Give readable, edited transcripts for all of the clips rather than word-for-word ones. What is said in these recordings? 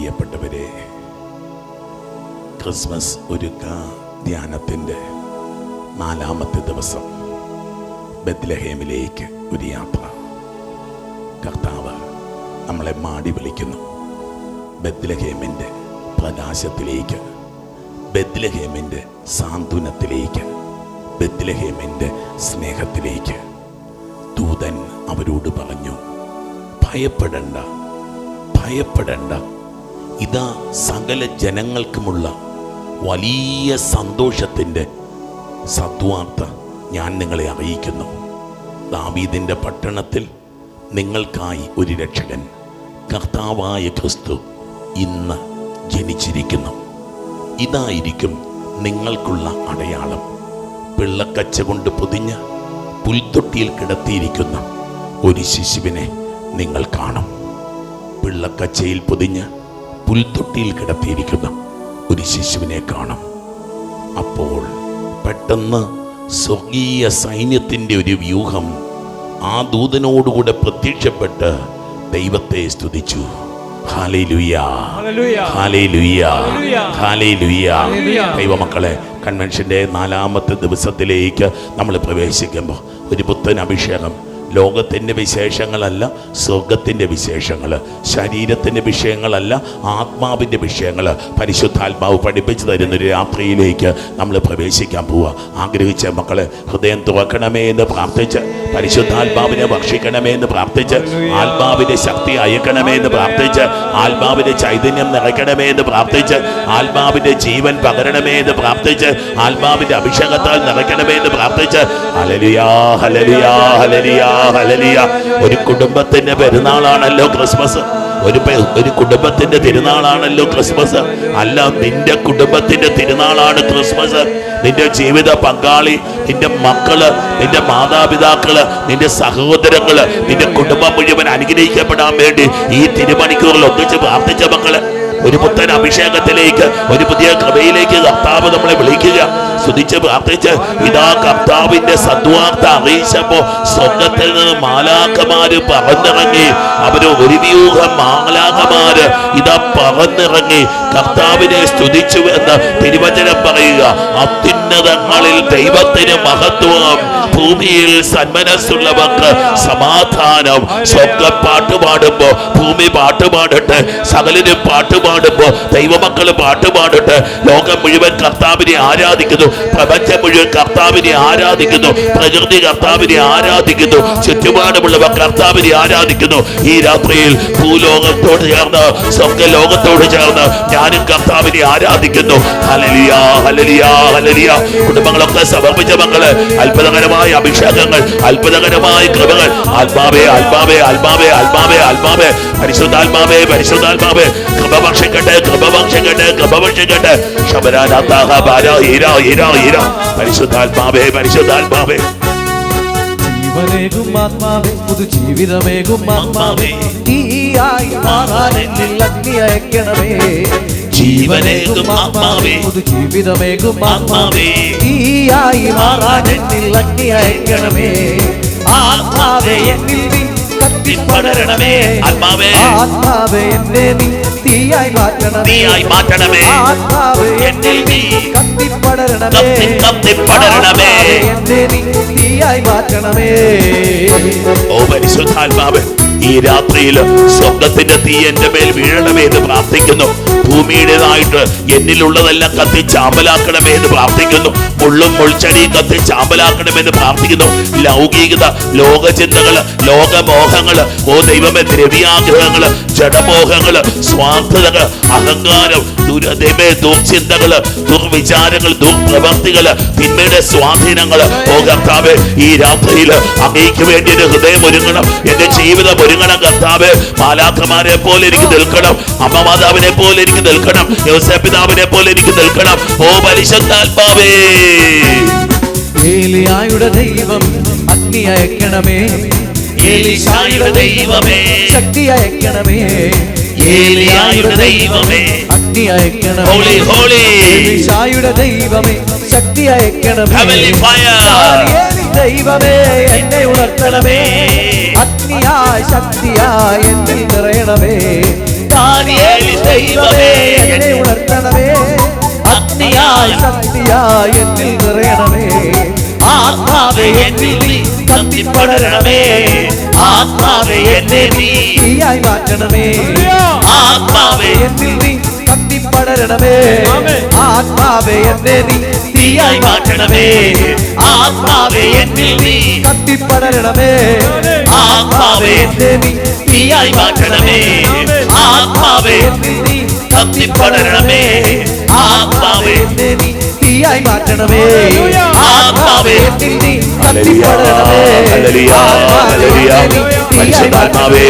പ്രിയപ്പെട്ടവരെ, ക്രിസ്മസ് ധ്യാനത്തിൻ്റെ 4-ാമത്തെ ദിവസം ബെത്ലഹേമിലേക്ക് ഒരു യാത്ര. കർത്താവ് നമ്മളെ മാടി വിളിക്കുന്നു ബെത്ലഹേമിൻ്റെ പ്രകാശത്തിലേക്ക്, ബെത്ലഹേമിൻ്റെ സാന്ത്വനത്തിലേക്ക്, ബെത്ലഹേമിൻ്റെ സ്നേഹത്തിലേക്ക്. ദൂതൻ അവരോട് പറഞ്ഞു, ഭയപ്പെടണ്ട, ഭയപ്പെടണ്ട. ഇതാ സകല ജനങ്ങൾക്കുമുള്ള വലിയ സന്തോഷത്തിൻ്റെ സദ്വാർത്ത ഞാൻ നിങ്ങളെ അറിയിക്കുന്നു. ദാവീദിൻ്റെ പട്ടണത്തിൽ നിങ്ങൾക്കായി ഒരു രക്ഷകൻ, കർത്താവായ ക്രിസ്തു ഇന്ന് ജനിച്ചിരിക്കുന്നു. ഇതായിരിക്കും നിങ്ങൾക്കുള്ള അടയാളം. പിള്ളക്കച്ച കൊണ്ട് പൊതിഞ്ഞ് പുൽത്തൊട്ടിയിൽ കിടത്തിയിരിക്കുന്ന ഒരു ശിശുവിനെ നിങ്ങൾ കാണും. പിള്ളക്കച്ചയിൽ പൊതിഞ്ഞ് പുൽത്തൊട്ടിയിൽ കിടത്തിയിരിക്കുന്ന ഒരു ശിശുവിനെ കാണും. അപ്പോൾ പെട്ടെന്ന് സ്വർഗീയ സൈന്യത്തിൻ്റെ ഒരു വ്യൂഹം ആ ദൂതനോടുകൂടെ പ്രത്യക്ഷപ്പെട്ട് ദൈവത്തെ സ്തുതിച്ചു. Hallelujah, hallelujah, hallelujah. ദൈവമക്കളെ, കൺവെൻഷൻ്റെ 4-ാമത്തെ ദിവസത്തിലേക്ക് നമ്മൾ പ്രവേശിക്കുമ്പോൾ ഒരു പുത്തൻ അഭിഷേകം. ലോകത്തിൻ്റെ വിശേഷങ്ങളല്ല, സ്വർഗത്തിൻ്റെ വിശേഷങ്ങൾ, ശരീരത്തിൻ്റെ വിഷയങ്ങളല്ല, ആത്മാവിൻ്റെ വിഷയങ്ങൾ പരിശുദ്ധാത്മാവ് പഠിപ്പിച്ചു തരുന്നൊരു രാത്രിയിലേക്ക് നമ്മൾ പ്രവേശിക്കാൻ പോവുക. ആഗ്രഹിച്ച മക്കളെ ഹൃദയം തുറക്കണമേ എന്ന് പ്രാർത്ഥിച്ച്, പരിശുദ്ധാത്മാവിനെ ഭക്ഷിക്കണമേ എന്ന് പ്രാർത്ഥിച്ച്, ആത്മാവിൻ്റെ ശക്തി അയക്കണമേ എന്ന് പ്രാർത്ഥിച്ച്, ആത്മാവിൻ്റെ ചൈതന്യം നിറയ്ക്കണമേ എന്ന് പ്രാർത്ഥിച്ച്, ആത്മാവിൻ്റെ ജീവൻ പകരണമേ എന്ന് പ്രാർത്ഥിച്ച്, ആത്മാവിൻ്റെ അഭിഷേകത്താൽ നിറയ്ക്കണമേ എന്ന് പ്രാർത്ഥിച്ച്. Hallelujah, hallelujah, hallelujah, hallelujah. ഒരു കുടുംബത്തിന്റെ പെരുന്നാളാണല്ലോ ക്രിസ്മസ്. ഒരു കുടുംബത്തിന്റെ തിരുനാളാണല്ലോ ക്രിസ്മസ്. അല്ല, നിന്റെ കുടുംബത്തിന്റെ തിരുനാളാണ് ക്രിസ്മസ്. നിന്റെ ജീവിത പങ്കാളി, നിന്റെ മക്കള്, നിന്റെ മാതാപിതാക്കള്, നിന്റെ സഹോദരങ്ങള്, നിന്റെ കുടുംബം മുഴുവൻ അനുഗ്രഹിക്കപ്പെടാൻ വേണ്ടി ഈ തിരുമണിക്കൂറിൽ ഒന്നിച്ച് പ്രാർത്ഥിച്ച മക്കള്, ഒരു പുത്തൻ അഭിഷേകത്തിലേക്ക്, ഒരു പുതിയ കൃപയിലേക്ക് കർത്താവ് നമ്മളെ വിളിക്കുക. സ്തുതിച്ച് പ്രാർത്ഥിച്ച് ഇതാ കർത്താവിന്റെ സദ്വാർത്ത അറിയിച്ചപ്പോ സ്വർഗത്തിൽ നിന്ന് മാലാഖമാര് പറന്നിറങ്ങി. അവര് ഒരു വ്യൂഹം മാലാഖമാര് ഇതാ പറന്നിറങ്ങി കർത്താവിനെ സ്തുതിച്ചു എന്ന് തിരുവചനം പറയുക. അത്യുന്നതങ്ങളിൽ ദൈവത്തിന് മഹത്വം, ഭൂമിയിൽ സന്മനസ്സുള്ളവർക്ക് സമാധാനം. സ്വർഗം പാട്ടുപാടുമ്പോ ഭൂമി പാട്ടുപാടട്ടെ, സകലരും പാട്ടുപാടുമ്പോ ദൈവമക്കള് പാട്ടുപാടട്ടെ. ലോകം മുഴുവൻ കർത്താവിനെ ആരാധിക്കുന്നു, പ്രപഞ്ചം മുഴുവൻ കർത്താവിനെ ആരാധിക്കുന്നു, പ്രകൃതി കർത്താവിനെ ആരാധിക്കുന്നു, ചുറ്റുപാടുമുള്ളവർ കർത്താവിനെ ആരാധിക്കുന്നു. ഈ രാത്രിയിൽ ഭൂലോകത്തോട് ചേർന്ന്, സ്വർഗലോകത്തോട് ചേർന്ന് ഞാനും കർത്താവിനെ ആരാധിക്കുന്നു. Hallelujah, hallelujah, hallelujah. കുടുംബങ്ങളൊക്കെ സമർപ്പിച്ച മക്കള്, അത്ഭുതകരമായ അഭിഷേകങ്ങൾ, അത്ഭുതകരമായ കൃപകൾ. ആത്മാവേ, ആത്മാവേ, ആത്മാവേ, ആത്മാവേ, ആത്മാവേ, പരിശുദ്ധാത്മാവേ, പരിശുദ്ധാത്മാവേ, കൃപ ഭക്ഷിക്കട്ടെ, കൃപ ഭക്ഷിക്കട്ടെ, കൃപ ഭക്ഷിക്കട്ടെ. ശബരാനാഥാഹ ബാര ഹീരാ ഹീരാ ഹീരാ. പരിശുദ്ധാത്മാവേ, പരിശുദ്ധാത്മാവേ, ജീവനേകും ആത്മാവേ, പുതുജീവിതമേകും ആത്മാവേ, തീയായി മാറാൻ എന്നിൽ അഗ്നി അയക്കണമേ. ജീവനേകും ആത്മാവേ, പുതുജീവിതമേകും ആത്മാവേ, തീയായി മാറാൻ എന്നിൽ അഗ്നി അയക്കണമേ. ആത്മാവേ എന്നിൽ നീ കത്തിപ്പടരണമേ. ആത്മാവേ, ആത്മാവേ എന്നെ നീ തീയായി മാറ്റണമേ, തീയായി മാറ്റണമേ. ആത്മാവേ എന്നിൽ നീ കത്തിപ്പടരണമേ, കത്തിപ്പടരണമേ. എന്നെ നീ തീയായി മാറ്റണമേ. ഓ പരിശുദ്ധാത്മാവേ, ഈ രാത്രിയിൽ സ്വർഗത്തിന്റെ തീ എന്റെ മേൽ വീഴണമേ എന്ന് പ്രാർത്ഥിക്കുന്നു. ഭൂമിയുടേതായിട്ട് എന്നിലുള്ളതെല്ലാം കത്തിച്ചാമ്പലാക്കണമേ എന്ന് പ്രാർത്ഥിക്കുന്നു. മുള്ളും മുൾച്ചെടിയും കത്തിച്ചാമ്പലാക്കണമെന്ന് പ്രാർത്ഥിക്കുന്നു. ലൗകികത, ലോകചിന്തകള്, ലോകമോഹങ്ങള്, ഓ ദൈവമേ, ദ്രവ്യാഗ്രഹങ്ങള്, ജഡമോഹങ്ങള്, സ്വാർത്ഥതകള്, അഹങ്കാരം, ദുർചിന്തകള്, ദുർവിചാരങ്ങൾ, ദുർപ്രവർത്തികള്, തിന്മയുടെ സ്വാധീനങ്ങള്, ഓ കർത്താവേ, ഈ രാത്രിയിൽ അങ്ങേക്ക് വേണ്ടി എന്റെ ഹൃദയം ഒരുങ്ങണം, എന്റെ ജീവിതം ഒരുങ്ങണം കർത്താവേ. മാലാഖമാരെ പോലെ എനിക്ക് നിൽക്കണം, അമ്മ മാതാവിനെ പോലെ എനിക്ക് നിൽക്കണം, യോസേപ്പ് പിതാവിനെ പോലെ എനിക്ക് നിൽക്കണം. ഓ പരിശുദ്ധാത്മാവേ, ഏലിയായുടെ ദൈവം അഗ്നി അയക്കണമേ, എലീശായുടെ ദൈവമേ ശക്തി അയക്കണമേ, ഏലിയായുടെ ദൈവമേ അഗ്നി അയക്കണമേ. ഹോളി ഹോളി എലീശായുടെ ദൈവമേ ശക്തി അയക്കണമേ. ഹെവൻലി ഫയർ ദൈവമേ എന്നെ ഉണർത്തണമേ, അഗ്നിയായി ശക്തിയായി എന്നിൽ നിറയണമേ. ദാനിയേലിൻ ദൈവമേ എന്നെ ഉണർത്തണമേ അഗ്നിയായി ശക്തിയായി എന്നിൽ നിറയണമേ ആത്മാവേ എന്നിൽ നീ കത്തിപ്പടരണമേ ആത്മാവേ എന്നെ നീ തീയായി മാറ്റണമേ ആത്മാവേ എന്നിൽ നീ കത്തിപ്പടരണമേ ആത്മാവേ എന്നെ നീ തീയായി മാറ്റണമേ ആത്മാവേ എന്നിൽ നീ കത്തിപ്പടരണമേ ആത്മാവേ എന്നെ നീ തീയായി മാറ്റണമേ ആത്മാവേ എന്നിൽ നീ കത്തിപ്പടരണമേ ആത്മാവേ എന്നെ നീ തീയായി മാറ്റണമേ ആത്മാവേ എന്നിൽ നീ കത്തിപ്പടരണമേ പരിശുദ്ധാത്മാവേ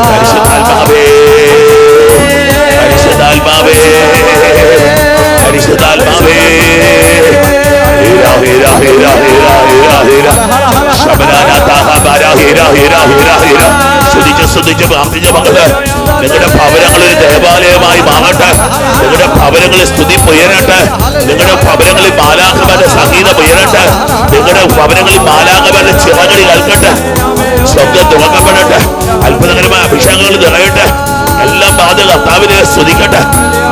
പരിശുദ്ധാത്മാവേ പരിശുദ്ധാത്മാവേ പരിശുദ്ധാത്മാവേ ഹീരാ ഹീരാ ഹീരാ ഹീരാ ഹീരാ ഹീരാ ശബനാനാഥാഹ ബാരാ ഹീരാ ഹീരാ ഹീരാ ഹീരാ സ്തുതിച്ച് പ്രാർത്ഥിച്ച മക്കള് നിങ്ങളുടെ ഭവനങ്ങളിൽ ദേവാലയമായി മാറട്ടെ നിങ്ങളുടെ ഭവനങ്ങളിൽ സ്തുതി ഉയരട്ടെ നിങ്ങളുടെ ഭവനങ്ങളിൽ മാലാഖമാരുടെ സംഗീതം ഉയരട്ടെ നിങ്ങളുടെ ഭവനങ്ങളിൽ മാലാഖമാരുടെ ചിറകളിൽ കേൾക്കട്ടെ സ്വർഗ്ഗം തുറക്കപ്പെടട്ടെ അത്ഭുതകരമായ അഭിഷേകങ്ങൾ നിറയട്ടെ എല്ലാം ബാധ കർത്താവിനെ സ്തുതിക്കട്ടെ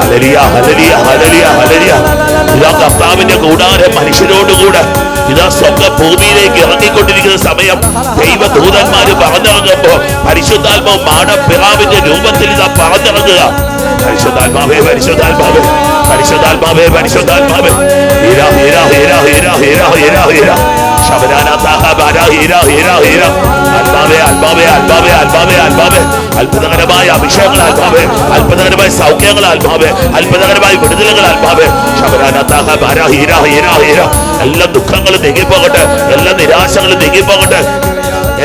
ഹല്ലേലൂയ ഹല്ലേലൂയ ഹല്ലേലൂയ ഹല്ലേലൂയ ഇതാ കർത്താവിന്റെ കൂടാരം മനുഷ്യരോടുകൂടെ ഇതാ സ്വർഗ്ഗ ഭൂമിയിലേക്ക് ഇറങ്ങിക്കൊണ്ടിരിക്കുന്ന സമയം ദൈവദൂതന്മാര് പറന്നിറങ്ങുമ്പോ പരിശുദ്ധാത്മാവ് മാടപ്പിറാവിന്റെ രൂപത്തിൽ ഇതാ പറന്നിറങ്ങുക പരിശുദ്ധാത്മാവേ പരിശുദ്ധാത്മാവേ പരിശുദ്ധാത്മാവേ പരിശുദ്ധാത്മാവേ ഹീരാ ഹീരാ ഹീരാ ഹീരാ ഹീരാ ഹീരാ ഹീരാ ശബനാനാഥാഹ ബാരാ ഹീരാ ഹീരാ ഹീരാ ആത്മാവേ ആത്മാവേ ആത്മാവേ ആത്മാവേ ആത്മാവേ അത്ഭുതകരമായ അഭിഷേകങ്ങൾ ആത്മാവേ അത്ഭുതകരമായ സൗഖ്യങ്ങൾ ആത്മാവേ അത്ഭുതകരമായ വിടുതലുകൾ ആത്മാവേ ശബനാനാഥാഹ ബാരാ ഹീരാ ഹീരാ ഹീരാ എല്ലാ ദുഃഖങ്ങളും നീങ്ങിപ്പോകട്ടെ എല്ലാ നിരാശകളും നീങ്ങിപ്പോകട്ടെ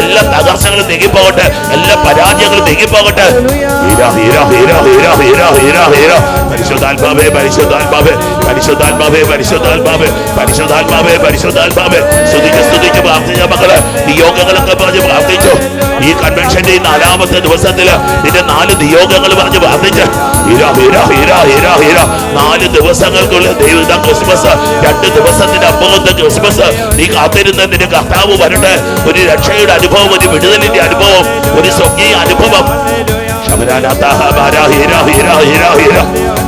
എല്ലാ തകർച്ചകളും നീങ്ങിപ്പോകട്ടെ എല്ലാ പരാജയങ്ങളും നീങ്ങിപ്പോകട്ടെ ഹീരാ ഹീരാ ഹീരാ ഹീരാ ഹീരാ ഹീരാ ഹീരാ പരിശുദ്ധാത്മാവേ പരിശുദ്ധാത്മാവേ പരിശുദ്ധാത്മാവേ പരിശുദ്ധാത്മാവേ പരിശുദ്ധാത്മാവേ പരിശുദ്ധാത്മാവേ സ്തുതിച്ച് പ്രാർത്ഥിച്ച മക്കള് നിയോഗങ്ങളൊക്കെ പറഞ്ഞ് പ്രാർത്ഥിച്ചു ഈ കൺവെൻഷന്റെ ഈ 4ാമത്തെ ദിവസത്തില് നിന്റെ 4 നിയോഗങ്ങൾ പറഞ്ഞ് പ്രാർത്ഥിച്ച് ഹീരാ ഹീരാ ഹീരാ ഹീരാ ഹീരാ 4 ദിവസങ്ങൾക്കുള്ള ദൈവ ക്രിസ്മസ് 2 ദിവസത്തിന്റെ അപ്പുറത്തെ ക്രിസ്മസ് നീ കാത്തിരുന്ന നിന്റെ കർത്താവ് വരട്ടെ ഒരു രക്ഷയുടെ അനുഭവം ഒരു വിടുതലിന്റെ അനുഭവം ഒരു സ്വർഗീയ അനുഭവം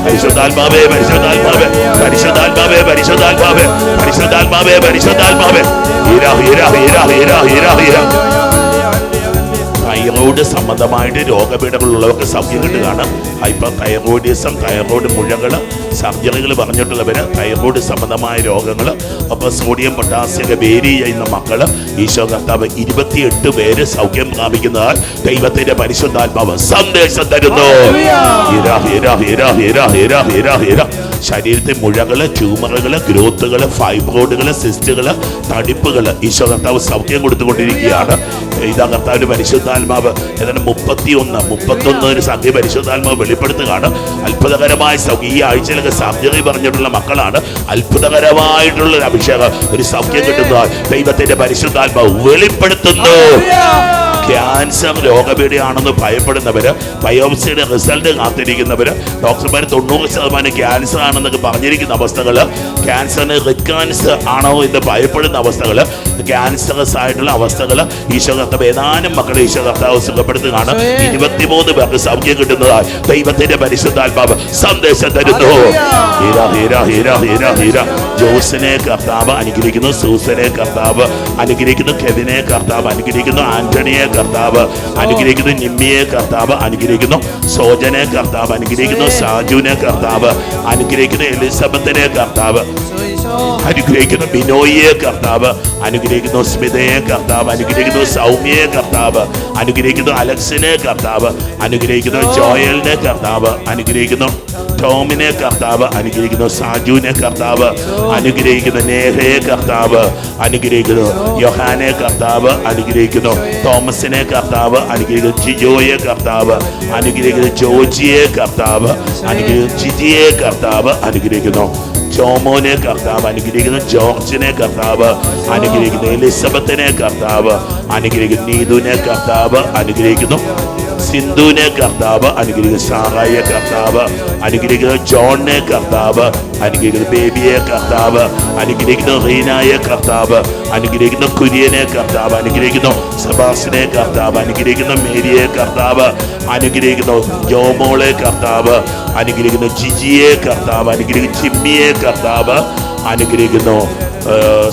പരിശുദ്ധാത്മാവേ പരിശുദ്ധാത്മാവേ പരിശുദ്ധാത്മാവേ പരിശുദ്ധാത്മാവേ പരിശുദ്ധാത്മാവേ പരിശുദ്ധാത്മാവേ ഹീരാ ഹീരാ ഹീരാ ഹീരാ ഹീരാ ഹീരാ തൈറോയ്ഡ് സംബന്ധമായിട്ട് രോഗപീഠകളുള്ളവർക്ക് സൗഖ്യം കിട്ടുകയാണ് ഹൈപ്പർ തൈറോയിഡിസം തൈറോയ്ഡ് മുഴകൾ സർജറികൾ പറഞ്ഞിട്ടുള്ളവര് തൈറോയ്ഡ് സംബന്ധമായ രോഗങ്ങൾ അപ്പോൾ സോഡിയം പൊട്ടാസ്യം വേരി ചെയ്യുന്ന മക്കള് ഈശോ കർത്താവ് 28 പേര് സൗഖ്യം പ്രാപിക്കുന്നതാൽ ദൈവത്തിന്റെ പരിശുദ്ധാത്മാവ് സന്ദേശം തരുന്നു ഹീരാ ഹീരാ ഹീരാ ഹീരാ ഹീരാ ഹീരാ ഹീരാ ശരീരത്തെ മുഴകള് ട്യൂമറുകള് ഗ്രോത്തുകള് ഫൈബ്രോയിഡുകള് സിസ്റ്റുകള് തടിപ്പുകള് ഈശോ കർത്താവ് സൗഖ്യം കൊടുത്തുകൊണ്ടിരിക്കുകയാണ് ഇതാ കർത്താവിന്റെ പരിശുദ്ധാത്മാവ് ഏതാണ്ട് 31 സംഖ്യ പരിശുദ്ധാത്മാവ് വെളിപ്പെടുത്തുകയാണ് അത്ഭുതകരമായ സൗഖ്യം ഈ ആഴ്ചയിലൊക്കെ സർജറി പറഞ്ഞിട്ടുള്ള മക്കളാണ് അത്ഭുതകരമായിട്ടുള്ള ഒരു അഭിഷേകം ഒരു സൗഖ്യം കിട്ടുന്ന ദൈവത്തിന്റെ പരിശുദ്ധാത്മാവ് വെളിപ്പെടുത്തുന്നു ക്യാൻസർ രോഗപീഠയാണെന്ന് ഭയപ്പെടുന്നവര് ബയോപ്സിയുടെ റിസൾട്ട് കാത്തിരിക്കുന്നവര് ഡോക്ടർമാർ 90% ക്യാൻസർ ആണെന്നൊക്കെ പറഞ്ഞിരിക്കുന്ന അവസ്ഥകള് ക്യാൻസറിന് റിക്കാൻസർ ആണോ എന്ന് ഭയപ്പെടുന്ന അവസ്ഥകള് ക്യാൻസറസ് ആയിട്ടുള്ള അവസ്ഥകള് ഈശോ കർത്താവ് ഏതാനും മക്കളെ ഈശോ കർത്താവ് സുഖപ്പെടുത്തുകയാണ് 23 പേർക്ക് സൗഖ്യം കിട്ടുന്നതായി ദൈവത്തിന്റെ പരിശുദ്ധാത്മാവ് സന്ദേശം തരുന്നു ഹീരാ ഹീരാ ഹീരാ ഹീരാ ഹീരാ ജോസിനെ കർത്താവ് അനുഗ്രഹിക്കുന്നു സൂസനെ കർത്താവ് അനുഗ്രഹിക്കുന്നു കെവിനെ കർത്താവ് അനുഗ്രഹിക്കുന്നു ആന്റണിയെ കർത്താവ് അനുഗ്രഹിക്കുന്നു നിമ്മിയെ കർത്താവ് അനുഗ്രഹിക്കുന്നു സോജനെ കർത്താവ് അനുഗ്രഹിക്കുന്നു സാജുവിനെ കർത്താവ് അനുഗ്രഹിക്കുന്നു എലിസബത്തിനെ കർത്താവ് അനുഗ്രഹിക്കുന്നു ബിനോയിയെ കർത്താവ് അനുഗ്രഹിക്കുന്നു സ്മിതയെ കർത്താവ് അനുഗ്രഹിക്കുന്നു സൗമ്യയെ കർത്താവ് അനുഗ്രഹിക്കുന്നു അലക്സിനെ കർത്താവ് അനുഗ്രഹിക്കുന്നു ജോയലിനെ കർത്താവ് അനുഗ്രഹിക്കുന്നു ടോമിനെ കർത്താവ് അനുഗ്രഹിക്കുന്നു സാജുവിനെ കർത്താവ് അനുഗ്രഹിക്കുന്നു നേഹയെ കർത്താവ് അനുഗ്രഹിക്കുന്നു യോഹാനെ കർത്താവ് അനുഗ്രഹിക്കുന്നു തോമസിനെ കർത്താവ് അനുഗ്രഹിക്കുന്നു ജിജോയെ കർത്താവ് അനുഗ്രഹിക്കുന്നു ജോജിയെ കർത്താവ് അനുഗ്രഹിക്കുന്നു ജിജിയെ കർത്താവ് അനുഗ്രഹിക്കുന്നു ജോമോനെ കർത്താവ് അനുഗ്രഹിക്കുന്നു ജോർജിനെ കർത്താവ് അനുഗ്രഹിക്കുന്നു എലിസബത്തിനെ കർത്താവ് അനുഗ്രഹിക്കുന്നു നീതുവിനെ കർത്താവ് അനുഗ്രഹിക്കുന്നു സിന്ധുവിനെ കർത്താവ് അനുഗ്രഹിക്കുന്ന, സാറായിയെ കർത്താവ് അനുഗ്രഹിക്കുന്ന, ജോണിനെ കർത്താവ് അനുഗ്രഹിക്കുന്ന, ബേബിയെ കർത്താവ് അനുഗ്രഹിക്കുന്ന, റീനായെ കർത്താവ് അനുഗ്രഹിക്കുന്ന, കുര്യനെ കർത്താവ് അനുഗ്രഹിക്കുന്നു, സെബാസ്റ്റിനെ കർത്താവ് അനുഗ്രഹിക്കുന്നു, മേരിയെ കർത്താവ് അനുഗ്രഹിക്കുന്നു, ജോമോളെ കർത്താവ് അനുഗ്രഹിക്കുന്നു, ജിജിയെ കർത്താവ് അനുഗ്രഹിക്കുന്നു, ചിമ്മിയെ കർത്താവ് അനുഗ്രഹിക്കുന്നു,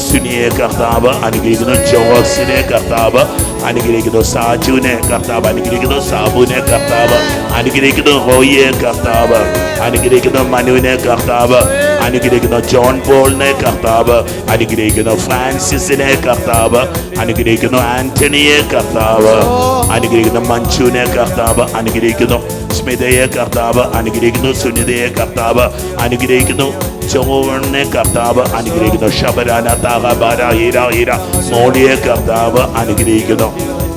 സുനിയെ കർത്താവ് അനുഗ്രഹിക്കുന്നു, ജോസിനെ കർത്താവ് അനുഗ്രഹിക്കുന്നു, സാജുവിനെ കർത്താവ് അനുഗ്രഹിക്കുന്നു, സാബുവിനെ കർത്താവ് അനുഗ്രഹിക്കുന്നു, റോയിയെ കർത്താവ് അനുഗ്രഹിക്കുന്നു, മനുവിനെ കർത്താവ് അനുഗ്രഹിക്കുന്നു, ജോൺ പോളിനെ കർത്താവ് അനുഗ്രഹിക്കുന്നു, ഫ്രാൻസിസിനെ കർത്താവ് അനുഗ്രഹിക്കുന്നു, ആന്റണിയെ കർത്താവ് അനുഗ്രഹിക്കുന്നു, മഞ്ജുവിനെ കർത്താവ് അനുഗ്രഹിക്കുന്നു, സ്മിതയെ കർത്താവ് അനുഗ്രഹിക്കുന്നു, സുനിതയെ കർത്താവ് അനുഗ്രഹിക്കുന്നു, ജോണിനെ കർത്താവ് അനുഗ്രഹിക്കുന്നു, ശബരാന താഹബാര ഹീര ഹീര മോളിയെ കർത്താവ് അനുഗ്രഹിക്കുന്നു,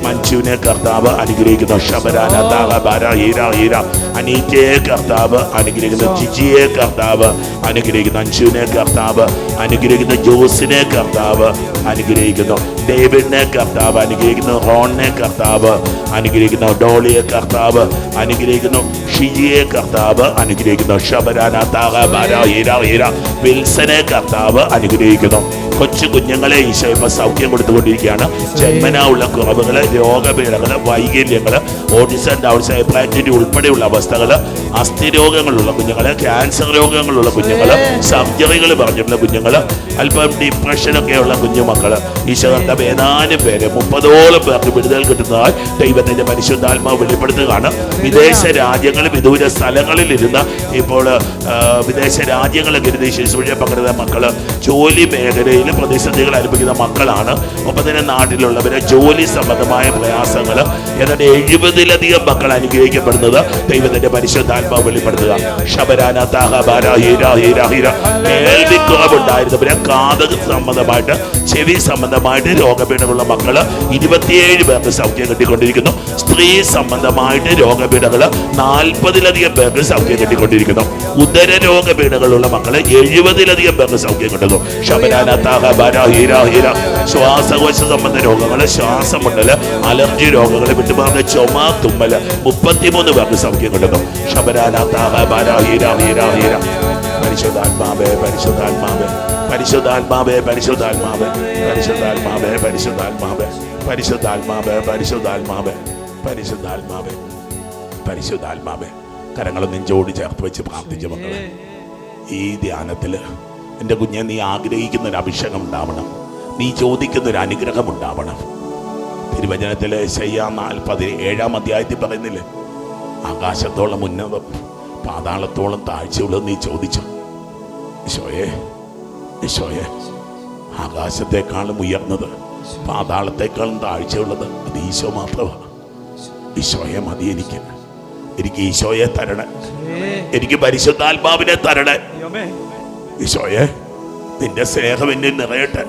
മഞ്ജുവിനെ കർത്താവ് അനുഗ്രഹിക്കുന്നു, ശബരാന താഹബാര ഹീര ഹീര അനീറ്റയെ കർത്താവ് അനുഗ്രഹിക്കുന്നു, ജിജിയെ കർത്താവ് അനുഗ്രഹിക്കുന്നു, അഞ്ജുവിനെ കർത്താവ് അനുഗ്രഹിക്കുന്നു, ജോസിനെ കർത്താവ് അനുഗ്രഹിക്കുന്നു, ഡേവിഡിനെ കർത്താവ് അനുഗ്രഹിക്കുന്നു, റോണിനെ കർത്താവ് അനുഗ്രഹിക്കുന്നു, ഡോളിയെ കർത്താവ് അനുഗ്രഹിക്കുന്നു, ഷിജിയെ കർത്താവ് അനുഗ്രഹിക്കുന്നു, ശബരാന താഹബാര ഹീര ഹീര വിൽസനെ കർത്താവ് അനുഗ്രഹിക്കുന്നു. കൊച്ചു കുഞ്ഞുങ്ങളെ ഈശോ ഇപ്പം സൗഖ്യം കൊടുത്തുകൊണ്ടിരിക്കുകയാണ്. ജന്മനാ ഉള്ള കുറവുകള്, രോഗപീഠകള്, വൈകല്യങ്ങള്, ഓട്ടിസം, ഡൗൺസ്, ഹൈപ്പറാക്ടിവിറ്റി ഉൾപ്പെടെയുള്ള അവസ്ഥകള്, അസ്ഥിരോഗങ്ങളുള്ള കുഞ്ഞുങ്ങള്, ക്യാൻസർ രോഗങ്ങളുള്ള കുഞ്ഞുങ്ങള്, സർജറികൾ പറഞ്ഞിട്ടുള്ള കുഞ്ഞുങ്ങള്, അല്പം ഡിപ്രഷനൊക്കെയുള്ള കുഞ്ഞുമക്കള്, ഈശോ കർത്താവ് ഏതാനും പേര് 30ഓളം പേർക്ക് വിടുതൽ കിട്ടുന്നതായി ദൈവത്തിന്റെ പരിശുദ്ധാത്മാവ് വെളിപ്പെടുത്തുകയാണ്. വിദേശ രാജ്യങ്ങളിൽ, വിദൂര സ്ഥലങ്ങളിൽ ഇരുന്ന് ഇപ്പോൾ വിദേശ രാജ്യങ്ങളൊക്കെ ഇരുന്ന് ശുശ്രൂഷ പങ്കെടുത്ത മക്കള്, ജോലി മേഖലയിൽ പ്രതിസന്ധികൾ അനുഭവിക്കുന്ന മക്കളാണ്. ഒപ്പം തന്നെ നാട്ടിലുള്ളവര് ജോലി സംബന്ധമായ പ്രയാസങ്ങൾ, ഏതാണ്ട് 70-ലധികം മക്കൾ അനുഗ്രഹിക്കപ്പെടുന്നത് ദൈവത്തിന്റെ പരിശുദ്ധാത്മാവ് വെളിപ്പെടുത്തുക. ശബരാന താഹബാര ഹീര ഹീര ഹീര കേൾവിക്കുറവുണ്ടായിരുന്നവരെ, കാത് സംബന്ധമായിട്ട്, ചെവി സംബന്ധമായിട്ട് രോഗപീഠകളുള്ള മക്കള് 27 പേർക്ക് സൗഖ്യം കിട്ടിക്കൊണ്ടിരിക്കുന്നു. സ്ത്രീ സംബന്ധമായിട്ട് രോഗപീഠകള് 40-ലധികം പേർക്ക് സൗഖ്യം കിട്ടിക്കൊണ്ടിരിക്കുന്നു. ഉദര രോഗപീഠകളുള്ള മക്കള് 70-ലധികം പേർക്ക് സൗഖ്യം കിട്ടുന്നു. ശബരാന താഹബാര ഹീര ഹീര ശ്വാസകോശ സംബന്ധ രോഗങ്ങള്, ശ്വാസമുണ്ടല്, അലർജി രോഗങ്ങള്, വിട്ടുമാറുന്ന ചുമ, തുമ്മല് 33 പേർക്ക് സൗഖ്യം കിട്ടുന്നു. ശബരാന താഹബാര ഹീര ഹീര ഹീര പരിശുദ്ധാത്മാവേ പരിശുദ്ധാത്മാവേ പരിശുദ്ധാത്മാവേ പരിശുദ്ധാത്മാവേ പരിശുദ്ധാത്മാവേ പരിശുദ്ധാത്മാവേ പരിശുദ്ധാത്മാവേ പരിശുദ്ധാത്മാവേ പരിശുദ്ധാത്മാവേ പരിശുദ്ധാത്മാവേ. കരങ്ങൾ നെഞ്ചോട് ചേർത്ത് വെച്ച് പ്രാർത്ഥിച്ച മക്കളെ, ഈ ധ്യാനത്തില് എൻ്റെ കുഞ്ഞെ, നീ ആഗ്രഹിക്കുന്നൊരു അഭിഷേകം ഉണ്ടാവണം, നീ ചോദിക്കുന്നൊരു അനുഗ്രഹം ഉണ്ടാവണം. തിരുവചനത്തിലെ യെശയ്യാ 47-ാം അധ്യായത്തിൽ പറയുന്നില്ലേ, ആകാശത്തോളം ഉന്നതം, പാതാളത്തോളം താഴ്ചയുള്ളത് നീ ചോദിച്ചു. ഈശോയെ, ഈശോയെ, ആകാശത്തെക്കാളും ഉയർന്നത്, പാതാളത്തെക്കാളും താഴ്ചയുള്ളത് അത് ഈശോ മാത്രമാണ്. ഈശോയെ മതി എനിക്ക്. എനിക്ക് ഈശോയെ തരണേ, എനിക്ക് പരിശുദ്ധാത്മാവിനെ തരണേ. ഈശോയെ, നിന്റെ സ്നേഹം എന്നിൽ നിറയട്ടെ,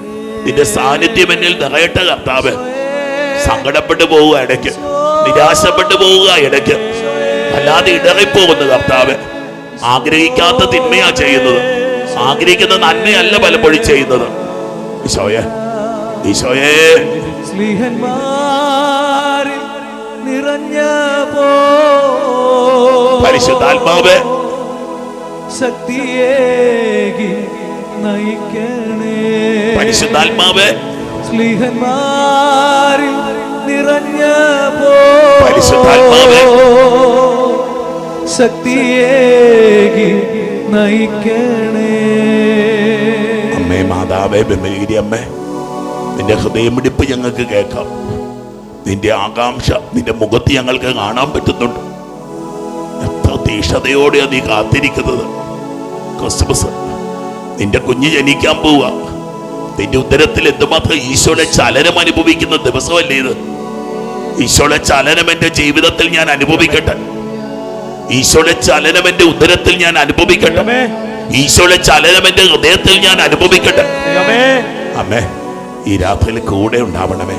നിന്റെ സാന്നിധ്യം എന്നിൽ നിറയട്ടെ കർത്താവ്. സങ്കടപ്പെട്ടു പോവുക ഇടയ്ക്ക്, നിരാശപ്പെട്ടു പോവുക ഇടയ്ക്ക്, അല്ലാതെ ഇടറിപ്പോകുന്നു കർത്താവ്. ആഗ്രഹിക്കാത്ത തിന്മയാ ചെയ്യുന്നത്, ആഗ്രഹിക്കുന്ന നന്മയല്ല പലപ്പോഴും ചെയ്യുന്നത്. ഈശോയെ, ഈശോയെ, പരിശുദ്ധാത്മാവേ, ശക്തിയേകി നയിക്കണേ. പരിശുദ്ധാത്മാവേ, സ്നേഹന്മാരിൽ നിറഞ്ഞ പരിശുദ്ധാത്മാവേ, ശക്തിയേകി നയിക്കണേ. അമ്മേ, മാതാവേ, ബെമ്മഗിരി അമ്മേ, നിന്റെ ഹൃദയമിടിപ്പ് ഞങ്ങൾക്ക് കേൾക്കാം. നിന്റെ ആകാംക്ഷ നിന്റെ മുഖത്ത് ഞങ്ങൾക്ക് കാണാൻ പറ്റുന്നുണ്ട്. എത്ര തീക്ഷണതയോടെ നീ കാത്തിരിക്കുന്നത്. ക്രിസ്മസ്, നിന്റെ കുഞ്ഞ് ജനിക്കാൻ പോവുക. നിന്റെ ഉദരത്തിൽ എന്തുമാത്രം ഈശോയുടെ ചലനം അനുഭവിക്കുന്ന ദിവസമല്ലേ ഇത്. ഈശോയുടെ ചലനം എൻ്റെ ജീവിതത്തിൽ ഞാൻ അനുഭവിക്കട്ടെ. ഈശോയുടെ ചലനം എൻ്റെ ഉദരത്തിൽ ഞാൻ അനുഭവിക്കട്ടെ. ഈശോയുടെ ചലനം എൻ്റെ ഹൃദയത്തിൽ ഞാൻ അനുഭവിക്കട്ടെ. അമ്മേ, ഈ രാത്രിയിൽ കൂടെ ഉണ്ടാവണമേ.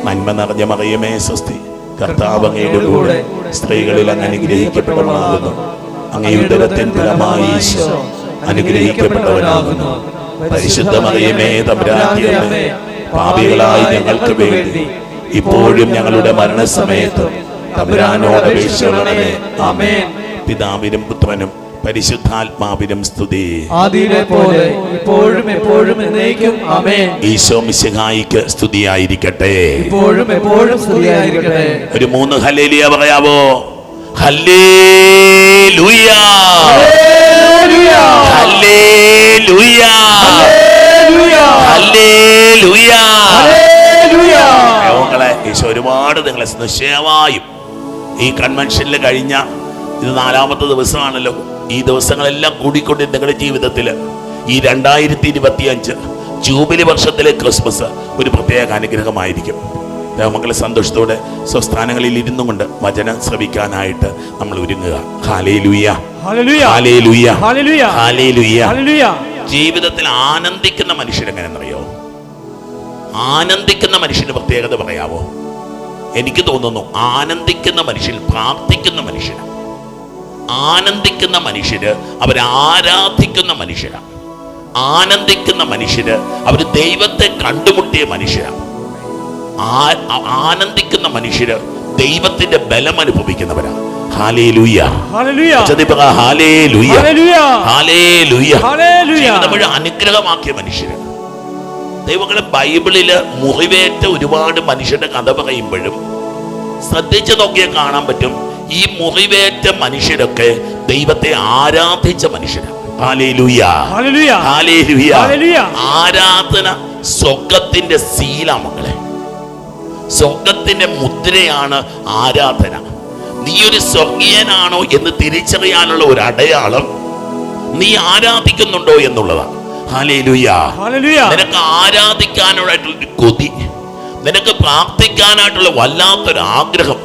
നന്മ നിറഞ്ഞ മറിയമേ സ്വസ്തി, കർത്താവ് അങ്ങയുടെ കൂടെ സ്ത്രീകളിൽ അങ്ങ് അനുഗ്രഹിക്കപ്പെട്ടവനാകുന്നു. അങ്ങയുടെ ഉദരത്തിൻ ഫലമായി ഈശോ അനുഗ്രഹിക്കപ്പെട്ടവനാകുന്നു. പരിശുദ്ധ മറിയമേ തമ്പുരാന്റെ അമ്മേ, പാപികളായി ഞങ്ങൾക്ക് വേണ്ടി ഇപ്പോഴും ഞങ്ങളുടെ മരണസമയത്ത് തമ്പുരാനോട് അപേക്ഷിച്ചുകൊള്ളണമേ. ആമേൻ. പിതാവിനും പുത്രനും പരിശുദ്ധാത്മാവിനും സ്തുതി. ആദിയിലെ പോലെ ഇപ്പോഴും എപ്പോഴും എന്നേക്കും. ആമേൻ. ഈശോ മിശിഹായിക്ക് സ്തുതിയായിരിക്കട്ടെ. ഇപ്പോഴും എപ്പോഴും സ്തുതിയായിരിക്കട്ടെ. ഒരു 3 ഹല്ലേലൂയ പറയാവോ? Hallelujah, hallelujah, hallelujah. ഈശോ ഒരുപാട് നിങ്ങളെ നിശ്ചയമായും ഈ കൺവെൻഷനിൽ കഴിഞ്ഞ ഇത് 4ാമത്തെ ദിവസമാണല്ലോ. ഈ ദിവസങ്ങളെല്ലാം കൂടിക്കൊണ്ട് നിങ്ങളുടെ ജീവിതത്തിൽ ഈ 2025 ജൂബിലി വർഷത്തിലെ ക്രിസ്മസ് ഒരു പ്രത്യേക അനുഗ്രഹമായിരിക്കും. മക്കളെ സന്തോഷത്തോടെ സ്വസ്ഥാനങ്ങളിൽ ഇരുന്നു കൊണ്ട് വചനം ശ്രവിക്കാനായിട്ട് നമ്മൾ ഒരുങ്ങുക. Hallelujah, hallelujah, hallelujah. ജീവിതത്തിൽ ആനന്ദിക്കുന്ന മനുഷ്യരെങ്ങനെയെന്നറിയോ? ആനന്ദിക്കുന്ന മനുഷ്യന് പ്രത്യേകത പറയാവോ? എനിക്ക് തോന്നുന്നു ആനന്ദിക്കുന്ന മനുഷ്യൻ പ്രാർത്ഥിക്കുന്ന മനുഷ്യനാണ്. ആനന്ദിക്കുന്ന മനുഷ്യര് അവർ ആരാധിക്കുന്ന മനുഷ്യരാണ്. ആനന്ദിക്കുന്ന മനുഷ്യര് അവർ ദൈവത്തെ കണ്ടുമുട്ടിയ മനുഷ്യരാണ്. ആനന്ദിക്കുന്ന മനുഷ്യര് ദൈവത്തിന്റെ ബലം അനുഭവിക്കുന്നവരാണ്. Hallelujah, hallelujah, hallelujah. ജീവിതം അനുഗ്രഹമാക്കിയ മനുഷ്യര്. ദൈവങ്ങളെ ബൈബിളില് മുറിവേറ്റ ഒരുപാട് മനുഷ്യരുടെ കഥ പറയുമ്പോഴും ശ്രദ്ധിച്ചു നോക്കിയാൽ കാണാൻ പറ്റും, ഈ മുറിവേറ്റ മനുഷ്യരൊക്കെ ദൈവത്തെ ആരാധിച്ച മനുഷ്യരാണ്. Hallelujah, hallelujah. ആരാധന സ്വർഗത്തിന്റെ സീല മക്കളെ, സ്വർഗത്തിന്റെ മുദ്രയാണ് ആരാധന. നീ ഒരു സ്വർഗീയനാണോ എന്ന് തിരിച്ചറിയാനുള്ള ഒരു അടയാളം നീ ആരാധിക്കുന്നുണ്ടോ എന്നുള്ളതാണ്. ഹല്ലേലൂയ. നിനക്ക് ആരാധിക്കാനായിട്ടുള്ള കൊതി, നിനക്ക് പ്രാർത്ഥിക്കാനായിട്ടുള്ള വല്ലാത്തൊരു ആഗ്രഹം,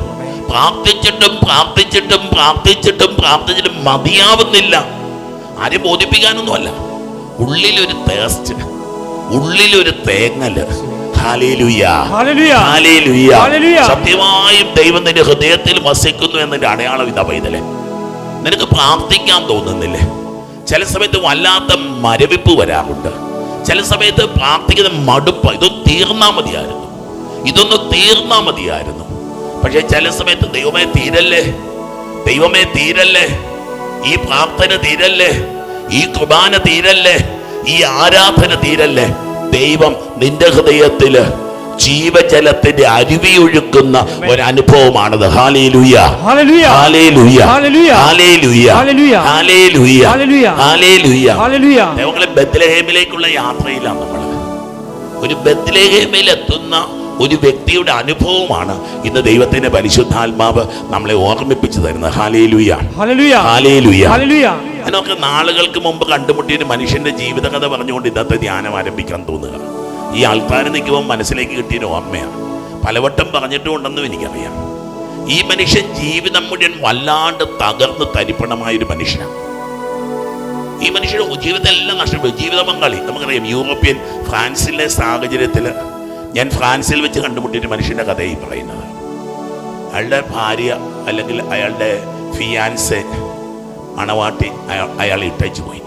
പ്രാർത്ഥിച്ചിട്ടും പ്രാർത്ഥിച്ചിട്ടും പ്രാർത്ഥിച്ചിട്ടും പ്രാർത്ഥിച്ചിട്ടും മതിയാവുന്നില്ല. ആരും ബോധിപ്പിക്കാനൊന്നുമല്ല, ഉള്ളിലൊരു തേസ്റ്റ്, ഉള്ളിലൊരു തേങ്ങല്. Hallelujah, hallelujah. സത്യമായും ദൈവം നിന്റെ ഹൃദയത്തിൽ വസിക്കുന്നു എന്നതിന്റെ അടയാളം ഇതാ പൈതലേ. നിനക്ക് പ്രാർത്ഥിക്കാൻ തോന്നുന്നില്ലേ? ചില സമയത്ത് വല്ലാത്ത മരവിപ്പ് വരാറുണ്ട്. ചില സമയത്ത് പ്രാർത്ഥിക്കുന്ന മടുപ്പ്, ഇതൊന്ന് തീർന്നാ മതിയായിരുന്നു, ഇതൊന്ന് തീർന്നാ മതിയായിരുന്നു. പക്ഷെ ചില സമയത്ത് ദൈവമേ തീരല്ലേ, ദൈവമേ തീരല്ലേ, ഈ പ്രാർത്ഥന തീരല്ലേ, ഈ കുർബാന തീരല്ലേ, ഈ ആരാധന തീരല്ലേ. ദൈവം നിന്റെ ഹൃദയത്തില് ജീവജലത്തിന്റെ അരുവിയൊഴുക്കുന്ന ഒരു അനുഭവമാണത്. Hallelujah, hallelujah, hallelujah, hallelujah, hallelujah. ദൈവങ്ങളെ ബെത്ലഹേമിലേക്കുള്ള യാത്രയിലാണ് നമ്മൾ. ഒരു ബെത്ലഹേമിൽ എത്തുന്ന ഒരു വ്യക്തിയുടെ അനുഭവമാണ് ഇന്ന് ദൈവത്തിന്റെ പരിശുദ്ധാത്മാവ് നമ്മളെ ഓർമ്മിപ്പിച്ചു തരുന്നത്. Hallelujah, hallelujah. അതിനൊക്കെ നാളുകൾക്ക് മുമ്പ് കണ്ടുമുട്ടിയ ഒരു മനുഷ്യന്റെ ജീവിതകഥ പറഞ്ഞുകൊണ്ട് ഇന്നത്തെ ധ്യാനം ആരംഭിക്കാൻ തോന്നുക. ഈ ആൾക്കാരെ നിൽക്കുമ്പോൾ മനസ്സിലേക്ക് കിട്ടിയൊരു ഓർമ്മയാണ്. പലവട്ടം പറഞ്ഞിട്ടുണ്ടെന്നും എനിക്കറിയാം. ഈ മനുഷ്യൻ ജീവിതം മുഴുവൻ വല്ലാണ്ട് തകർന്ന് തരിപ്പണമായൊരു മനുഷ്യനാണ്. ഈ മനുഷ്യയുടെ ജീവിതം എല്ലാം നഷ്ടപ്പെട്ടു. ജീവിത പങ്കാളി നമുക്കറിയാം, യൂറോപ്യൻ ഫ്രാൻസിലെ സാഹചര്യത്തിൽ ഞാൻ ഫ്രാൻസിൽ വെച്ച് കണ്ടുമുട്ടിയൊരു മനുഷ്യൻ്റെ കഥയായി പറയുന്നത്. അയാളുടെ ഭാര്യ അല്ലെങ്കിൽ അയാളുടെ ഫിയാൻസെ മണവാട്ടി അയാളെ ഇട്ടയച്ചു പോയി.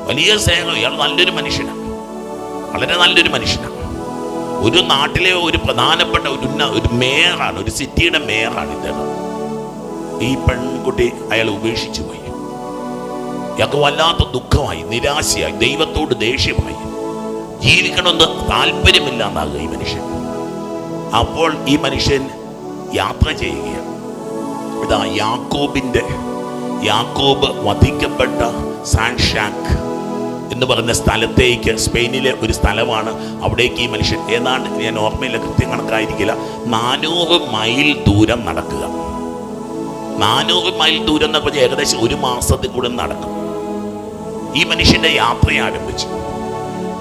വലിയ സ്നേഹം. ഇയാൾ നല്ലൊരു മനുഷ്യനാണ്, വളരെ നല്ലൊരു മനുഷ്യനാണ്. ഒരു നാട്ടിലെ ഒരു പ്രധാനപ്പെട്ട ഒരു മേയറാണ്, ഒരു സിറ്റിയുടെ മേയറാണ് ഇദ്ദേഹം. ഈ പെൺകുട്ടി അയാൾ ഉപേക്ഷിച്ചു പോയി. ഇയാൾക്ക് വല്ലാത്ത ദുഃഖമായി, നിരാശയായി, ദൈവത്തോട് ദേഷ്യമായി, ജീവിക്കണമെന്ന് താല്പര്യമില്ല എന്നാകുക ഈ മനുഷ്യൻ. അപ്പോൾ ഈ മനുഷ്യൻ യാത്ര ചെയ്യുകയാണ്. ഇതാ യാക്കോബ് വധിക്കപ്പെട്ട സാൻഷാക്ക് എന്ന് പറഞ്ഞ സ്ഥലത്തേക്ക്, സ്പെയിനിലെ ഒരു സ്ഥലമാണ്, അവിടേക്ക് ഈ മനുഷ്യൻ ഏതാണ്ട്, ഞാൻ ഓർമ്മയില്ല, കൃത്യം കണക്കായിരിക്കില്ല, 400 മൈൽ ദൂരം നടക്കുക. 400 മൈൽ ദൂരം എന്ന് പറഞ്ഞാൽ ഏകദേശം 1 മാസത്തിൽ കൂടെ നടക്കും. ഈ മനുഷ്യന്റെ യാത്ര ആരംഭിച്ചു.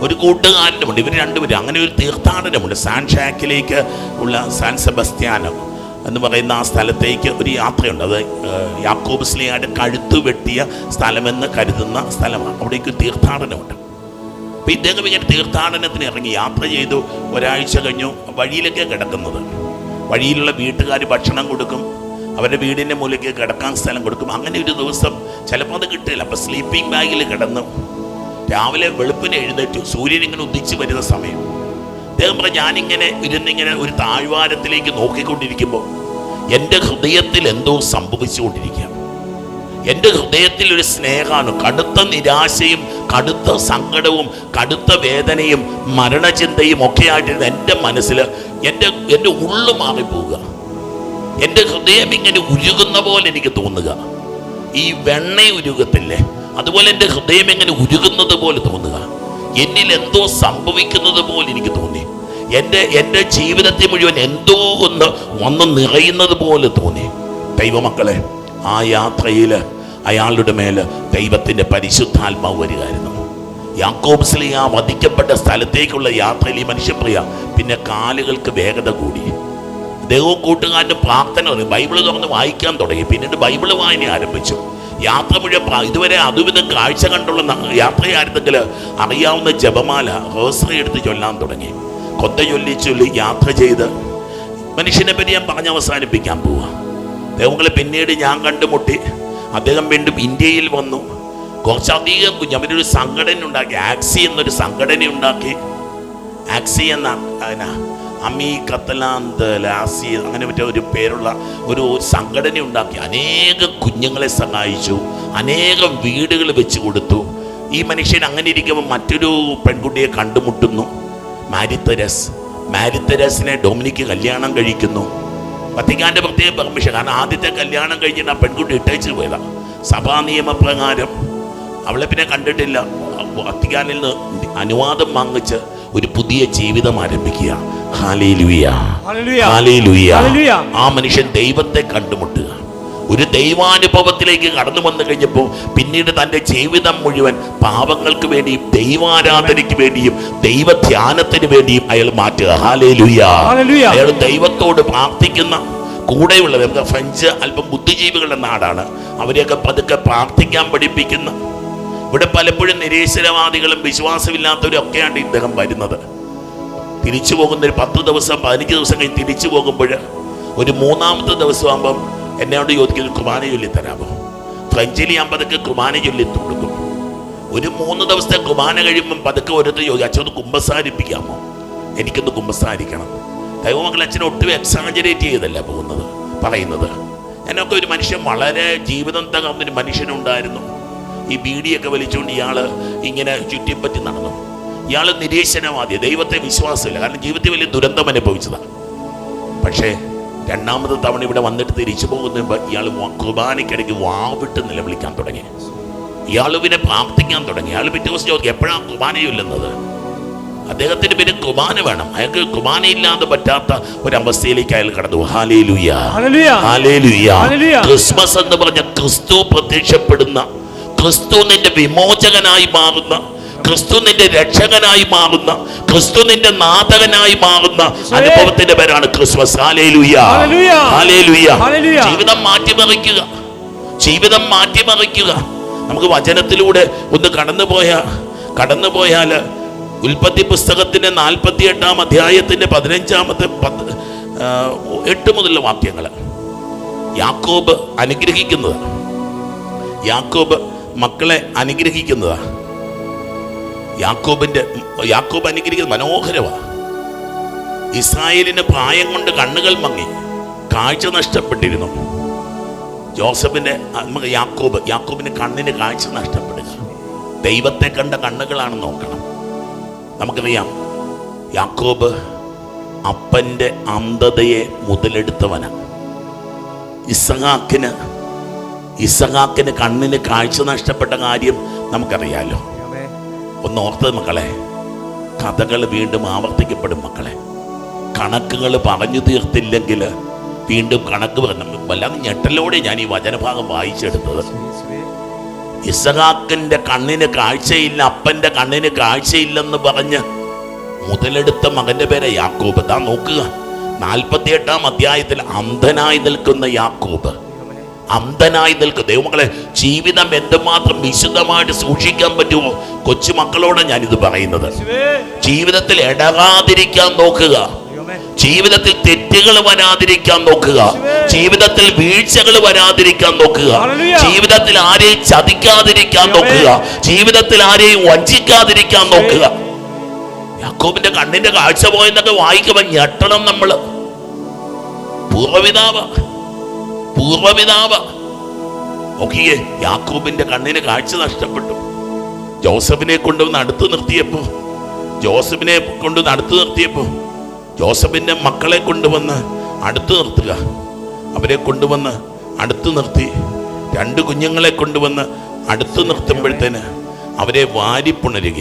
ഒരു കൂട്ടുകാരനുമുണ്ട്, ഇവർ രണ്ടുപേരും. അങ്ങനെ ഒരു തീർത്ഥാടനമുണ്ട് സാൻഷാക്കിലേക്ക് ഉള്ള സാൻ സെബസ്ത്യാനോ എന്ന് പറയുന്ന ആ സ്ഥലത്തേക്ക് ഒരു യാത്രയുണ്ട്. അത് യാക്കോബ് സ്ലീഹായുടെ കഴുത്ത് വെട്ടിയ സ്ഥലമെന്ന് കരുതുന്ന സ്ഥലമാണ്. അവിടേക്ക് തീർത്ഥാടനമുണ്ട്. അപ്പം ഇദ്ദേഹം ഇങ്ങനെ തീർത്ഥാടനത്തിന് ഇറങ്ങി യാത്ര ചെയ്തു. ഒരാഴ്ച കഴിഞ്ഞു. വഴിയിലൊക്കെ കിടക്കുന്നത്, വഴിയിലുള്ള വീട്ടുകാർ ഭക്ഷണം കൊടുക്കും, അവരുടെ വീടിൻ്റെ മൂലയ്ക്ക് കിടക്കാൻ സ്ഥലം കൊടുക്കും. അങ്ങനെ ഒരു ദിവസം ചിലപ്പോൾ അത് കിട്ടില്ല. അപ്പം സ്ലീപ്പിംഗ് ബാഗിൽ കിടന്നു. രാവിലെ വെളുപ്പിന് എഴുന്നേറ്റു. സൂര്യൻ ഇങ്ങനെ ഉദിച്ച് വരുന്ന സമയം അദ്ദേഹം പറഞ്ഞു, ഞാനിങ്ങനെ ഇരുന്നിങ്ങനെ ഒരു താഴ്വാരത്തിലേക്ക് നോക്കിക്കൊണ്ടിരിക്കുമ്പോൾ എൻ്റെ ഹൃദയത്തിൽ എന്തോ സംഭവിച്ചുകൊണ്ടിരിക്കുക. എൻ്റെ ഹൃദയത്തിൽ ഒരു സ്നേഹമാണ്. കടുത്ത നിരാശയും കടുത്ത സങ്കടവും കടുത്ത വേദനയും മരണചിന്തയും ഒക്കെ ആയിട്ട് എൻ്റെ മനസ്സിൽ എൻ്റെ ഉള്ളു മാറിപ്പോവുക. എൻ്റെ ഹൃദയം ഇങ്ങനെ ഉരുകുന്ന പോലെ എനിക്ക് തോന്നുക. ഈ വെണ്ണ ഉരുകത്തില്ലേ, അതുപോലെ എൻ്റെ ഹൃദയം ഇങ്ങനെ ഉരുകുന്നത് പോലെ തോന്നുക. എന്നിൽ എന്തോ സംഭവിക്കുന്നത് പോലെ എനിക്ക് തോന്നി. എൻ്റെ ജീവിതത്തെ മുഴുവൻ എന്തോ വന്ന് നിറയുന്നത് പോലെ തോന്നി. ദൈവമക്കളെ, ആ യാത്രയിൽ അയാളുടെ മേൽ ദൈവത്തിൻ്റെ പരിശുദ്ധാത്മാവ് വരികയായിരുന്നു. യാക്കോബ് സ്ലീഹ വധിക്കപ്പെട്ട സ്ഥലത്തേക്കുള്ള യാത്രയിൽ ഈ മനുഷ്യപ്രിയ പിന്നെ കാലുകൾക്ക് വേഗത കൂടി. ദൈവവും കൂട്ടുകാരനും പ്രാർത്ഥന തുടങ്ങി, ബൈബിള് തുറന്ന് വായിക്കാൻ തുടങ്ങി. പിന്നീട് ബൈബിള് വായന ആരംഭിച്ചു. യാത്ര മുഴുവൻ ഇതുവരെ അതുവിധം കാഴ്ച കണ്ടുള്ള യാത്രയായിരുന്നെങ്കിൽ അറിയാവുന്ന ജപമാല റോസറി എടുത്ത് ചൊല്ലാൻ തുടങ്ങി. കൊന്ത ചൊല്ലി യാത്ര ചെയ്ത് മനുഷ്യനെ പറ്റി ഞാൻ പറഞ്ഞ് അവസാനിപ്പിക്കാൻ പോവാ. ദൈവങ്ങളെ പിന്നീട് ഞാൻ കണ്ടുമുട്ടി. അദ്ദേഹം വീണ്ടും ഇന്ത്യയിൽ വന്നു. കുറച്ചധികം അവരൊരു സംഘടന ഉണ്ടാക്കി, ആക്സി എന്നൊരു സംഘടന ഉണ്ടാക്കി. ആക്സി എന്ന അമി കത്തലാന്ത് ലാസി അങ്ങനെ മറ്റേ ഒരു പേരുള്ള ഒരു സംഘടന ഉണ്ടാക്കി. അനേകം കുഞ്ഞുങ്ങളെ സഹായിച്ചു, അനേകം വീടുകൾ വെച്ച് കൊടുത്തു. ഈ മനുഷ്യൻ അങ്ങനെ ഇരിക്കുമ്പോൾ മറ്റൊരു പെൺകുട്ടിയെ കണ്ടുമുട്ടുന്നു, മാരിത്തരസിനെ ഡൊമിനിക്ക് കല്യാണം കഴിക്കുന്നു. വത്തിക്കാൻ്റെ പ്രത്യേക പെർമിഷൻ, കാരണം ആദ്യത്തെ കല്യാണം കഴിഞ്ഞിട്ട് ആ പെൺകുട്ടി ഇട്ടേച്ച് പോയതാണ്. സഭാ നിയമപ്രകാരം അവളെ പിന്നെ കണ്ടിട്ടില്ല. വത്തിക്കാനിൽ നിന്ന് അനുവാദം വാങ്ങിച്ച് ഒരു പുതിയ ജീവിതം ആരംഭിക്കുക. Hallelujah, hallelujah. ആ മനുഷ്യൻ ദൈവത്തെ കണ്ടുമുട്ടുക, ഒരു ദൈവാനുഭവത്തിലേക്ക് കടന്നു വന്നു കഴിഞ്ഞപ്പോൾ പിന്നീട് തൻ്റെ ജീവിതം മുഴുവൻ പാപങ്ങൾക്ക് വേണ്ടിയും ദൈവാരാധനയ്ക്ക് വേണ്ടിയും ദൈവധ്യാനത്തിന് വേണ്ടിയും അയാൾ മാറ്റുക. ഹല്ലേലൂയ. അയാൾ ദൈവത്തോട് പ്രാർത്ഥിക്കുന്ന കൂടെയുള്ളത്. നമുക്ക് ഫ്രഞ്ച് അല്പം ബുദ്ധിജീവികളുടെ നാടാണ്. അവരെയൊക്കെ പതുക്കെ പ്രാർത്ഥിക്കാൻ പഠിപ്പിക്കുന്ന. ഇവിടെ പലപ്പോഴും നിരീശ്വരവാദികളും വിശ്വാസമില്ലാത്തവരും ഒക്കെയാണ് ഇദ്ദേഹം വരുന്നത്. തിരിച്ചു പോകുന്ന ഒരു 10 ദിവസം 15 ദിവസം കഴിഞ്ഞ് തിരിച്ചു പോകുമ്പോൾ ഒരു 3-ാമത്തെ ദിവസമാകുമ്പം എന്നോട് ചോദിക്കുന്നത് കുർബാന ചൊല്ലി തരാമോ. ഫ്രഞ്ചിൽ ഞാൻ പതുക്കെ കുർബാന ചൊല്ലി കൊടുക്കും. ഒരു 3 ദിവസത്തെ കുർബാന കഴിയുമ്പം പതുക്കെ ഓരോരുത്തർ ചോദിക്കും, അച്ഛനൊന്ന് കുമ്പസാരിപ്പിക്കാമോ, എനിക്കൊന്ന് കുമ്പസാരിക്കണം. ദൈവമക്കൾ അച്ഛനെ ഒട്ടും എക്സാജറേറ്റ് ചെയ്തല്ല പറയുന്നത്. എന്നൊക്കെ ഒരു മനുഷ്യൻ വളരെ ജീവിതം തകർന്നൊരു മനുഷ്യനുണ്ടായിരുന്നു. ഈ ബീഡിയൊക്കെ വലിച്ചുകൊണ്ട് ഇയാൾ ഇങ്ങനെ ചുറ്റിപ്പറ്റി നടന്നു. ഇയാൾ നിരീശ്വരവാദി, ദൈവത്തെ വിശ്വാസമില്ല, കാരണം ജീവിതത്തിൽ വലിയ ദുരന്തം അനുഭവിച്ചതാണ്. പക്ഷേ 2ാമത്തെ തവണ ഇവിടെ വന്നിട്ട് തിരിച്ചു പോകുന്ന ഇയാൾ കുർബാനയ്ക്കിടയ്ക്ക് വാവിട്ട് നിലവിളിക്കാൻ തുടങ്ങി. ഇയാൾ പിന്നെ പ്രാർത്ഥിക്കാൻ തുടങ്ങി. അയാൾ പിറ്റേ ദിവസം ചോദിക്കും, എപ്പോഴാണ് കുർബാന ചൊല്ലുന്നത്? അദ്ദേഹത്തിന് പിന്നെ കുർബാന വേണം. അയാൾക്ക് കുർബാനയില്ലാതെ പറ്റാത്ത ഒരവസ്ഥയിലേക്ക് അയാൾ കടന്നു. Hallelujah, hallelujah. ക്രിസ്മസ് എന്ന് പറഞ്ഞ ക്രിസ്തു പ്രത്യക്ഷപ്പെടുന്ന, ക്രിസ്തു നിന്റെ വിമോചകനായി മാറുന്ന, ക്രിസ്തു നിന്റെ രക്ഷകനായി മാറുന്ന, ക്രിസ്തു നിന്റെ നാഥകനായി മാറുന്ന അനുഭവത്തിന്റെ പേരാണ് ക്രിസ്മസ്. Hallelujah, hallelujah. ജീവിതം മാറ്റിമറിക്കുക, ജീവിതം മാറ്റിമറിക്കുക. നമുക്ക് വചനത്തിലൂടെ ഒന്ന് കടന്നുപോയാൽ ഉൽപ്പത്തി പുസ്തകത്തിന്റെ 48-ാം അധ്യായത്തിന്റെ 15-ാമത്തെ 8 മുതലുള്ള വാക്യങ്ങൾ യാക്കോബ് അനുഗ്രഹിക്കുന്നതാണ്. യാക്കോബ് മക്കളെ അനുഗ്രഹിക്കുന്നതാണ്. യാക്കോബ് അനുഗ്രഹിക്കുന്നത് മനോഹരമാണ്. ഇസ്രായേലിന് പ്രായം കൊണ്ട് കണ്ണുകൾ മങ്ങി, കാഴ്ച നഷ്ടപ്പെട്ടിരുന്നു. യാക്കോബിന് കണ്ണിന് കാഴ്ച നഷ്ടപ്പെടുക. ദൈവത്തെ കണ്ട കണ്ണുകളാണ് നോക്കണം. നമുക്കറിയാം, യാക്കോബ് അപ്പൻ്റെ അന്ധതയെ മുതലെടുത്തവനാണ്. ഇസഹാക്കിന് കണ്ണിന് കാഴ്ച നഷ്ടപ്പെട്ട കാര്യം നമുക്കറിയാലോ. ഒന്ന് ഓർത്തത് മക്കളെ, കഥകൾ വീണ്ടും ആവർത്തിക്കപ്പെടും മക്കളെ. കണക്കുകൾ പറഞ്ഞു തീർത്തില്ലെങ്കിൽ വീണ്ടും കണക്ക് പറഞ്ഞു. വല്ലാതെ ഞെട്ടലോടെ ഞാൻ ഈ വചനഭാഗം വായിച്ചെടുത്തത്. ഇസഹാക്കിന്റെ കണ്ണിന് കാഴ്ചയില്ല, അപ്പന്റെ കണ്ണിന് കാഴ്ചയില്ലെന്ന് പറഞ്ഞ് മുതലെടുത്ത മകന്റെ പേരെ യാക്കോബ്. താൻ നോക്കുക, 48-ാം അധ്യായത്തിൽ അന്ധനായി നിൽക്കുന്ന യാക്കോബ്, അന്ധനായി നിൽക്കുക. ദൈവമക്കളെ, ജീവിതം എന്തുമാത്രം വിശുദ്ധമായിട്ട് സൂക്ഷിക്കാൻ പറ്റുമോ? കൊച്ചുമക്കളോടാണ് ഞാനിത് പറയുന്നത്. ജീവിതത്തിൽ ഇടകാതിരിക്കാൻ നോക്കുക, ജീവിതത്തിൽ തെറ്റുകൾ വരാതിരിക്കാൻ നോക്കുക, ജീവിതത്തിൽ വീഴ്ചകൾ വരാതിരിക്കാൻ നോക്കുക, ജീവിതത്തിൽ ആരെയും ചതിക്കാതിരിക്കാൻ നോക്കുക, ജീവിതത്തിൽ ആരെയും വഞ്ചിക്കാതിരിക്കാൻ നോക്കുക. യാക്കോബിന്റെ കണ്ണിന്റെ കാഴ്ച പോയെന്നൊക്കെ വായിക്കുമ്പോൾ ഞെട്ടണം നമ്മള്. പൂർവ്വപിതാവ് പൂർവ്വപിതാവ്. നോക്കിയേ, യാക്കോബിന്റെ കണ്ണിന് കാഴ്ച നഷ്ടപ്പെട്ടു. ജോസഫിനെ കൊണ്ടുവന്ന് അടുത്ത് നിർത്തിയപ്പോ ജോസഫിന്റെ മക്കളെ കൊണ്ടുവന്ന് അടുത്ത് നിർത്തുക. അവരെ കൊണ്ടുവന്ന് അടുത്ത് നിർത്തി. 2 കുഞ്ഞുങ്ങളെ കൊണ്ടുവന്ന് അടുത്ത് നിർത്തുമ്പോഴത്തേന് അവരെ വാരിപ്പുണരുക.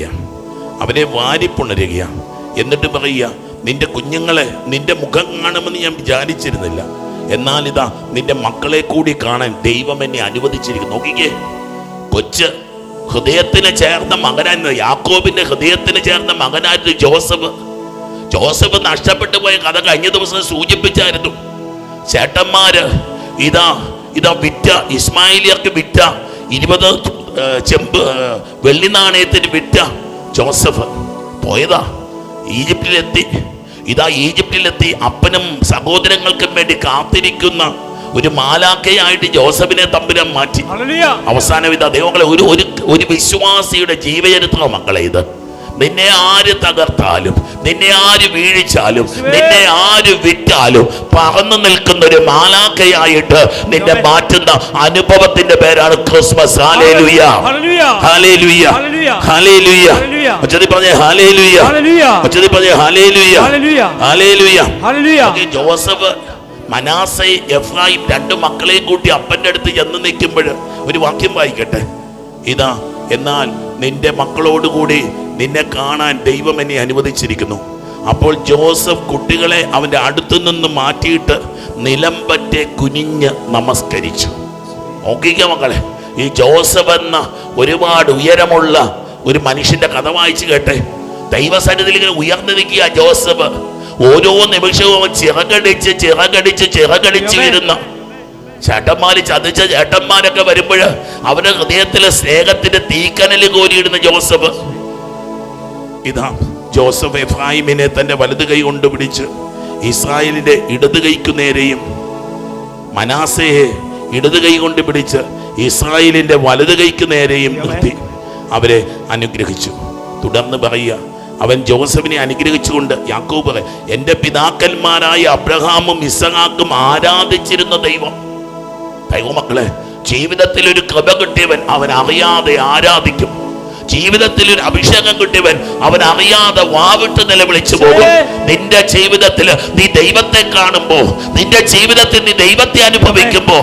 എന്നിട്ട് പറയുക, നിന്റെ കുഞ്ഞുങ്ങളെ, നിന്റെ മുഖം കാണുമെന്ന് ഞാൻ വിചാരിച്ചിരുന്നില്ല, എന്നാൽ ഇതാ നിന്റെ മക്കളെ കൂടി കാണാൻ ദൈവം എന്നെ അനുവദിച്ചിരിക്കുന്നു. നോക്കിക്കേ, കൊച്ച് ഹൃദയത്തിന് ചേർന്ന മകനായിരുന്നു, യാക്കോബിന്റെ ഹൃദയത്തിന് ചേർന്ന മകനായിരുന്നു ജോസഫ് നഷ്ടപ്പെട്ടു പോയ കഥ കഴിഞ്ഞ ദിവസം സൂചിപ്പിച്ചായിരുന്നു. ചേട്ടന്മാര് ഇതാ വിറ്റ, ഇസ്മായിലിയർക്ക് വിറ്റ 20 ചെമ്പ് വെള്ളി നാണയത്തിന് വിറ്റ ജോസഫ് പോയതാ ഈജിപ്തിലെത്തി അപ്പനും സഹോദരങ്ങൾക്കും വേണ്ടി കാത്തിരിക്കുന്ന ഒരു മാലാഖയായിട്ട് ജോസഫിനെ തമ്പുരാൻ മാറ്റി. അവസാനം ഇതാ ദൈവങ്ങളെ, ഒരു വിശ്വാസിയുടെ ജീവചരിത്രം മക്കളെ ഇത്. നിന്നെ ആര് തകർത്താലും, നിന്നെ ആര് വീഴിച്ചാലും, നിന്നെ ആര് വിറ്റാലും പറന്നു നിൽക്കുന്ന ഒരു മാലാഖയായിട്ട് നിന്നെ മാറ്റുന്ന അനുഭവത്തിന്റെ പേരാണ് ക്രിസ്മസ്. Hallelujah, hallelujah, hallelujah. ഉച്ചത്തിൽ പറഞ്ഞേ ഹല്ലേലൂയ, ഉച്ചത്തിൽ പറഞ്ഞേ hallelujah, hallelujah. Joseph, Manasseh, Ephraim 2 മക്കളെയും കൂട്ടി അപ്പന്റെ അടുത്ത് ചെന്ന് നിൽക്കുമ്പോൾ ഒരു വാക്യം വായിക്കട്ടെ. ഇതാ, എന്നാൽ നിന്റെ മക്കളോടുകൂടി നിന്നെ കാണാൻ ദൈവം എന്നെ അനുവദിച്ചിരിക്കുന്നു. അപ്പോൾ ജോസഫ് കുട്ടികളെ അവന്റെ അടുത്തു നിന്ന് മാറ്റിയിട്ട് നിലംപറ്റെ കുനിഞ്ഞ് നമസ്കരിച്ചു. നോക്കിക്ക മക്കളെ, ഈ ജോസഫ് എന്ന ഒരുപാട് ഉയരമുള്ള ഒരു മനുഷ്യന്റെ കഥ വായിച്ചു കേട്ടെ. ദൈവസന്നിധിയിൽ ഇങ്ങനെ ഉയർന്നു നിൽക്കുക ജോസഫ്. ഓരോ നിമിഷവും ചിറകടിച്ച് വരുന്ന ചതിച്ച ചേട്ടന്മാരൊക്കെ വരുമ്പോൾ അവരുടെ ഹൃദയത്തിലെ സ്നേഹത്തിന്റെ തീക്കനൽ കോരിയിടുന്ന ജോസഫ്. ഇതാ ജോസഫ് എഫ്രായിമിനെ തന്റെ വലത് കൈ കൊണ്ട് പിടിച്ച് ഇസ്രായേലിന്റെ ഇടത് കൈക്കു നേരെയും, മനാസയെ ഇടത് കൈ കൊണ്ട് പിടിച്ച് ഇസ്രായേലിന്റെ വലത് കൈക്ക് നേരെയും നിർത്തി അവരെ അനുഗ്രഹിച്ചു. തുടർന്ന് പറയുക, അവൻ ജോസഫിനെ അനുഗ്രഹിച്ചുകൊണ്ട് യാക്കോബ് പറയും, എൻ്റെ പിതാക്കന്മാരായ അബ്രഹാമും ഇസഹാക്കും ആരാധിച്ചിരുന്ന ദൈവമക്കളെ, ജീവിതത്തിൽ ഒരു കൃപ കിട്ടിയവൻ അവൻ അറിയാതെ ആരാധിക്കും. ജീവിതത്തിൽ ഒരു അഭിഷേകം കിട്ടിയവൻ അവൻ അറിയാതെ വാവിട്ട് നിലവിളിച്ചു പോകും. നിന്റെ ജീവിതത്തിൽ നീ ദൈവത്തെ കാണുമ്പോ, നിന്റെ ജീവിതത്തിൽ നീ ദൈവത്തെ അനുഭവിക്കുമ്പോ,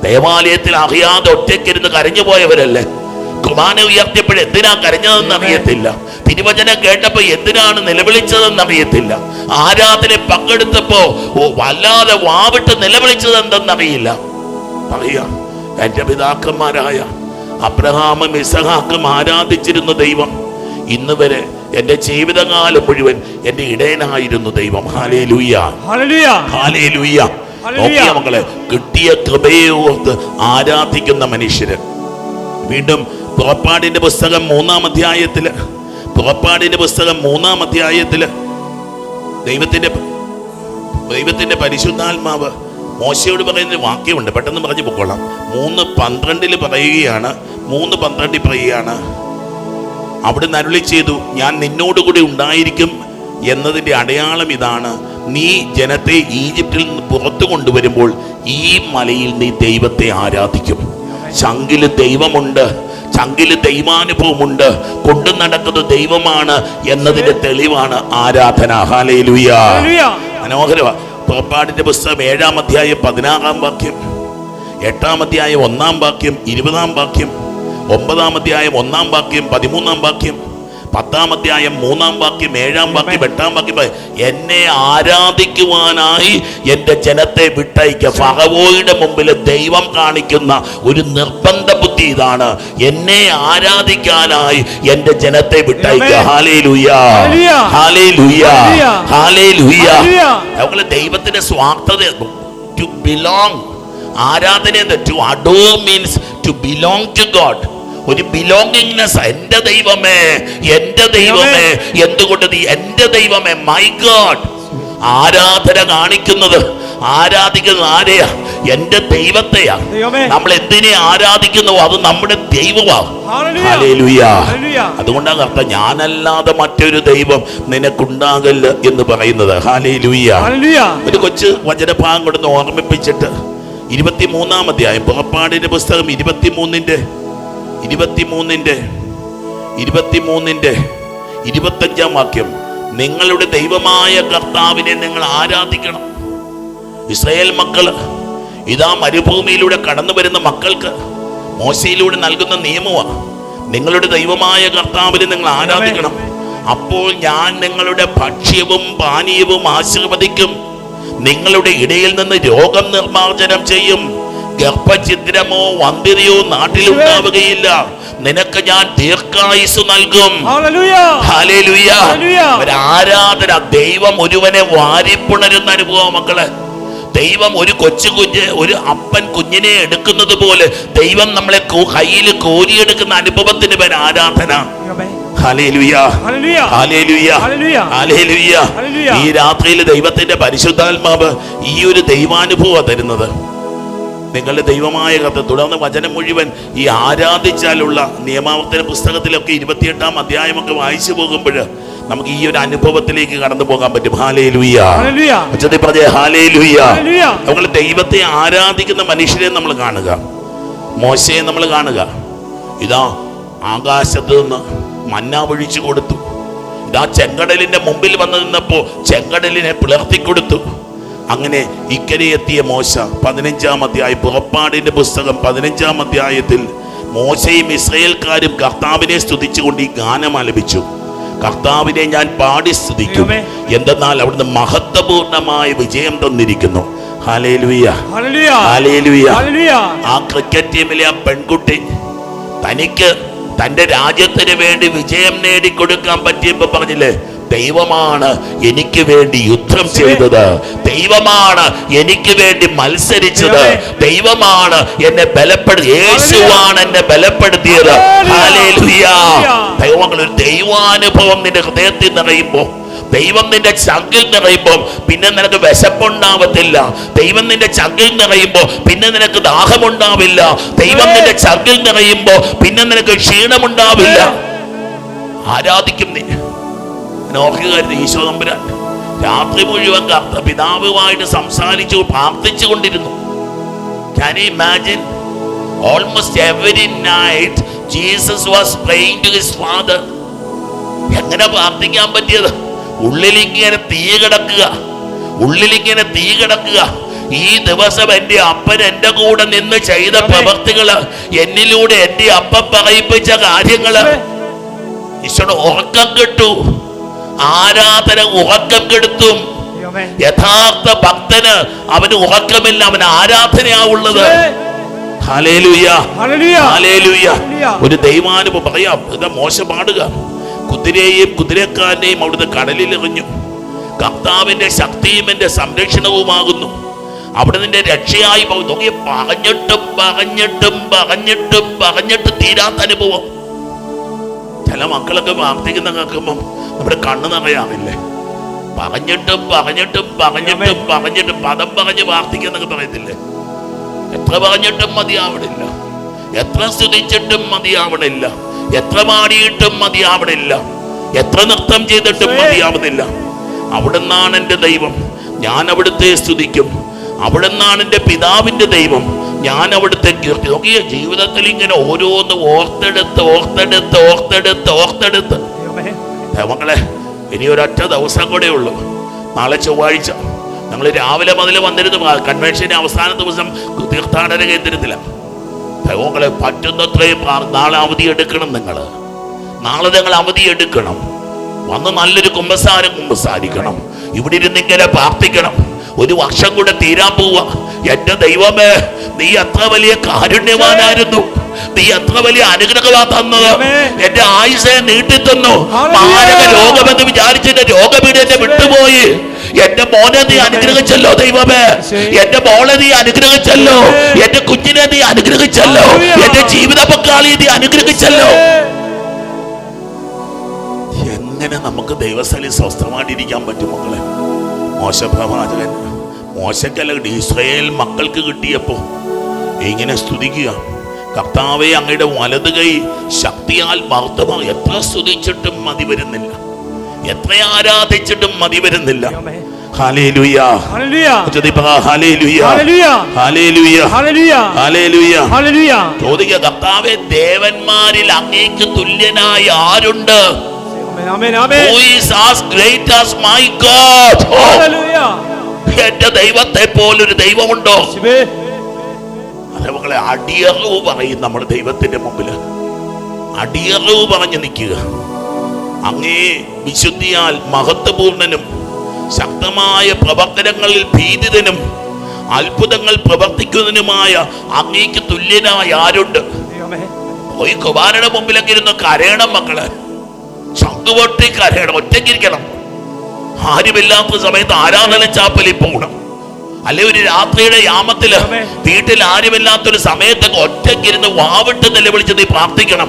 ദേവാലയത്തിൽ അറിയാതെ ഒറ്റയ്ക്കിരുന്ന് കരഞ്ഞു പോയവരല്ലേ, കുർബാന ഉയർത്തിയപ്പോൾ എന്തിനാ കരഞ്ഞതെന്ന് അറിയത്തില്ല, തിരുവചനം കേട്ടപ്പോ എന്തിനാണ് നിലവിളിച്ചതെന്ന് അറിയത്തില്ല, ആരാധന പങ്കെടുത്തപ്പോ വല്ലാതെ വാവിട്ട് നിലവിളിച്ചത് എന്തെന്നറിയില്ല. പറയുക, എൻ്റെ പിതാക്കന്മാരായ അബ്രഹാമും ഇസഹാക്കും ആരാധിച്ചിരുന്ന ദൈവം ഇന്ന് വരെ എൻ്റെ ജീവിതകാലം മുഴുവൻ എൻ്റെ ഇടയനായിരുന്നു ദൈവം. Hallelujah, hallelujah. നോക്കിയ മക്കളെ, കിട്ടിയ കൃപയെ ഓർത്ത് ആരാധിക്കുന്ന മനുഷ്യര്. വീണ്ടും പുറപ്പാടിന്റെ പുസ്തകം 3-ാം അധ്യായത്തില് ദൈവത്തിന്റെ പരിശുദ്ധാത്മാവ് മോശയോട് പറയുന്ന വാക്യമുണ്ട്, പെട്ടെന്ന് പറഞ്ഞു പൊക്കോളാം. 3:12 പറയുകയാണ്, അവിടുന്ന് അരുളി ചെയ്തു, ഞാൻ നിന്നോടുകൂടി ഉണ്ടായിരിക്കും എന്നതിൻ്റെ അടയാളം ഇതാണ്, നീ ജനത്തെ ഈജിപ്തിൽ നിന്ന് പുറത്തു കൊണ്ടുവരുമ്പോൾ ഈ മലയിൽ നീ ദൈവത്തെ ആരാധിക്കും. ചങ്കില് ദൈവമുണ്ട്, ചങ്കില് ദൈവാനുഭവമുണ്ട്, കൊണ്ടു നടക്കുന്നത് ദൈവമാണ് എന്നതിന്റെ തെളിവാണ് ആരാധന. ഹല്ലേലൂയ, മനോഹരമാണ്. പുറപ്പാടിന്റെ പുസ്തകം 7-ാം അധ്യായം 16-ാം വാക്യം, 8-ാം അധ്യായം 1-ാം വാക്യം, 20-ാം വാക്യം, 9-ാം അധ്യായം 1-ാം വാക്യം, 13-ാം വാക്യം, 10-ാം അധ്യായം 3-ാം വാക്യം, 7-ാം വാക്യം, 8-ാം വാക്യം, എന്നെ ആരാധിക്കുവാനായി എൻ്റെ ജനത്തെ വിട്ടയക്കുക. ഫറവോയുടെ മുമ്പിൽ ദൈവം കാണിക്കുന്ന ഒരു നിർബന്ധ ബുദ്ധി ഇതാണ്, എന്നെ ആരാധിക്കാനായി എൻ്റെ ജനത്തെ വിട്ടയക്കുക. Hallelujah, hallelujah, hallelujah. അതുപോലെ ദൈവത്തിന്റെ സ്വാർത്ഥത, ടു ബിലോങ്. ആരാധന to adore means to belong to God. ഒരു ബിലോങ്ങിങ്നെസ്. എൻ്റെ ദൈവമേ, എൻ്റെ ദൈവമേ, എന്തുകൊണ്ട് നീ എൻ്റെ ദൈവമേ, മൈ ഗോഡ്. ആരാധന കാണിക്കുന്നത്, ആരാധിക്കുന്നത് ആരെയാ? എൻ്റെ ദൈവത്തെയാ. നമ്മൾ എന്തിനെ ആരാധിക്കുന്നു അത് നമ്മുടെ ദൈവമാണ്. ഹല്ലേലൂയ. അതുകൊണ്ടാണ് അർത്ഥം, ഞാനല്ലാതെ മറ്റൊരു ദൈവം നിനക്കുണ്ടാകല്ല എന്ന് പറയുന്നത്. ഹല്ലേലൂയ. ഒരു കൊച്ചു വചനഭാഗം കൊടുന്ന് ഓർമ്മിപ്പിച്ചിട്ട് 23-ാം അധ്യായം, പുറപ്പാടിന്റെ പുസ്തകം 23-ന്റെ 25-ാം വാക്യം. നിങ്ങളുടെ ദൈവമായ കർത്താവിനെ നിങ്ങൾ ആരാധിക്കണം. ഇസ്രായേൽ മക്കൾ ഇതാ മരുഭൂമിയിലൂടെ കടന്നു വരുന്ന മക്കൾക്ക് മോശയിലൂടെ നൽകുന്ന നിയമമാണ്, നിങ്ങളുടെ ദൈവമായ കർത്താവിനെ നിങ്ങൾ ആരാധിക്കണം. അപ്പോൾ ഞാൻ നിങ്ങളുടെ ഭക്ഷ്യവും പാനീയവും ആശീർവദിക്കും, നിങ്ങളുടെ ഇടയിൽ നിന്ന് രോഗം നിർമ്മാർജ്ജനം ചെയ്യും, ഗർഭഛിദ്രമോ വന്ധ്യതയോ നാട്ടിലുണ്ടാവുകയില്ല, നിനക്ക് ഞാൻ ദീർഘായുസ് നൽകും. ഹല്ലേലൂയ. ഒരു ആരാധന, ദൈവം ഒരുവനെ വാരിപ്പുണരുന്ന അനുഭവം മക്കളെ. ദൈവം ഒരു ഒരു അപ്പൻ കുഞ്ഞിനെ എടുക്കുന്നത് പോലെ ദൈവം നമ്മളെ കയ്യിൽ കോരിയെടുക്കുന്ന അനുഭവത്തിന് പേര് ആരാധന. Hallelujah, hallelujah, hallelujah. ഈ രാത്രിയിൽ ദൈവത്തിന്റെ പരിശുദ്ധാത്മാവ് ഈ ഒരു ദൈവാനുഭവം തരുന്നത്. നിങ്ങളുടെ ദൈവമായ കർത്താവ്. തുടർന്ന് വചനം മുഴുവൻ ഈ ആരാധിച്ചാലുള്ള നിയമാവർത്തന പുസ്തകത്തിലൊക്കെ 28-ാം അധ്യായമൊക്കെ വായിച്ചു പോകുമ്പോൾ നമുക്ക് ഈ ഒരു അനുഭവത്തിലേക്ക് കടന്നു പോകാൻ പറ്റും. ഹല്ലേലൂയ, ഉച്ചത്തിൽ പറഞ്ഞേ ഹല്ലേലൂയ. നമ്മൾ ദൈവത്തെ ആരാധിക്കുന്ന മനുഷ്യരെ നമ്മൾ കാണുക, മോശയെ നമ്മൾ കാണുക. ഇതാ ആകാശത്ത് നിന്ന് മന്ന ഒഴിച്ചു കൊടുത്തു. ഇതാ ചെങ്കടലിന്റെ മുമ്പിൽ വന്നു നിന്നപ്പോ ചെങ്കടലിനെ പിളർത്തിക്കൊടുത്തു. അങ്ങനെ ഇക്കരെ എത്തിയ മോശ 15-ാം അധ്യായം, പുറപ്പാടിന്റെ പുസ്തകം 15-ാം അധ്യായത്തിൽ മോശയും ഇസ്രായേൽക്കാരും കർത്താവിനെ സ്തുതിച്ചുകൊണ്ട് ഈ ഗാനം ആലപിച്ചു. കർത്താവിനെ ഞാൻ പാടി സ്തുതിക്കും, എന്തെന്നാൽ അവിടുന്ന് മഹത്വപൂർണമായ വിജയം തന്നിരിക്കുന്നു. Hallelujah, hallelujah. ആ ക്രിക്കറ്റ് ടീമിലെ ആ പെൺകുട്ടി തനിക്ക് തന്റെ രാജ്യത്തിന് വേണ്ടി വിജയം നേടിക്കൊടുക്കാൻ പറ്റിയപ്പോ പറഞ്ഞില്ലേ, ദൈവമാണ് എനിക്ക് വേണ്ടി യുദ്ധം ചെയ്തത്, ദൈവമാണ് എനിക്ക് വേണ്ടി മത്സരിച്ചത്, ദൈവമാണ് എന്നെ ബലപ്പെടുത്തി, യേശുവാണ് എന്നെ ബലപ്പെടുത്തിയത്. ഹല്ലേലൂയ. ദൈവങ്ങൾ, ഒരു ദൈവാനുഭവം നിന്റെ ഹൃദയത്തിൽ നിറയുമ്പോ, ദൈവം നിന്റെ ചങ്കിൽ നിറയുമ്പോ പിന്നെ നിനക്ക് വിശപ്പുണ്ടാവത്തില്ല. ദൈവം നിന്റെ ചങ്കിൽ നിറയുമ്പോ പിന്നെ നിനക്ക് ദാഹമുണ്ടാവില്ല. ദൈവം നിന്റെ ചങ്കിൽ നിറയുമ്പോ പിന്നെ നിനക്ക് ക്ഷീണമുണ്ടാവില്ല. ആരാധിക്കും നീ. ഓർക്കുകയായിരുന്നു, ഈശോ തമ്പുരാൻ രാത്രി മുഴുവൻ പിതാവുമായിട്ട് സംസാരിച്ചു പ്രാർത്ഥിച്ചു കൊണ്ടിരുന്നു. Can you imagine? Almost every night Jesus was praying to his father. എങ്ങനെ പ്രാർത്ഥിക്കാൻ പറ്റിയത്? ഉള്ളിലിങ്ങനെ തീ കിടക്കുക. ഈ ദിവസം എൻ്റെ അപ്പൻ എൻ്റെ കൂടെ നിന്ന് ചെയ്ത പ്രവൃത്തികള്, എന്നിലൂടെ എൻ്റെ അപ്പൻ പറയിപ്പിച്ച കാര്യങ്ങള്, ഈശോയുടെ ഉറക്കം കെട്ടു. ആരാധന ഉറക്കം കെടുത്തും. യഥാർത്ഥ ഭക്തന് അവന് ഉറക്കമില്ല, അവന് ആരാധനയാവുള്ളത്. Hallelujah, hallelujah. ഒരു ദൈവാനുഭവം പറയാം. എന്താ മോശ പാടുക, കുതിരയെയും കുതിരക്കാരനെയും അവിടുന്ന് കടലിൽ എറിഞ്ഞു. കർത്താവിന്റെ ശക്തിയും എന്റെ സംരക്ഷണവുമാകുന്നു, അവിടെ നിന്റെ രക്ഷയായി നോക്കി. പറഞ്ഞിട്ടും തീരാത്ത അനുഭവം. ചില മക്കളൊക്കെ പ്രാർത്ഥിക്കുന്ന കേൾക്കുമ്പം നമ്മുടെ കണ്ണ് നിറയാറില്ലേ? പറഞ്ഞിട്ടും പദം പറഞ്ഞ് പ്രാർത്ഥിക്കുന്നൊക്കെ പറയത്തില്ലേ? എത്ര പറഞ്ഞിട്ടും മതിയാവണില്ല, എത്ര സ്തുതിച്ചിട്ടും മതിയാവണില്ല, എത്ര പാടിയിട്ടും മതിയാവണില്ല, എത്ര നൃത്തം ചെയ്തിട്ടും മതിയാവുന്നില്ല. അവിടുന്നാണ് എൻ്റെ ദൈവം, ഞാൻ അവിടുത്തെ സ്തുതിക്കും. അവിടുന്നാണ് എൻ്റെ പിതാവിൻ്റെ ദൈവം, ഞാൻ അവിടുത്തെ കീർത്തി. നോക്കിയ ജീവിതത്തിൽ ഇങ്ങനെ ഓരോന്ന് ഓർത്തെടുത്ത് മക്കളെ, ഇനി ഒരൊറ്റ ദിവസം കൂടെ ഉള്ളൂ. നാളെ ചൊവ്വാഴ്ച. ഞങ്ങൾ രാവിലെ മുതൽ വന്നിരുന്നു. കൺവെൻഷന്റെ അവസാന ദിവസം തീർത്ഥാടന കേന്ദ്രത്തിലാണ്. മക്കളെ, പറ്റുന്നത്രയും നാളെ അവധി എടുക്കണം. നാളെ നിങ്ങൾ അവധി എടുക്കണം. വന്ന് നല്ലൊരു കുമ്പസാരിക്കണം. ഇവിടെ ഇരുന്ന് ഇങ്ങനെ പ്രാർത്ഥിക്കണം. ഒരു വർഷം കൂടെ തീരാൻ പോവാ. എന്റെ ദൈവമേ, നീ അത്ര വലിയ കാരുണ്യവാനായിരുന്നു, നീ എത്ര വലിയ അനുഗ്രഹമാ തന്നത്. എന്റെ ആയുസ്സെ നീട്ടിത്തന്നു. മാരക രോഗമെന്ന് വിചാരിച്ചെന്റെ രോഗപീഠ എന്നെ വിട്ടുപോയി. എന്റെ മോനെ നീ അനുഗ്രഹിച്ചല്ലോ ദൈവമേ, എന്റെ മോളെ നീ അനുഗ്രഹിച്ചല്ലോ, എന്റെ കുഞ്ഞിനെ നീ അനുഗ്രഹിച്ചല്ലോ, എന്റെ ജീവിത പങ്കാളിയെ നീ അനുഗ്രഹിച്ചല്ലോ. എങ്ങനെ നമുക്ക് ദൈവസ്ഥലിൽ സ്വസ്ഥമായിട്ടിരിക്കാൻ പറ്റും മക്കളെ? മോശ പ്രവാചകൻ, മോശക്കല്ല, ഇസ്രായേൽ മക്കൾക്ക് കിട്ടിയപ്പോ ഇങ്ങനെ സ്തുതിക്കുക, കർത്താവെ അങ്ങയുടെ വലത് കൈ ശക്തിയാൽ മർദ്ദമാ. എത്ര സ്തുതിച്ചിട്ടും മതി വരുന്നില്ല, എത്ര ആരാധിച്ചിട്ടും മതി വരുന്നില്ല. ഹല്ലേലൂയ. ഹല്ലേലൂയ. ഉച്ചത്തിൽ പറ hallelujah. Hallelujah. Hallelujah. Hallelujah. Hallelujah. Hallelujah. ചോദിക്കുക, കർത്താവേ, ദേവന്മാരിൽ അങ്ങേക്ക് തുല്യനായ ആരുണ്ട്? ആമേൻ, ആമേൻ, ആമേൻ. Who is as great as my God? Hallelujah. എന്റെ ദൈവത്തെ പോലൊരു ദൈവമുണ്ടോ? യേശുവേ. അതേപോലെ അടിയറവ് പറയും നമ്മുടെ ദൈവത്തിന്റെ മുമ്പിൽ. അടിയറവ് പറഞ്ഞു നിൽക്കുക. അങ്ങേ വിശുദ്ധിയാൽ മഹത്വപൂർണനും ശക്തമായ പ്രവർത്തനങ്ങളിൽ ഭീതിതനും അത്ഭുതങ്ങൾ പ്രവർത്തിക്കുന്നതിനുമായ അങ്ങേക്ക് തുല്യനായ ആരുണ്ട്? ആമേൻ. പോയി കുമാരയുടെ മുമ്പിലൊക്കെ ഇരുന്ന് കരയണം മക്കള്. ശംഖുപൊട്ടി കരയണം, ഒറ്റയ്ക്കിരിക്കണം. ആരുമില്ലാത്ത സമയത്ത് ആരാധന ചാപ്പലിൽ പോകണം. അല്ലെ ഒരു രാത്രിയുടെ യാമത്തില് വീട്ടിൽ ആരുമില്ലാത്തൊരു സമയത്തൊക്കെ ഒറ്റയ്ക്കിരുന്ന് വാവിട്ട് നിലവിളിച്ച് നീ പ്രാർത്ഥിക്കണം.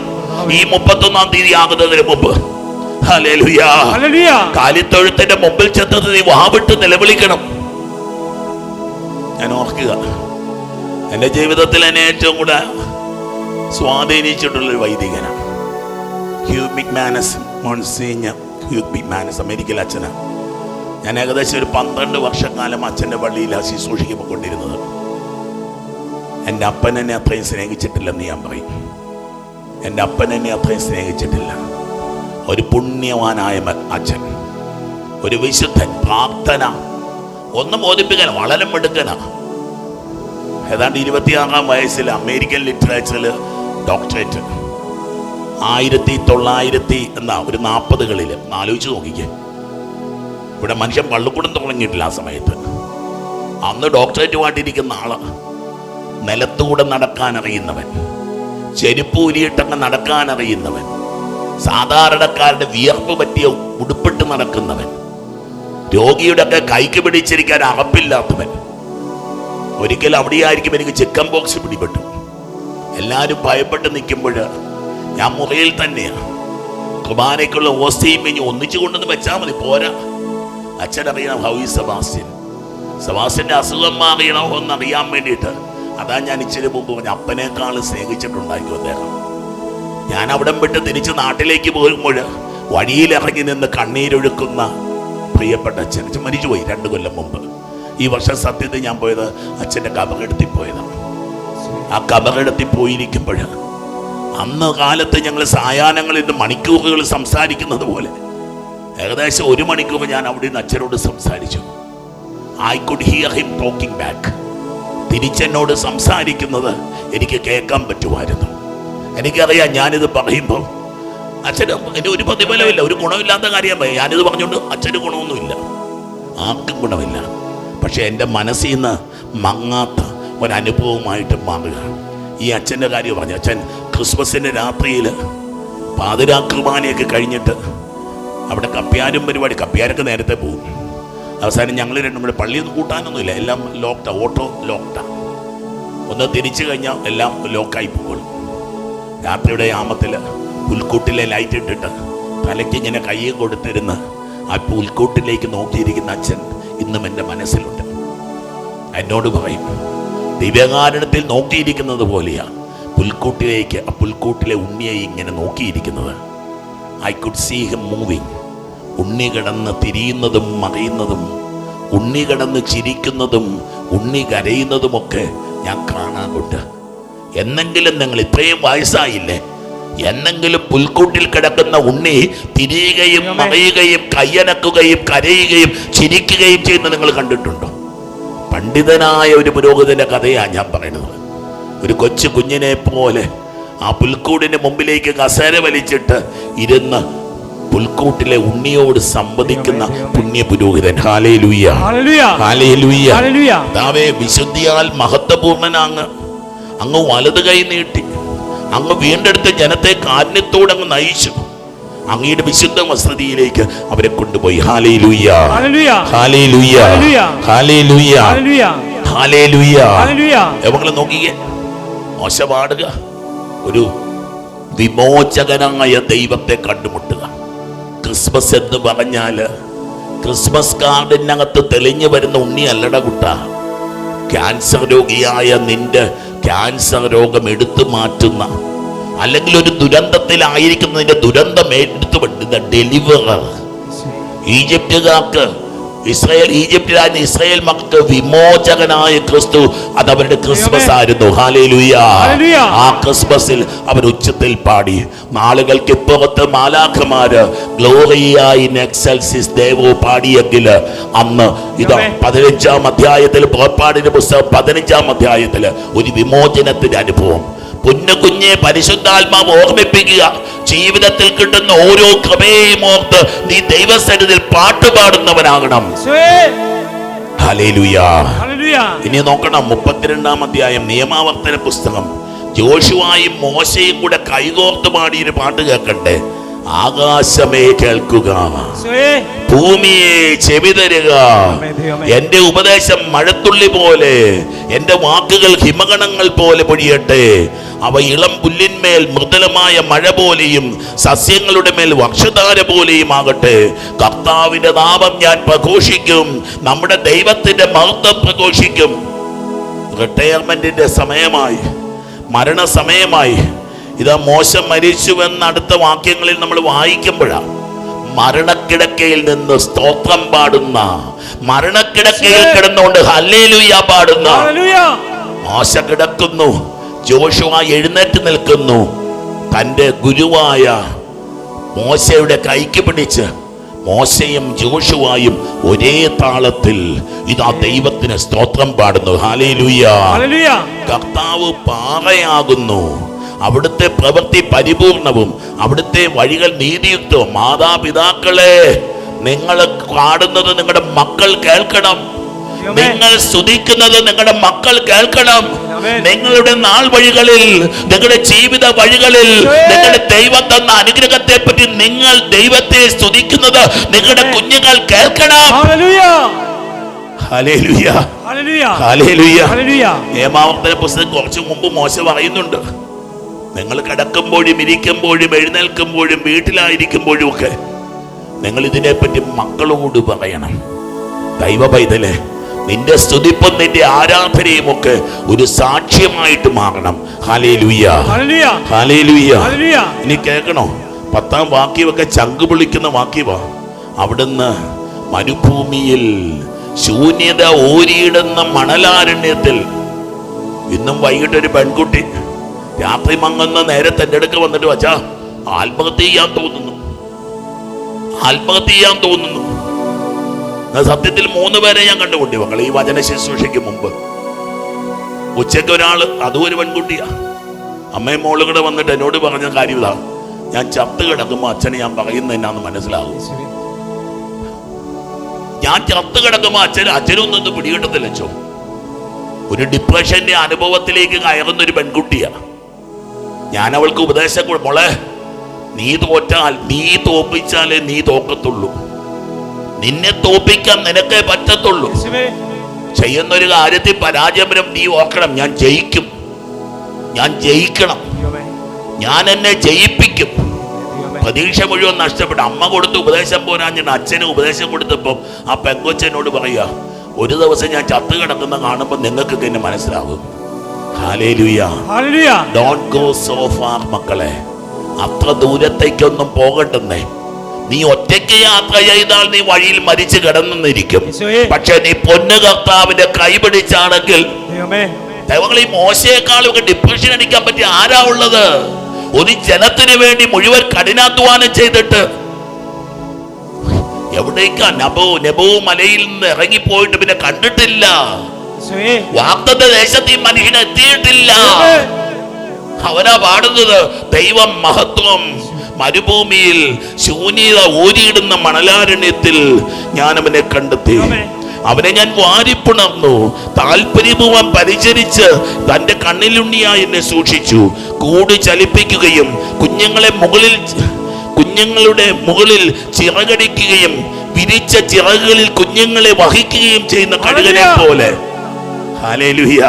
ഈ 31-ാം തീയതി ആകുന്നതിന് മുമ്പ്. ഹല്ലേലൂയ. ഹല്ലേലൂയ. കാലിത്തൊഴുത്തിന്റെ മുമ്പിൽ ചെന്നത് നീ വാവിട്ട് നിലവിളിക്കണം. ഞാൻ ഓർക്കുക, എന്റെ ജീവിതത്തിൽ എന്നെ ഏറ്റവും കൂടെ സ്വാധീനിച്ചിട്ടുള്ളൊരു വൈദികനാണ് ഹ്യൂഗ് മിക്മാനസ്. മോൺസിഞ്ഞ ഹ്യൂഗ് മിക്മാനസ് അമേരിക്കയിലെ അച്ഛനാണ്. ഞാൻ ഏകദേശം ഒരു 12 വർഷക്കാലം അച്ഛൻ്റെ പള്ളിയിലാണ് ശുശ്രൂഷിക്കുമ്പോൾ കൊണ്ടിരുന്നത്. എൻ്റെ അപ്പൻ എന്നെ അത്രയും സ്നേഹിച്ചിട്ടില്ലെന്ന് ഞാൻ പറയും. എൻ്റെ അപ്പൻ എന്നെ അത്രയും സ്നേഹിച്ചിട്ടില്ല. ഒരു പുണ്യവാനായ അച്ഛൻ, ഒരു വിശുദ്ധൻ, പ്രാർത്ഥന ഒന്നും ബോധിപ്പിക്കാൻ വളരെ മിടുക്കനാണ്. ഏതാണ്ട് 26-ാം വയസ്സിൽ അമേരിക്കൻ ലിറ്ററേച്ചറിൽ ഡോക്ടറേറ്റ്. 1940 ആലോചിച്ച് നോക്കിക്കേ. ഇവിടെ മനുഷ്യൻ പള്ളിക്കൂടം തുടങ്ങിയിട്ടില്ല ആ സമയത്ത്. അന്ന് ഡോക്ടറേറ്റുമായിട്ടിരിക്കുന്ന ആള്, നിലത്തൂടെ നടക്കാൻ അറിയുന്നവൻ, ചെരുപ്പ് ഊരിയിട്ടങ്ങ് നടക്കാൻ അറിയുന്നവൻ, സാധാരണക്കാരുടെ വിയർപ്പ് പറ്റിയ ഉടുപ്പിട്ട് നടക്കുന്നവൻ, രോഗിയുടെ ഒക്കെ കൈക്ക് പിടിച്ചിരിക്കാൻ അറപ്പില്ലാത്തവൻ. ഒരിക്കൽ അവിടെയായിരിക്കും എനിക്ക് ചിക്കൻ ബോക്സ് പിടിപെട്ടു. എല്ലാവരും ഭയപ്പെട്ട് നിൽക്കുമ്പോൾ ഞാൻ മുറിയിൽ തന്നെയാണ്. കുർബാനയ്ക്കുള്ള ഓസ്തിയും ഇനി ഒന്നിച്ചു കൊണ്ടെന്ന് വെച്ചാൽ മതി, പോരാ. അച്ഛനറിയണം ഹൗ ഈസ് സെബാസ്റ്റ്യൻ്റെ അസുഖം മാറിയണോ എന്നറിയാൻ വേണ്ടിയിട്ട്. അതാ ഞാൻ ഇച്ചിരി മുമ്പ് പറഞ്ഞു, അപ്പനേക്കാൾ സ്നേഹിച്ചിട്ടുണ്ടായിരിക്കും അദ്ദേഹം. ഞാൻ അവിടം വിട്ട് തിരിച്ച് നാട്ടിലേക്ക് പോകുമ്പോൾ വഴിയിലിറങ്ങി നിന്ന് കണ്ണീരൊഴുക്കുന്ന പ്രിയപ്പെട്ട അച്ഛൻ മരിച്ചുപോയി 2 കൊല്ലം മുമ്പ്. ഈ വർഷം സത്യത്തിൽ ഞാൻ പോയത് അച്ഛൻ്റെ കബറെടുത്തിൽ പോയതാണ്. ആ കബറെടുത്തിൽ പോയിരിക്കുമ്പോൾ അന്ന് കാലത്ത് ഞങ്ങൾ സായാഹ്നങ്ങളിൽ നിന്ന് മണിക്കൂറുകൾ സംസാരിക്കുന്നത് പോലെ ഏകദേശം 1 മണിക്കൂർ ഞാൻ അവിടെ നിന്ന് അച്ഛനോട് സംസാരിച്ചു. I could hear him talking back. തിരിച്ചെന്നോട് സംസാരിക്കുന്നത് എനിക്ക് കേൾക്കാൻ പറ്റുമായിരുന്നു. എനിക്കറിയാം ഞാനിത് പറയുമ്പോൾ അച്ഛന് എൻ്റെ ഒരു പ്രതിഫലമില്ല, ഒരു ഗുണമില്ലാത്ത കാര്യം. ഞാനിത് പറഞ്ഞുകൊണ്ട് അച്ഛന് ഗുണമൊന്നുമില്ല, ആർക്കും ഗുണമില്ല. പക്ഷെ എൻ്റെ മനസ്സിൽ നിന്ന് മങ്ങാത്ത ഒരനുഭവമായിട്ട് മാറുക. ഈ അച്ഛൻ്റെ കാര്യം പറഞ്ഞു. അച്ഛൻ ക്രിസ്മസിൻ്റെ രാത്രിയിൽ പാതിരാ കുർബാനയൊക്കെ കഴിഞ്ഞിട്ട് അവിടെ കപ്പ്യാരും പരിപാടി, കപ്പ്യാരൊക്കെ നേരത്തെ പോകും. അവസാനം ഞങ്ങൾ രണ്ടും കൂടെ പള്ളിയൊന്നും കൂട്ടാനൊന്നുമില്ല, എല്ലാം ലോക്ക്ഡാ, ഓട്ടോ ലോക്ക്ഡാ. ഒന്ന് തിരിച്ചു കഴിഞ്ഞാൽ എല്ലാം ലോക്കായി പോകും. രാത്രിയുടെ യാമത്തിൽ പുൽക്കൂട്ടിലെ ലൈറ്റ് ഇട്ടിട്ട് തലയ്ക്ക് ഇങ്ങനെ കയ്യും കൊടുത്തിരുന്ന് ആ പുൽക്കൂട്ടിലേക്ക് നോക്കിയിരിക്കുന്ന അച്ഛൻ ഇന്നും എൻ്റെ മനസ്സിലുണ്ട്. എന്നോട് പറയും, ദിവ്യകാരണത്തിൽ നോക്കിയിരിക്കുന്നത് പോലെയാണ് പുൽക്കൂട്ടിലേക്ക്, ആ പുൽക്കൂട്ടിലെ ഉണ്ണിയെ ഇങ്ങനെ നോക്കിയിരിക്കുന്നത്. I could see him moving. ഉണ്ണി കിടന്ന് തിരിയുന്നതും മറിയുന്നതും, ഉണ്ണി കിടന്ന് ചിരിക്കുന്നതും ഉണ്ണി കരയുന്നതുമൊക്കെ ഞാൻ കാണാറുണ്ട്. എന്നെങ്കിലും നിങ്ങൾ ഇത്രയും വയസ്സായില്ലേ, എന്നെങ്കിലും പുൽക്കൂട്ടിൽ കിടക്കുന്ന ഉണ്ണി തിരിയുകയും മറിയുകയും കയ്യനക്കുകയും കരയുകയും ചിരിക്കുകയും ചെയ്യുന്നത് നിങ്ങൾ കണ്ടിട്ടുണ്ടോ? പണ്ഡിതനായ ഒരു പുരോഹിതന്റെ കഥയാണ് ഞാൻ പറയുന്നത്. ഒരു കൊച്ചു കുഞ്ഞിനെ പോലെ ആ പുൽക്കൂടിന് മുമ്പിലേക്ക് കസേര വലിച്ചിട്ട് ഇരുന്ന് പുൽക്കൂട്ടിലെ ഉണ്ണിയോട് സംവദിക്കുന്ന പുണ്യ പുരോഹിതൻ. Hallelujah, hallelujah. കർത്താവേ, വിശുദ്ധിയാൽ മഹത്വപൂർണ്ണനാങ്ങ്. അങ്ങ് വലത് കൈ നീട്ടി അങ്ങ് വീണ്ടെടുത്ത ജനത്തെ കാരുണ്യത്തോടെ അങ്ങ് നയിച്ചു. അങ്ങയുടെ വിശുദ്ധ വസതിയിലേക്ക് അവരെ കൊണ്ടുപോയി. Hallelujah, hallelujah, hallelujah, hallelujah. എവങ്ങളെ നോക്കിയേ, മോശ പാടുക, ഒരു വിമോചകനായ ദൈവത്തെ കണ്ടുമുട്ടുക. ക്രിസ്മസ് എന്ന് പറഞ്ഞാൽ ക്രിസ്മസ് കാർഡിനകത്ത് തെളിഞ്ഞു വരുന്ന ഉണ്ണി അല്ലട കുട്ട. ക്യാൻസർ രോഗിയായ നിന്റെ ക്യാൻസർ രോഗം എടുത്തു മാറ്റുന്ന, അല്ലെങ്കിൽ ഒരു ദുരന്തത്തിലായിരിക്കുന്നതിന്റെ ദുരന്തം എടുത്തു ഡെലിവറർ. ഈജിപ്തുകാർക്ക് ഇസ്രായേൽ ഈജിപ്തിലായിരുന്ന ഇസ്രായേൽ മക്കൾക്ക് വിമോചകനായ ക്രിസ്തു, അത് അവരുടെ ക്രിസ്മസ് ആയിരുന്നു. ഹല്ലേലൂയ. ആ ക്രിസ്മസിൽ അവർ ഉച്ചത്തിൽ പാടി. നാളുകൾക്ക് ഇപ്പുറത്ത് മാലാഖമാര് ഗ്ലോറിയ ഇൻ എക്സൽസിസ് ദേവോ പാടിയെങ്കിൽ അന്ന് ഇതാ 15-ാം അധ്യായത്തിൽ, പുറപ്പാടിന്റെ പുസ്തകം 15-ാം അധ്യായത്തിൽ ഒരു വിമോചനത്തിന്റെ അനുഭവം. കുഞ്ഞെ പരിശുദ്ധാത്മാവ് ഓർമ്മിപ്പിക്കുക, ജീവിതത്തിൽ കിട്ടുന്ന ഓരോ കൃപയെയും ഓർത്ത് നീ ദൈവസന്നിധിയിൽ പാട്ടുപാടുന്നവനാകണം. ഹല്ലേലൂയ. ഇനി നോക്കണം 32-ാം അധ്യായം നിയമാവർത്തന പുസ്തകം. ജോഷുവായും മോശയും കൂടെ കൈകോർത്ത് പാടിയൊരു പാട്ട് കേൾക്കണ്ടേ? ആകാശമേ കേൾക്കുക, ഭൂമിയെ ചെവി തരുക, എന്റെ ഉപദേശം മഴത്തുള്ളി പോലെ, എന്റെ വാക്കുകൾ ഹിമഗണങ്ങൾ പോലെ പൊഴിയട്ടെ. അവ ഇളം പുല്ലിന്മേൽ മൃദുലമായ മഴ പോലെയും സസ്യങ്ങളുടെ മേൽ വർഷധാര പോലെയും ആകട്ടെ. കർത്താവിന്റെ നാമം ഞാൻ പ്രഘോഷിക്കും, നമ്മുടെ ദൈവത്തിന്റെ മഹത്വം പ്രഘോഷിക്കും. റിട്ടയർമെന്റിന്റെ സമയമായി, മരണസമയമായി. ഇതാ മോശ മരിച്ചുവെന്ന് അടുത്ത വാക്യങ്ങളിൽ നമ്മൾ വായിക്കുമ്പോഴാണ് മരണക്കിടക്കയിൽ നിന്ന് സ്തോത്രം പാടുന്ന, മരണക്കിടക്കയിൽ കിടന്നുകൊണ്ട് ഹല്ലേലൂയ പാടുന്ന മോശ കിടക്കുന്നു. ജോഷുവ എഴുന്നേറ്റ് നിൽക്കുന്നു. തൻ്റെ ഗുരുവായ മോശയുടെ കൈക്ക് പിടിച്ച് മോശയും ജോഷുവായും ഒരേ താളത്തിൽ ഇതാ ദൈവത്തിന് സ്തോത്രം പാടുന്നു. ഹല്ലേലൂയ. കർത്താവ് പാറയാകുന്നു, അവിടുത്തെ പ്രവൃത്തി പരിപൂർണവും, അവിടുത്തെ വഴികൾ നീതിയുക്തവും. മാതാപിതാക്കളെ, നിങ്ങൾ പാടുന്നത് നിങ്ങളുടെ മക്കൾ കേൾക്കണം, നിങ്ങൾ സ്തുതിക്കുന്നത് നിങ്ങളുടെ മക്കൾ കേൾക്കണം. നിങ്ങളുടെ നാൾ വഴികളിൽ, നിങ്ങളുടെ ജീവിത വഴികളിൽ നിങ്ങളുടെ ദൈവം തന്ന അനുഗ്രഹത്തെ പറ്റി നിങ്ങൾ ദൈവത്തെ സ്തുതിക്കുന്നത് നിങ്ങളുടെ കുഞ്ഞുങ്ങൾ കേൾക്കണം. ഹല്ലേലൂയ. നിയമാവർത്തന പുസ്തകം കുറച്ചു മുമ്പ് മോശ പറയുന്നുണ്ട്, നിങ്ങൾ കിടക്കുമ്പോഴും ഇരിക്കുമ്പോഴും എഴുന്നേൽക്കുമ്പോഴും വീട്ടിലായിരിക്കുമ്പോഴും ഒക്കെ നിങ്ങൾ ഇതിനെപ്പറ്റി മക്കളോട് പറയണം. ദൈവ പൈതലേ, നിന്റെ സ്തുതിപ്പും നിന്റെ ആരാധനയും ഒക്കെ ഒരു സാക്ഷ്യമായിട്ട് മാറണം. ഹല്ലേലൂയ. ഹല്ലേലൂയ. ഇനി കേൾക്കണോ? 10-ാം വാക്യമൊക്കെ ചങ്ക് വിളിക്കുന്ന വാക്യമാ. അവിടുന്ന് മരുഭൂമിയിൽ ശൂന്യത ഓരിയിടുന്ന മണലാരണ്യത്തിൽ. ഇന്നും വൈകിട്ടൊരു പെൺകുട്ടി രാത്രി മങ്ങുന്ന നേരത്തെ എൻ്റെ അടുക്ക് വന്നിട്ട്, വച്ചാ ആത്മഹത്യ ചെയ്യാൻ തോന്നുന്നു, ആത്മഹത്യ ചെയ്യാൻ തോന്നുന്നു. സത്യത്തിൽ 3 പേരെ ഞാൻ കണ്ടുകൊണ്ടി മക്കൾ ഈ വചന ശുശ്രൂഷയ്ക്ക് മുമ്പ്. ഉച്ചയ്ക്ക് ഒരാള്, അതും ഒരു പെൺകുട്ടിയാ, അമ്മയും മോളും കൂടെ വന്നിട്ട് എന്നോട് പറഞ്ഞ കാര്യം ഇതാണ്, ഞാൻ ചത്ത് കിടക്കുമ്പോൾ അച്ഛനെ ഞാൻ പറയുന്നത് എന്നാന്ന് മനസ്സിലാകും. ഞാൻ ചത്ത് കിടക്കുമ്പോൾ അച്ഛനൊന്നും പിടികിട്ടത്തില്ല. ചോ, ഒരു ഡിപ്രഷന്റെ അനുഭവത്തിലേക്ക് കയറുന്ന ഒരു പെൺകുട്ടിയാ. ഞാൻ അവൾക്ക് ഉപദേശം, മോളെ, നീ തോറ്റാൽ, നീ തോപ്പിച്ചാലേ നീ തോക്കത്തുള്ളൂ, നിന്നെ തോപ്പിക്കാൻ നിനക്കേ പറ്റത്തുള്ളൂ. ചെയ്യുന്നൊരു കാര്യത്തിൽ പരാജയം നീ ഓർക്കണം, ഞാൻ ജയിക്കും, ഞാൻ ജയിക്കണം, ഞാൻ എന്നെ ജയിപ്പിക്കും. പ്രതീക്ഷ മുഴുവൻ നഷ്ടപ്പെട്ടു. അമ്മ കൊടുത്ത ഉപദേശം പോരാ, ഞാൻ അച്ഛന് ഉപദേശം കൊടുത്തപ്പം ആ പെങ്കൊച്ചനോട് പറയുക, ഒരു ദിവസം ഞാൻ ചത്തു കിടക്കുന്ന കാണുമ്പോൾ നിങ്ങൾക്ക് എന്നെ മനസ്സിലാവും. Hallelujah. Don't go so far മക്കളെ, അത്ര ദൂരത്തേക്കൊന്നും പോകണ്ടെന്നേ. നീ ഒറ്റയ്ക്ക് യാത്ര ചെയ്താൽ നീ വഴിയിൽ മരിച്ചു കിടന്നിരിക്കും. പക്ഷെ നീ പൊന്നു കർത്താവിന്റെ കൈ പിടിച്ചാണെങ്കിൽ, ദൈവങ്ങൾ, ഈ മോശയെക്കാളും ഒക്കെ ഡിപ്രഷൻ അടിക്കാൻ പറ്റിയ ആരാ ഉള്ളത്? ഒരു ജനത്തിന് വേണ്ടി മുഴുവൻ കഠിനാധ്വാനം ചെയ്തിട്ട് എവിടേക്കാ? നെബോ മലയിൽ നിന്ന് ഇറങ്ങിപ്പോയിട്ട് പിന്നെ കണ്ടിട്ടില്ല. വാഗ്ദത്ത ദേശത്ത് ഈ മനുഷ്യൻ എത്തിയിട്ടില്ല. അവനാ പാടുന്നത്, ദൈവം മഹത്വം മരുഭൂമിയിൽ ശൂന്യത ഓരിയിടുന്ന മണലാരണ്യത്തിൽ ഞാൻ അവനെ കണ്ടെത്തി. അവനെ ഞാൻ വാരിപ്പുണർന്നു, താല്പര്യപൂർവ്വം പരിചരിച്ച് തന്റെ കണ്ണിലുണ്ണിയായി എന്നെ സൂക്ഷിച്ചു. കൂട് ചലിപ്പിക്കുകയും കുഞ്ഞുങ്ങളുടെ മുകളിൽ ചിറകടിക്കുകയും വിരിച്ച ചിറകുകളിൽ കുഞ്ഞുങ്ങളെ വഹിക്കുകയും ചെയ്യുന്ന കഴുകനെ പോലെ. ഹല്ലേലൂയ.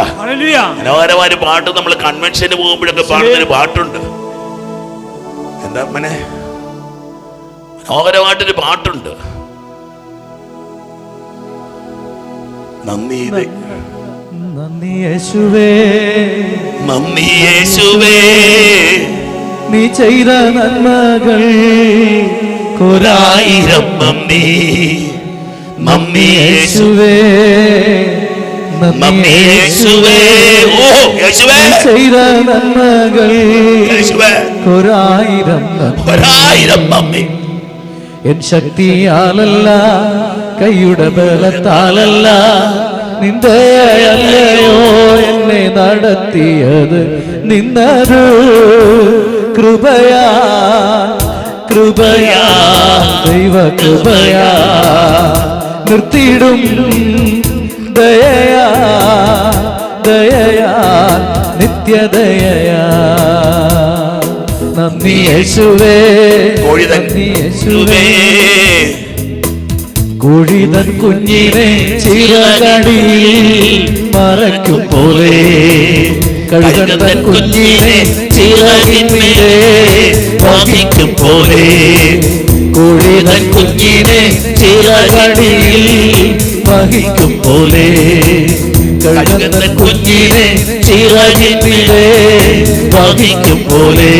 മനോഹരമായ പാട്ട് നമ്മൾ കൺവെൻഷന് പോകുമ്പോഴൊക്കെ പാടുന്നൊരു പാട്ടുണ്ട്. എന്താ മനെ? മനോഹരമായിട്ടൊരു പാട്ടുണ്ട്. നന്ദി യേശുവേ, നന്ദി യേശുവേ, നീ ചെയ്ത നന്മകൾ 1000 നന്ദി. നന്ദി യേശുവേ, നന്ദി യേശുവേ. ഓ യേശുവേ, ചെയ്ത നന്മകൾ യേശുവേ, ഒരായിരം നന്ദി. എൻ ശക്തിയാലല്ല, കൈയുടെ ബലത്താലല്ല, നിന്ദയല്ലയോ എന്നെ നടത്തിയത്, നിന്നൊരു കൃപയാ, കൃപയാ, ദൈവ കൃപയാ, നിർത്തിയിടും ദയയാ, ദയയാ, നിത്യദയയാ. നന്ദി യേശുവേ, നന്ദി യേശുവേ. കുഴിതൻ കുഞ്ഞിനെ ചിറകടിയിൽ മറയ്ക്കും പോലെ, കഴുകൻ കുഞ്ഞിനെ ചിറകിന്മീതെ വഹിക്കും പോലെ, കുഴിതൻ കുഞ്ഞിനെ ചിറകടിയിൽ വഹിക്കും പോലെ, കഴുകൻ കുഞ്ഞിനെ ചിറകിന്മീതെ വഹിക്കും പോലെ,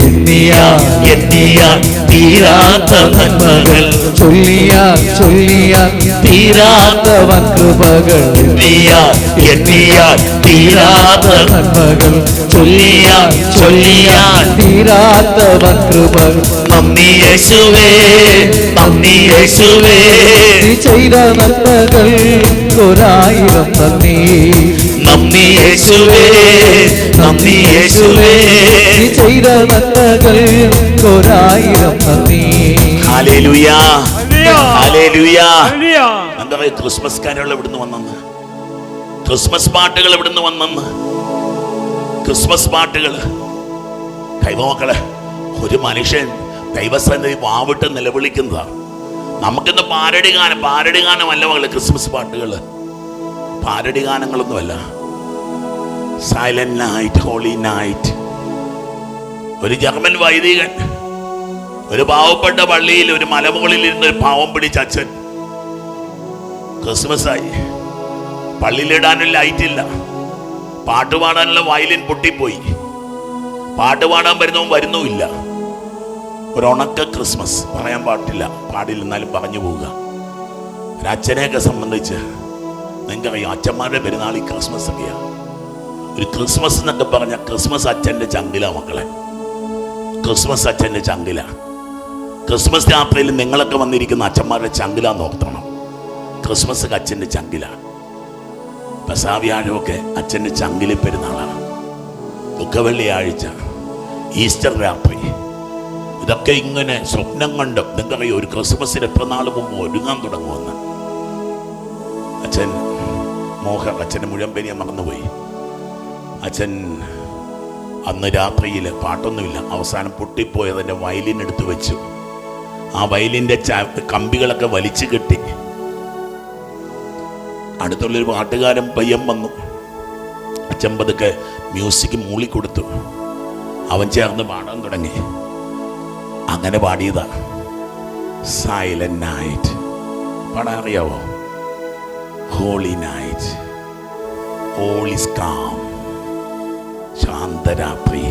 എണ്ണിയാൽ തീരാത്ത നന്മകൾ, ചൊല്ലിയാൽ തീരാത്തവൻ കൃപകൾ, എണ്ണിയാൽ തീരാത്ത നന്മകൾ, ചൊല്ലിയാൽ തീരാത്തവൻ കൃപകൾ. നന്ദി യേശുവേ, നന്ദി യേശുവേ. നീ ചെയ്ത നന്മകൾ ഒരായിരം നന്ദി, നന്ദി യേശുവേ, നന്ദി യേശുവേ. നീ ചെയ്ത നന്മകൾ ഒരായിരം നന്ദി. Hallelujah, hallelujah. എന്താ പറയുക, ക്രിസ്മസ് കാനുകൾ എവിടുന്ന് വന്നെന്ന്, ക്രിസ്മസ് പാട്ടുകൾ എവിടുന്ന് വന്നെന്ന്, ക്രിസ്മസ് പാട്ടുകൾ. കൈമക്കളെ, ഒരു മനുഷ്യൻ ദൈവസന്നിധി വാവിട്ട് നിലവിളിക്കുന്നതാണ്. നമുക്കിന്ന് പാരടി ഗാനമല്ല മകള്, ക്രിസ്മസ് പാട്ടുകൾ പാരടി ഗാനങ്ങളൊന്നുമല്ല. Silent night, holy night. ഒരു ജർമ്മൻ വൈദികൻ ഒരു പാവപ്പെട്ട പള്ളിയിൽ ഒരു മലമുകളിൽ ഇരുന്ന് ഒരു പാവം പിടിച്ച അച്ഛൻ, ക്രിസ്മസ് ആയി, പള്ളിയിലിടാനുള്ള ലൈറ്റില്ല, പാട്ടുപാടാനുള്ള വയലിൻ പൊട്ടിപ്പോയി, പാട്ടുപാടാൻ വരുന്നുമില്ല. ഒരു ഉണക്ക ക്രിസ്മസ്. പറയാൻ പാടില്ല, എന്നാലും പറഞ്ഞു പോവുക. ഒരച്ഛനെയൊക്കെ സംബന്ധിച്ച് നിങ്ങൾക്കറിയാം, അച്ഛന്മാരുടെ പെരുന്നാൾ ഈ ക്രിസ്മസ് ഒക്കെയാണ്. ഒരു ക്രിസ്മസ് എന്നൊക്കെ പറഞ്ഞ ക്രിസ്മസ് അച്ഛൻ്റെ ചങ്കില മക്കളെ, ക്രിസ്മസ് അച്ഛൻ്റെ ചങ്കില. ക്രിസ്മസ് രാത്രിയിൽ നിങ്ങളൊക്കെ വന്നിരിക്കുന്ന അച്ഛന്മാരുടെ ചങ്കിലാന്ന് ഓർത്തണം. ക്രിസ്മസ് അച്ഛൻ്റെ ചങ്കില. പെസഹവ്യാഴമൊക്കെ അച്ഛൻ്റെ ചങ്കിലെ പെരുന്നാളാണ്. ദുഃഖവെള്ളിയാഴ്ച, ഈസ്റ്റർ രാത്രി, ഇതൊക്കെ ഇങ്ങനെ സ്വപ്നം കണ്ട് നിങ്ങൾക്കറിയോ ഒരു ക്രിസ്മസിന് എത്ര നാൾ മുമ്പ് ഒരുങ്ങാൻ തുടങ്ങുമെന്ന്. അച്ഛൻ അച്ഛൻ്റെ മുഴുവൻ പേര് ഞാൻ മറന്നുപോയി. അച്ഛൻ അന്ന് രാത്രിയിൽ പാട്ടൊന്നുമില്ല, അവസാനം പൊട്ടിപ്പോയതിൻ്റെ വയലിൻ എടുത്ത് വെച്ചു. ആ വയലിൻ്റെ കമ്പികളൊക്കെ വലിച്ചു കെട്ടി. അടുത്തുള്ളൊരു പാട്ടുകാരൻ പയ്യൻ വന്നു. അച്ഛൻ പതുക്കെ മ്യൂസിക് മൂളിക്കൊടുത്തു. അവൻ ചേർന്ന് പാടാൻ തുടങ്ങി. അങ്ങനെ പാടിയതാ സൈലന്റ് നൈറ്റ്. പാടാൻ അറിയാവോ? Holy night, all is calm. ശാന്തരാത്രി,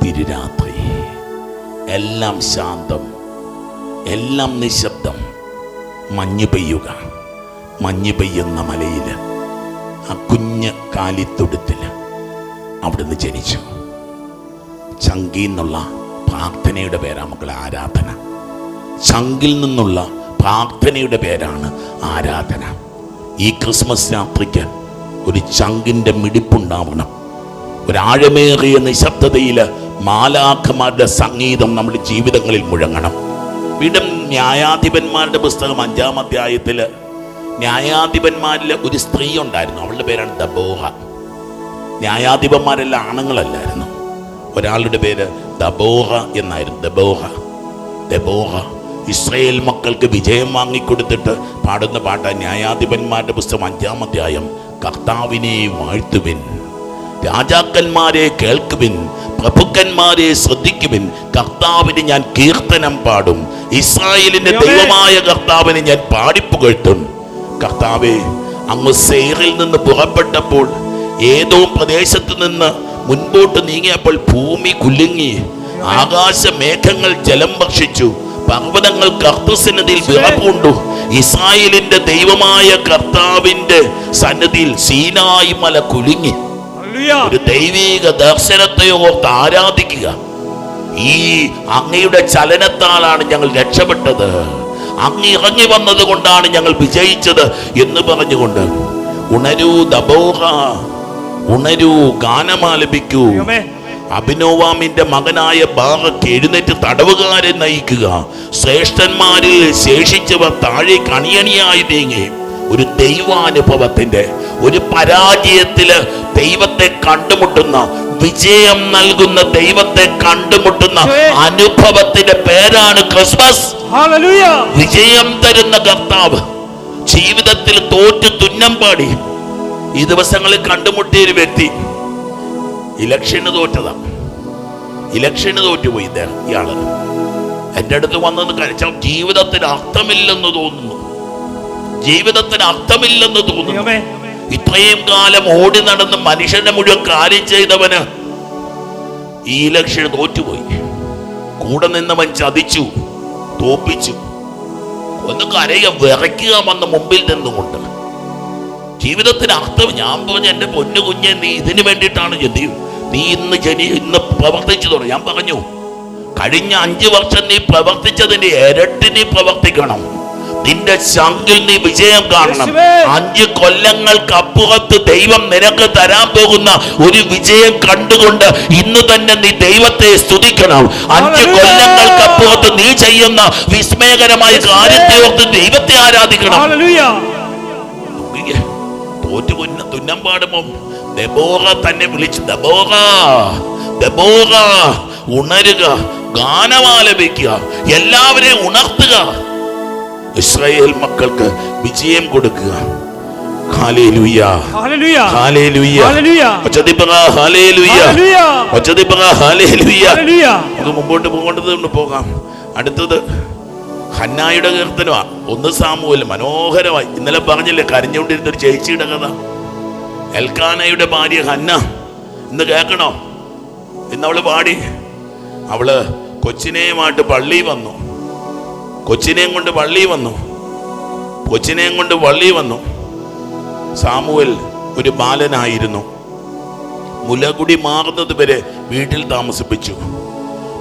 തിരുരാത്രി, എല്ലാം ശാന്തം, എല്ലാം നിശബ്ദം. മഞ്ഞ് പെയ്യുക, മഞ്ഞ് പെയ്യുന്ന മലയിൽ, ആ കുഞ്ഞ് കാലിത്തൊടുത്തിൽ അവിടുന്ന് ജനിച്ചു. ചങ്കിൽ പ്രാർത്ഥനയുടെ പേരാണ് മക്കളെ ആരാധന. ചങ്കിൽ നിന്നുള്ള പ്രാർത്ഥനയുടെ പേരാണ് ആരാധന. ഈ ക്രിസ്മസ് രാത്രിക്ക് ഒരു ചങ്കിൻ്റെ മിടിപ്പുണ്ടാവണം. ഒരാഴമേറിയ നിശബ്ദതയിൽ മാലാഖമാരുടെ സംഗീതം നമ്മുടെ ജീവിതങ്ങളിൽ മുഴങ്ങണം. വീണ്ടും ന്യായാധിപന്മാരുടെ പുസ്തകം 5-ാം അധ്യായത്തിൽ ന്യായാധിപന്മാരിൽ ഒരു സ്ത്രീ ഉണ്ടായിരുന്നു. അവളുടെ പേരാണ് ദബോഹ. ന്യായാധിപന്മാരെല്ലാം ആണുങ്ങളല്ലായിരുന്നു. ഒരാളുടെ പേര് ദബോഹ എന്നായിരുന്നു. ദബോഹ ഇസ്രായേൽ മക്കൾക്ക് വിജയം വാങ്ങിക്കൊടുത്തിട്ട് പാടുന്ന പാട്ട് ന്യായാധിപന്മാരുടെ പുസ്തകം 5-ാം അധ്യായം. കർത്താവിനെ വാഴ്ത്തുവിൻ, രാജാക്കന്മാരെ കേൾക്കുവിൻ, പ്രഭുക്കന്മാരെ ശ്രദ്ധിക്കുവിൻ. കർത്താവിന് ഞാൻ കീർത്തനം പാടും, ഇസ്രായേലിന്റെ ദൈവമായ കർത്താവിനെ ഞാൻ പാടിപ്പുകഴ്ത്തും. കർത്താവെ, അങ്ങ് സെയറിൽ നിന്ന് പുറപ്പെട്ടപ്പോൾ ഏതോ പ്രദേശത്ത് നിന്ന് മുൻപോട്ട് നീങ്ങിയപ്പോൾ ഭൂമി കുലുങ്ങി, ആകാശ മേഘങ്ങൾ ജലം ഭക്ഷിച്ചു, പർവ്വതങ്ങൾ കർത്തസന്നിധിയിൽ വിറപൂണ്ടു. ഇസ്രായേലിന്റെ ദൈവമായ കർത്താവിന്റെ സന്നിധിയിൽ സീനായി മല കുലുങ്ങി. ഒരു ദൈവിക ദർശനത്തെ ഓർത്ത് ആരാധിക്കുക. ഈ അങ്ങയുടെ ചലനത്താലാണ് ഞങ്ങൾ രക്ഷപ്പെട്ടത്, അങ്ങ് ഇറങ്ങി വന്നത് കൊണ്ടാണ് ഞങ്ങൾ വിജയിച്ചത് എന്ന് പറഞ്ഞുകൊണ്ട് ഉണരൂ ദബോറ, ഉണരൂ, ഗാനമാലപിക്കൂ. അഭിനോവാമിന്റെ മകനായ ബാറക്ക് എഴുന്നേറ്റ് തടവുകാരെ നയിക്കുക. ശ്രേഷ്ഠന്മാരിൽ ശേഷിച്ചവർ താഴെ കണിയണിയായി നീങ്ങി. ഒരു ദൈവാനുഭവത്തിന്റെ, ഒരു പരാജയത്തില് ദൈവത്തെ കണ്ടുമുട്ടുന്ന, വിജയം നൽകുന്ന ദൈവത്തെ കണ്ടുമുട്ടുന്ന അനുഭവത്തിന്റെ പേരാണ് ക്രിസ്മസ്. വിജയം തരുന്ന കർത്താവ്. ജീവിതത്തിൽ തോറ്റു തുന്നം പാടി ഈ ദിവസങ്ങളിൽ കണ്ടുമുട്ടിയ ഒരു വ്യക്തി ഇലക്ഷന് തോറ്റതാ. ഇലക്ഷന് തോറ്റുപോയി ഇയാള്. എൻ്റെ അടുത്ത് വന്നെന്ന് കഴിച്ചാൽ ജീവിതത്തിന് അർത്ഥമില്ലെന്ന് തോന്നുന്നു, ജീവിതത്തിന് അർത്ഥമില്ലെന്ന് തോന്നുന്നു. ഇത്രയും കാലം ഓടി നടന്ന് മനുഷ്യനെ മുഴുവൻ കാര്യം ചെയ്തവന് ഈ ഇലക്ഷന് തോറ്റുപോയി. കൂടെ നിന്നവൻ ചതിച്ചു, തോപ്പിച്ചു. ഒന്ന് കരയുക, വിറയ്ക്കുക വന്ന് മുമ്പിൽ നിന്നുകൊണ്ട്. ജീവിതത്തിന് അർത്ഥം. ഞാൻ പറഞ്ഞു, എൻ്റെ പൊന്നു കുഞ്ഞെ, നീ ഇതിനു വേണ്ടിയിട്ടാണ് നീ ഇന്ന് പ്രവർത്തിച്ചു തുടങ്ങി. ഞാൻ പറഞ്ഞു, കഴിഞ്ഞ 5 വർഷം നീ പ്രവർത്തിച്ചതിന്റെ ഇരട്ടി നീ പ്രവർത്തിക്കണം. നിന്റെ ശങ്കിൽ നീ വിജയം കാണണം. 5 കൊല്ലങ്ങൾക്ക് അപ്പുറത്ത് ദൈവം നിനക്ക് തരാൻ പോകുന്ന ഒരു വിജയം കണ്ടുകൊണ്ട് ഇന്ന് തന്നെ നീ ദൈവത്തെ സ്തുതിക്കണം. 5 കൊല്ലങ്ങൾക്ക് അപ്പുറത്ത് നീ ചെയ്യുന്ന വിസ്മയകരമായ കാര്യത്തെ ഓർത്ത് ദൈവത്തെ ആരാധിക്കണം. തോറ്റു തുന്നം പാടുമ്പോ ദെബോറ തന്നെ വിളിച്ചു, ദെബോറ, ദെബോറ, ഉണരുക, ഗാനമാലപിക്കുക, എല്ലാവരെയും ഉണർത്തുക, ഇസ്രായേൽ മക്കൾക്ക് വിജയം കൊടുക്കുക. ഹല്ലേലൂയ, ഹല്ലേലൂയ, ഹല്ലേലൂയ, ഒച്ചതിപ്പറ ഹല്ലേലൂയ, ഒച്ചതിപ്പറ ഹല്ലേലൂയ. നമുക്ക് മുമ്പോട്ട് പോകാം. അടുത്തത് ഹന്നായുടെ കീർത്തനമാണ്. 1 സാമുവേൽ. മനോഹരമായി. ഇന്നലെ പറഞ്ഞില്ലേ, കരഞ്ഞുകൊണ്ടിരുന്ന ഒരു ചേച്ചിയുടെ കഥ. എൽക്കാനയുടെ ഭാര്യ ഹന്ന. ഇന്ന് കേൾക്കണോ? ഇന്നവള് പാടി. അവള് കൊച്ചിനെയുമായിട്ട് പള്ളി വന്നു. കൊച്ചിനെയും കൊണ്ട് പള്ളി വന്നു. സാമുവേൽ ഒരു ബാലനായിരുന്നു. മുലകുടി മാറുന്നത് വരെ വീട്ടിൽ താമസിപ്പിച്ചു.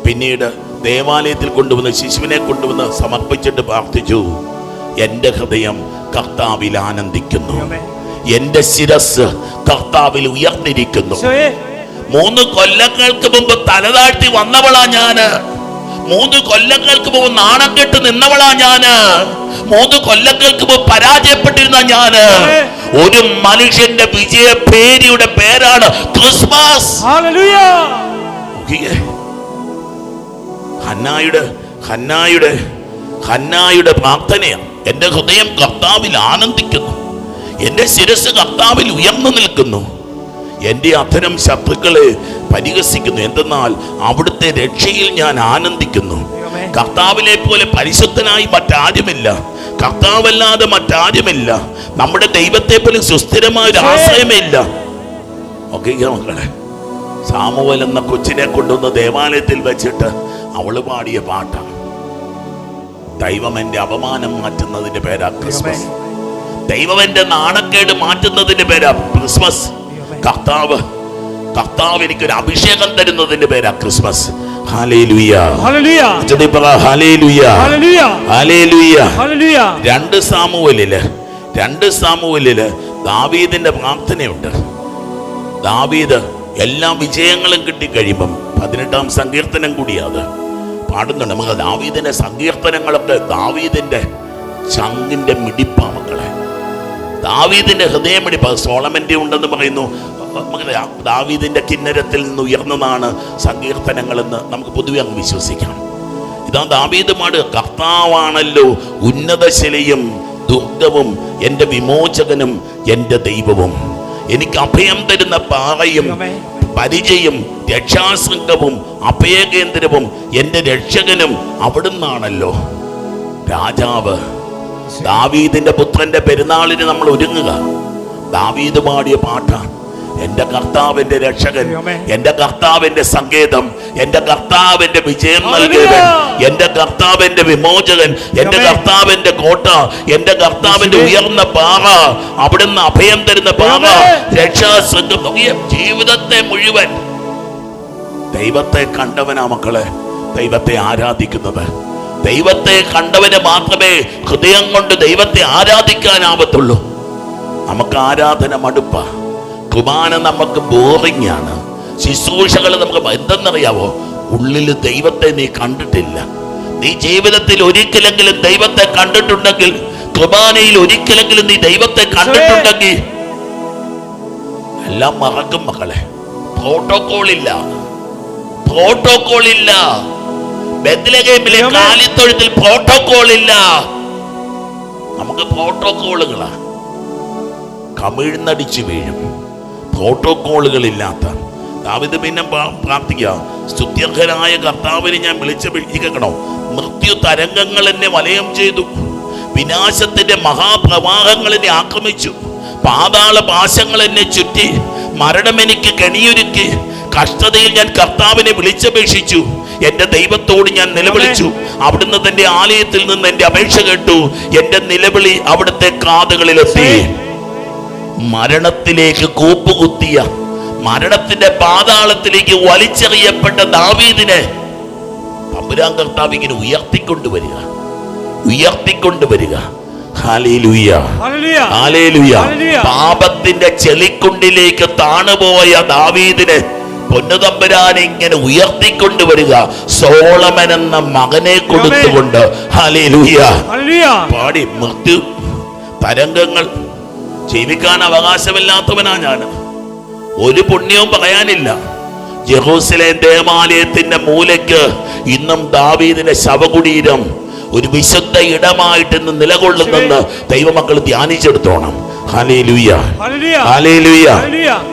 പിന്നീട് ദേവാലയത്തിൽ കൊണ്ടുവന്ന് ശിശുവിനെ കൊണ്ടുവന്ന് സമർപ്പിച്ചിട്ട് പ്രാർത്ഥിച്ചു, എൻ്റെ ഹൃദയം കർത്താവിൽ ആനന്ദിക്കുന്നു, എൻ്റെ ശിരസ് കർത്താവിൽ ഉയർന്നിരിക്കുന്നു. 3 കൊല്ലങ്ങൾക്ക് മുമ്പ് തലതാഴ്ത്തി വന്നവളാ ഞാന്. 3 കൊല്ലങ്ങൾക്ക് മുമ്പ് നാണം കെട്ട് നിന്നവളാ ഞാന്. 3 കൊല്ലങ്ങൾക്ക് മുമ്പ് പരാജയപ്പെട്ടിരുന്ന ഞാന്. ഒരു മനുഷ്യന്റെ വിജയ പേരിയുടെ പേരാണ് ക്രിസ്മസ്. ഹന്നായുടെ പ്രാർത്ഥനയാണ്, എൻ്റെ ഹൃദയം കർത്താവിൽ ആനന്ദിക്കുന്നു, എൻ്റെ ശിരസ് കർത്താവിൽ ഉയർന്നു നിൽക്കുന്നു, എൻ്റെ അധരം ശത്രുക്കളെ പരിഹസിക്കുന്നു. എന്തെന്നാൽ അവിടുത്തെ രക്ഷയിൽ ഞാൻ ആനന്ദിക്കുന്നു. കർത്താവിനെ പോലെ പരിശുദ്ധനായി മറ്റാരുമില്ല, കർത്താവല്ലാതെ മറ്റാരുമില്ല, നമ്മുടെ ദൈവത്തെ പോലെ സുസ്ഥിരമായ ഒരു ആശ്രയമില്ല. ഓക്കെ മക്കളെ, സാമുവേൽ എന്ന കൊച്ചിനെ കൊണ്ടുവന്ന് ദേവാലയത്തിൽ വെച്ചിട്ട് അവള് പാടിയ പാട്ടാണ്. ദൈവം എൻ്റെ അപമാനം മാറ്റുന്നതിന്റെ പേരാ ക്രിസ്മസ്. ദൈവം എൻ്റെ നാണക്കേട് മാറ്റുന്നതിന്റെ പേരാ ക്രിസ്മസ്. കർത്താവ് എനിക്കൊരു അഭിഷേകം തരുന്നതിന്റെ പേരാ ക്രിസ്മസ്. Hallelujah, hallelujah, hallelujah. 2 സാമുവേലില് ദാവീദിന്റെ പ്രാർത്ഥനയുണ്ട്. ദാവീദ് എല്ലാ വിജയങ്ങളും കിട്ടിക്കഴിയുമ്പം 18-ാം സങ്കീർത്തനം കൂടിയത് പാടുന്നുണ്ട്. നമുക്ക് ദാവീദിന്റെ സങ്കീർത്തനങ്ങളൊക്കെ ദാവീദിന്റെ ചങ്കിന്റെ മിടിപ്പാ മക്കളെ, ദാവീദിന്റെ ഹൃദയമിടിപ്പ്. സോളമന്റെ ഉണ്ടെന്ന് പറയുന്നു. ദാവീദിന്റെ കിന്നരത്തിൽ നിന്ന് ഉയർന്നതാണ് സങ്കീർത്തനങ്ങളെന്ന് നമുക്ക് പൊതുവെ അങ്ങ് വിശ്വസിക്കാം. ഇതാ ദാവീദ് പാട്, കർത്താവാണല്ലോ ഉന്നതശിലയും ദുർഗവും, എൻ്റെ വിമോചകനും എൻ്റെ ദൈവവും, എനിക്ക് അഭയം തരുന്ന പാറയും പരിചയം, രക്ഷാശൃംഗവും അഭയകേന്ദ്രവും, എൻ്റെ രക്ഷകനും അവിടുന്നാണല്ലോ. രാജാവ് ദാവീദിന്റെ പുത്രന്റെ പെരുന്നാളിന് നമ്മൾ ഒരുങ്ങുക. ദാവീദ് പാടിയ പാട്ടാണ്, എന്റെ കർത്താവിന്റെ രക്ഷകൻ, എന്റെ കർത്താവിന്റെ സങ്കേതം, എന്റെ കർത്താവിന്റെ വിജയം നൽകിയവൻ, എന്റെ കർത്താവിന്റെ വിമോചകൻ, എന്റെ കർത്താവിന്റെ കോട്ട, എന്റെ കർത്താവിന്റെ ഉയർന്ന പാറ, അവിടുന്ന് അഭയം തരുന്ന പാറ, രക്ഷാശൃംഖം. ജീവിതത്തെ മുഴുവൻ ദൈവത്തെ കണ്ടവനാ മക്കളെ ദൈവത്തെ ആരാധിക്കുന്നത്. ദൈവത്തെ കണ്ടവന് മാത്രമേ ഹൃദയം കൊണ്ട് ദൈവത്തെ ആരാധിക്കാനാവത്തുള്ളൂ. നമുക്ക് ആരാധന മടുപ്പ, കുർബാന നമുക്ക് ബോറിംഗ് ആണ്, ശുശ്രൂഷകൾ നമുക്ക് എന്തെന്നറിയാവോ? ഉള്ളിൽ ദൈവത്തെ നീ കണ്ടിട്ടില്ല. നീ ജീവിതത്തിൽ ഒരിക്കലെങ്കിലും ദൈവത്തെ കണ്ടിട്ടുണ്ടെങ്കിൽ, കുർബാനയിൽ ഒരിക്കലെങ്കിലും നീ ദൈവത്തെ കണ്ടിട്ടുണ്ടെങ്കിൽ എല്ലാം മറക്കും മക്കളെ. പ്രോട്ടോകോൾ ഇല്ല, പ്രോട്ടോകോൾ ഇല്ല. ബെത്ലഹേമിലെ കാലിത്തൊഴുത്തിൽ പ്രോട്ടോകോൾ ഇല്ല. നമുക്ക് പ്രോട്ടോകോളുകളാ, കമിഴ്ന്നടിച്ചു വീഴും. പ്രോട്ടോകോളുകളില്ലാത്ത ദാവീദ് പിന്നെ പ്രാർത്ഥിക്കുക, സ്തുത്യർഹനായ കർത്താവിനെ ഞാൻ വിളിക്കണോ? മൃത്യു തരംഗങ്ങൾ എന്നെ വലയം ചെയ്തു, വിനാശത്തിന്റെ മഹാപ്രവാഹങ്ങൾ എന്നെ ആക്രമിച്ചു, പാതാള പാശങ്ങൾ എന്നെ ചുറ്റി, മരണം എനിക്ക് കെണിയൊരുക്കി. കഷ്ടതയിൽ ഞാൻ കർത്താവിനെ വിളിച്ചപേക്ഷിച്ചു, എന്റെ ദൈവത്തോട് ഞാൻ നിലവിളിച്ചു. അവിടുന്ന് തന്റെ ആലയത്തിൽ നിന്ന് എന്റെ അപേക്ഷ കേട്ടു, എന്റെ നിലവിളി അവിടുത്തെ കാതുകളിലെത്തി. മരണത്തിലേക്ക് കൂപ്പുകുത്തിയ, മരണത്തിന്റെ പാതാളത്തിലേക്ക് വലിച്ചെറിയപ്പെട്ട ദാവീദിനെ തമ്പുരാൻ കർത്താവ് ഇങ്ങനെ ഉയർത്തിക്കൊണ്ടുവരിക, ഉയർത്തിക്കൊണ്ടുവരിക. Hallelujah, hallelujah. പാപത്തിന്റെ ചെളിക്കുണ്ടിലേക്ക് താണുപോയ ദാവീദിനെ പൊന്നുതമ്പുരാൻ ഇങ്ങനെ ഉയർത്തിക്കൊണ്ടുവരിക, സോളമൻ എന്ന മകനെ കൊടുത്തുകൊണ്ട്. ഹല്ലേലൂയ. പാടി മൃത്യു തരംഗങ്ങൾ ജീവിക്കാൻ അവകാശമില്ലാത്തവനാ ഞാൻ, ഒരു പുണ്യവും പറയാനില്ല. ജെറൂസലേം ദേവാലയത്തിന്റെ മൂലയ്ക്ക് ഇന്നും ദാവീദിന്റെ ശവകുടീരം ഒരു വിശുദ്ധ ഇടമായിട്ട് ഇന്ന് നിലകൊള്ളുന്നെന്ന് ദൈവമക്കൾ ധ്യാനിച്ചെടുത്തോണം. Hallelujah, hallelujah.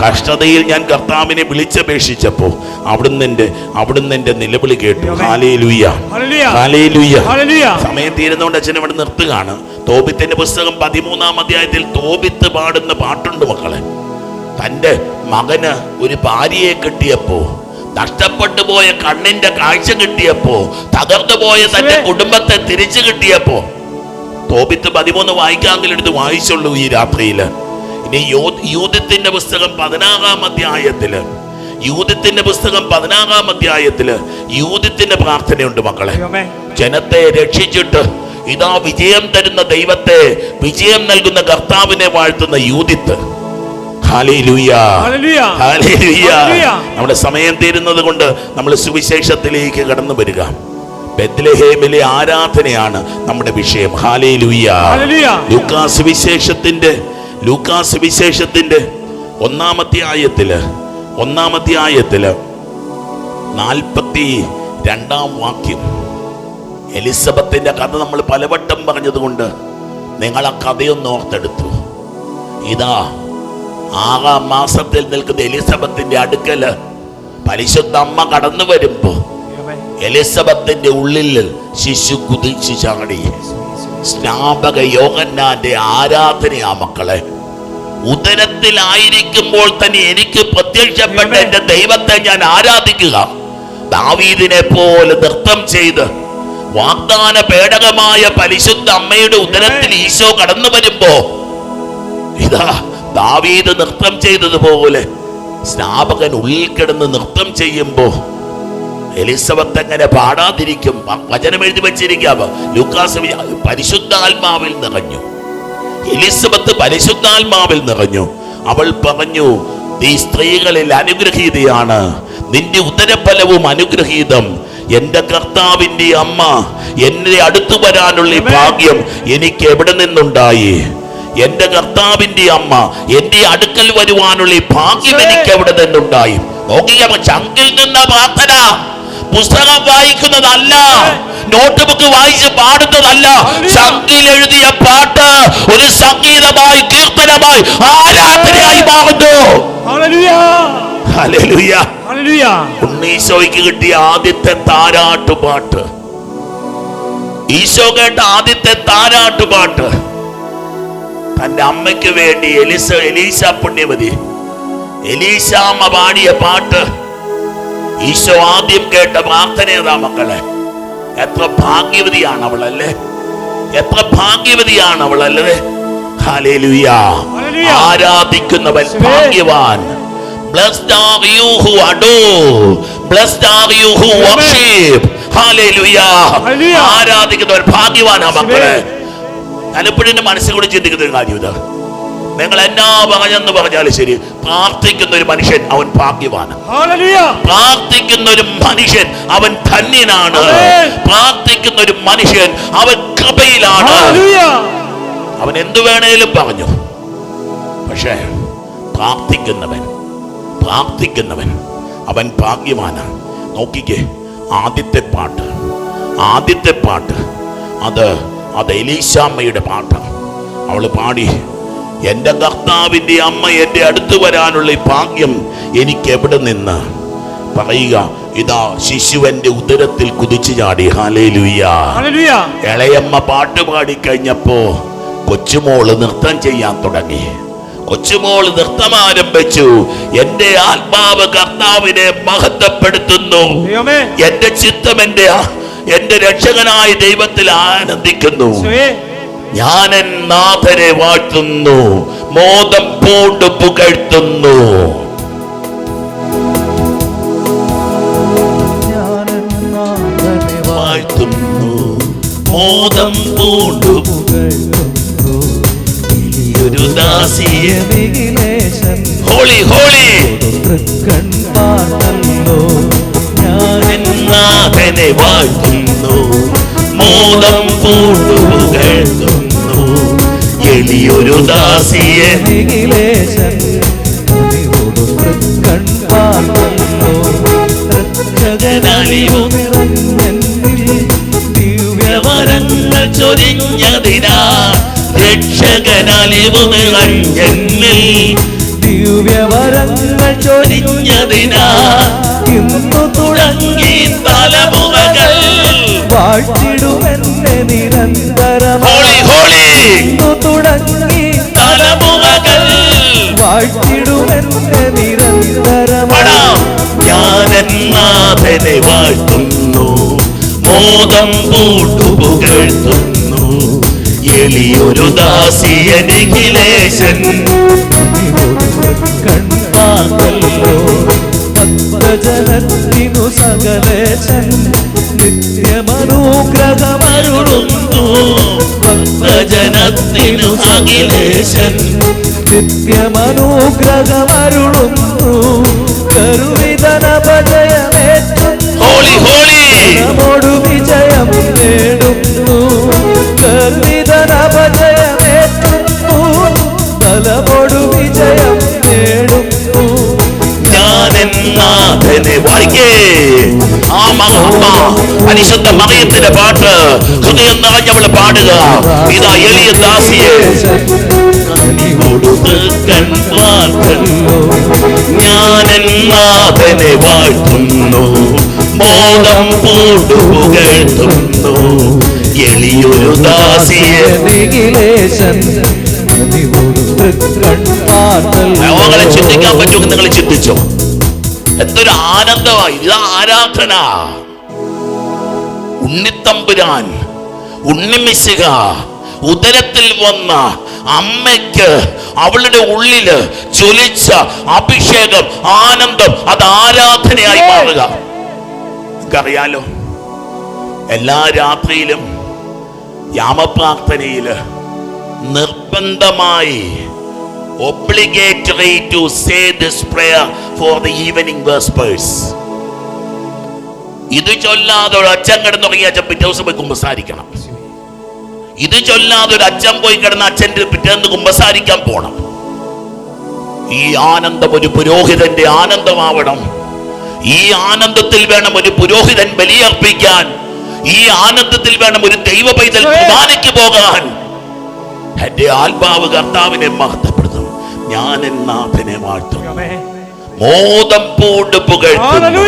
കഷ്ടതയിൽ ഞാൻ കർത്താവിനെ വിളിച്ചപേക്ഷിച്ചപ്പോ അവിടുന്ന് എന്റെ നിലവിളി കേട്ടു. Hallelujah, hallelujah. സമയം തീരുന്നതുകൊണ്ട് അച്ഛൻ ഇവിടെ നിർത്തുകയാണ്. തോബിത്തിന്റെ പുസ്തകം 13-ാം അധ്യായത്തിൽ തോബിത്ത് പാടുന്ന പാട്ടുണ്ട് മക്കളെ. തന്റെ മകന് ഒരു ഭാര്യയെ കിട്ടിയപ്പോ, നഷ്ടപ്പെട്ടു പോയ കണ്ണിന്റെ കാഴ്ച കിട്ടിയപ്പോ, തകർന്നു പോയ തന്റെ കുടുംബത്തെ തിരിച്ചു കിട്ടിയപ്പോ, തോബിത്ത് 13 വായിക്കാമെങ്കിലും എടുത്ത് വായിച്ചുള്ളൂ ഈ രാത്രിയില്. ഇനി യൂദത്തിന്റെ പുസ്തകം 16-ാം അധ്യായത്തില്, യൂദത്തിന്റെ പുസ്തകം 16-ാം അധ്യായത്തില് യൂദത്തിന്റെ പ്രാർത്ഥനയുണ്ട് മക്കളെ. ജനത്തെ രക്ഷിച്ചിട്ട് ഇതാ വിജയം തരുന്ന ദൈവത്തെ, വിജയം നൽകുന്ന കർത്താവിനെ വാഴ്ത്തുന്ന യൂദിത്ത്. Hallelujah, hallelujah. നമ്മുടെ സമയം തീരുന്നത് കൊണ്ട് നമ്മൾ സുവിശേഷത്തിലേക്ക് കടന്നു വരിക. ബെത്ലഹേമിലെ ആരാധനയാണ് നമ്മുടെ വിഷയം. ഹല്ലേലൂയ. ലൂക്കാസ് വിശേഷത്തിന്റെ 1-ാം അധ്യായത്തില് 42-ാം വാക്യം. എലിസബത്തിന്റെ കഥ നമ്മൾ പലവട്ടം പറഞ്ഞതുകൊണ്ട് നിങ്ങൾ ആ കഥയൊന്ന് ഓർത്തെടുത്തു. ഇതാ 6-ാം മാസത്തിൽ നിൽക്കുന്ന എലിസബത്തിന്റെ അടുക്കല് പരിശുദ്ധ അമ്മ കടന്നു വരുമ്പോ എലിസബത്തിന്റെ ഉള്ളിൽ ശിശു കുതിച്ചു ചാടി. സ്നാപക യോഹന്നാന്റെ ആരാധനയാ മക്കളെ. ഉദരത്തിലായിരിക്കുമ്പോൾ തന്നെ എനിക്ക് പ്രത്യക്ഷപ്പെട്ട എന്റെ ദൈവത്തെ ഞാൻ ആരാധിക്കുക. ദാവീദിനെ പോലെ നൃത്തം ചെയ്ത് വാഗ്ദാന പേടകമായ പരിശുദ്ധ അമ്മയുടെ ഉദരത്തിൽ ഈശോ കടന്നു വരുമ്പോ ഇതാ ദാവീദ് നൃത്തം ചെയ്തതുപോലെ സ്നാപകൻ ഉള്ളിൽ കിടന്ന് നൃത്തം ചെയ്യുമ്പോ എലിസബത്ത് എങ്ങനെ പാടാതിരിക്കും? വചനം എഴുതി വെച്ചിരിക്കാവ. ലൂക്കാസ് പരിശുദ്ധാത്മാവിൽ നിറഞ്ഞു. എലിസബത്ത് പരിശുദ്ധാത്മാവിൽ നിറഞ്ഞു. അവൾ പറഞ്ഞു, നീ സ്ത്രീകളിൽ അനുഗ്രഹീതയാണ്, നിന്റെ ഉദരഫലവും അനുഗ്രഹീതം. എന്റെ കർത്താവിന്റെ അമ്മ എന്നെ അടുത്തു വരാനുള്ള ഭാഗ്യം എനിക്ക് എവിടെ നിന്നുണ്ടായി? എന്റെ കർത്താവിന്റെ അമ്മ എന്റെ അടുക്കൽ വരുവാനുള്ള ഭാഗ്യം എനിക്ക് എവിടെ നിന്നുണ്ടായി? നോക്കിയ ചങ്കിൽ നിന്ന പ്രാർത്ഥന, പുസ്തകം വായിക്കുന്നതല്ല, നോട്ട് ബുക്ക് വായിച്ച് പാടുന്നതല്ല. ചങ്കിൽ എഴുതിയ പാട്ട് ഒരു സംഗീതമായി, കീർത്തനമായി, ആരാധനയായി മാറുന്നു. ഹല്ലേലൂയ. ഉണ്ണീശോയ്ക്ക് കിട്ടിയ ആദ്യത്തെ താരാട്ടുപാട്ട്, ഈശോ കേട്ട ആദ്യത്തെ താരാട്ടുപാട്ട് തന്റെ അമ്മയ്ക്ക് വേണ്ടി എലീശ പുണ്യവതി എലീശാമ്മ പാടിയ പാട്ട് ഈശോ ആദ്യം കേട്ട പ്രാർത്ഥനയതാ മക്കളെ. എത്ര ഭാഗ്യവതിയാണ് അവളല്ലേ, എത്ര ഭാഗ്യവതിയാണ് അവളല്ലേ. ഹല്ലേലൂയ. ആരാധിക്കുന്നവൻ ഭാഗ്യവാൻ. Blessed are you who adore, blessed are you who worship. Hallelujah. ആരാധിക്കുന്നവൻ ഭാഗ്യവാനാ മക്കളെ. ഞാനെപ്പോഴും മനസ്സിൽ കൂടി ചിന്തിക്കുന്ന ഒരു കാര്യം ഇതാ, നിങ്ങൾ എന്നാ പറഞ്ഞെന്ന് പറഞ്ഞാലും ശരി, പ്രാർത്ഥിക്കുന്ന ഒരു മനുഷ്യൻ അവൻ ഭാഗ്യവാനാണ്. പ്രാർത്ഥിക്കുന്ന ഒരു മനുഷ്യൻ അവൻ ധന്യനാണ്. പ്രാർത്ഥിക്കുന്ന ഒരു മനുഷ്യൻ അവൻ കൃപയിലാണ്. അവൻ എന്തു വേണേലും പറഞ്ഞു, പക്ഷേ പ്രാർത്ഥിക്കുന്നവൻ അവൻ ഭാഗ്യവാനാണ്. നോക്കിക്കേ, ആദ്യത്തെ പാട്ട് അത് എലീശാമ്മയുടെ പാട്ടാണ്. അവള് പാടി, എൻ്റെ കർത്താവിൻ്റെ അമ്മ എൻ്റെ അടുത്ത് വരാനുള്ള ഈ ഭാഗ്യം എനിക്ക് എവിടെ നിന്ന്? പറയുക, ഇതാ ശിശുവന്റെ ഉദരത്തിൽ കുതിച്ചു ചാടി. ഹല്ലേലൂയ. ഇളയമ്മ പാട്ട് പാടി കഴിഞ്ഞപ്പോ കൊച്ചുമോള് നൃത്തം ചെയ്യാൻ തുടങ്ങി. കൊച്ചുമോള് നൃത്തം ആരംഭിച്ചു. എന്റെ ആത്മാവ് കർത്താവിനെ മഹത്വപ്പെടുത്തുന്നു, എന്റെ ചിത്തം എന്റെ രക്ഷകനായ ദൈവത്തിൽ ആനന്ദിക്കുന്നു. ഞാൻ എൻ നാഥനെ വാഴ്ത്തുന്നു, മോദം പൂണ്ട് പുകഴ്ത്തുന്നു. വാഴ്ത്തുന്നു, മോദം പൂണ്ട് പുകഴ്ത്തുന്നു. ഒരു ദാസിയെ ഹോളി ഹോളി ഞാൻ എൻ നാഥനെ വാഴ്ത്തുന്നു, മോദം പൂണ്ട് പുകഴ്ത്തുന്നു. എളിയൊരു ദാസിയെ ദിവ്യവരങ്ങൾ ചൊരിഞ്ഞതിനാ, രക്ഷകനാലിവു നിറഞ്ഞെന്നിൽ ദിവ്യവരങ്ങൾ ചൊരിഞ്ഞതിനാ, ഇന്നു തുടങ്ങി തലമുറകൾ വാഴ്ത്തിടുമെന്നെ നിരന്തരം. ഇന്നു തുടങ്ങി തലമുറകൾ വാഴ്ത്തിടുമെന്നെ നിരന്തരം. ഞാൻ എന്നാഥനെ വാഴ്ത്തുന്നു, മോദം പൂണ്ടു പുകഴ്ത്തുന്നു. എളിയൊരു ദാസിയനിഖിലേശൻ കൺപാകല്ലോ, ഭക്തജനത്തിനു സകലേശൻ നിത്യമനുഗ്രഹമരുളുന്നു. ഭക്തജനത്തിനു അഖിലേശൻ നിത്യമനുഗ്രഹമരുളുന്നു. കരുവിധനപജയമേറ്റുന്നു, നമ്മോടു വിജയം നേടുന്നു. കരുവിധനപജയമേറ്റുന്നു, തലമോടു വിജയം നേടുന്നു. ഞാൻ എന്നാഥനെ വായിക്കേ. ആ മഹാത്മാ പരിശുദ്ധ മറിയത്തിന്റെ പാട്ട് ഹൃദയം നിറഞ്ഞവള് പാടുക. ഇതാ എളിയ ദാസിയെ ഞാൻ എന്നാഥനെ വാഴ്ത്തുന്നു, മോദം പൂണ്ടു പുകഴ്ത്തുന്നു. എളിയൊരു ദാസിയെ ചിന്തിക്കാൻ പറ്റുമെന്ന് നിങ്ങൾ ചിന്തിച്ചോ? എന്തൊരു ആനന്ദമായി! ഇതാ ആരാധന. ഉണ്ണിത്തമ്പുരാൻ, ഉണ്ണിമിശിഹ ഉദരത്തിൽ വന്ന അമ്മയ്ക്ക് അവളുടെ ഉള്ളില് ജ്വലിച്ച അഭിഷേകം, ആനന്ദം, അത് ആരാധനയായി മാറുക. നിങ്ങൾക്കറിയാലോ, എല്ലാ രാത്രിയിലും യാമപ്രാർത്ഥനയില് നിർബന്ധമായി obligatory to say this prayer for the evening vespers. ഇത് ചൊല്ലാതെ ഒരു അച്ഛൻ കിടന്നുറങ്ങി അച്ഛൻ പിറ്റേ ദിവസം പോയി കുമ്പസാരിക്കണം. ഇത് ചൊല്ലാതെ ഒരു അച്ഛൻ പോയി കിടന്ന അച്ഛൻ്റെ പിറ്റേന്ന് കുമ്പസാരിക്കാൻ പോണം. ഈ ആനന്ദം ഒരു പുരോഹിതന്റെ ആനന്ദമാവണം. ഈ ആനന്ദത്തിൽ വേണം ഒരു പുരോഹിതൻ ബലിയർപ്പിക്കാൻ. ഈ ആനന്ദത്തിൽ വേണം ഒരു ദൈവ പൈതൽ കുർബാനയ്ക്ക് പോകാൻ. എന്റെ ആത്മാവ് കർത്താവിനെ മഹത്വപ്പെടുത്തും. ഞാൻ എന്നാഥനെ വാഴ്ത്തും, മോദം പൂണ്ട് പുകഴ്ത്തുന്നു.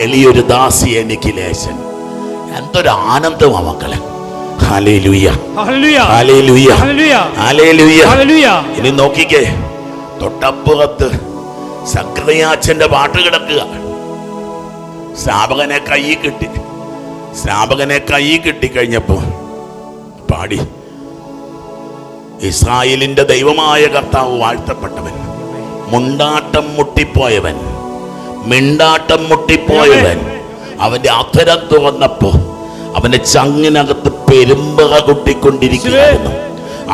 എളിയൊരു ദാസി എനിക്ക് ലേശൻ. എന്തൊരു ആനന്ദമാ മക്കളെ. Hallelujah, hallelujah, hallelujah. ഇനി നോക്കിക്കേ, തൊട്ടപ്പുറത്ത് സക്രിയാച്ചന്റെ പാട്ട് കിടക്കുക. സ്നാപകനെ കൈ കിട്ടിക്കഴിഞ്ഞപ്പോ പാടി, ഇസ്രായേലിന്റെ ദൈവമായ കർത്താവ് വാഴ്ത്തപ്പെട്ടവൻ, മിണ്ടാട്ടം മുട്ടിപ്പോയവൻ. അവന്റെ അധരം തുറന്നപ്പോ അവന്റെ ചങ്ങിനകത്ത് പെരുമ്പറ കൊട്ടിക്കൊണ്ടിരിക്കുകയായിരുന്നു.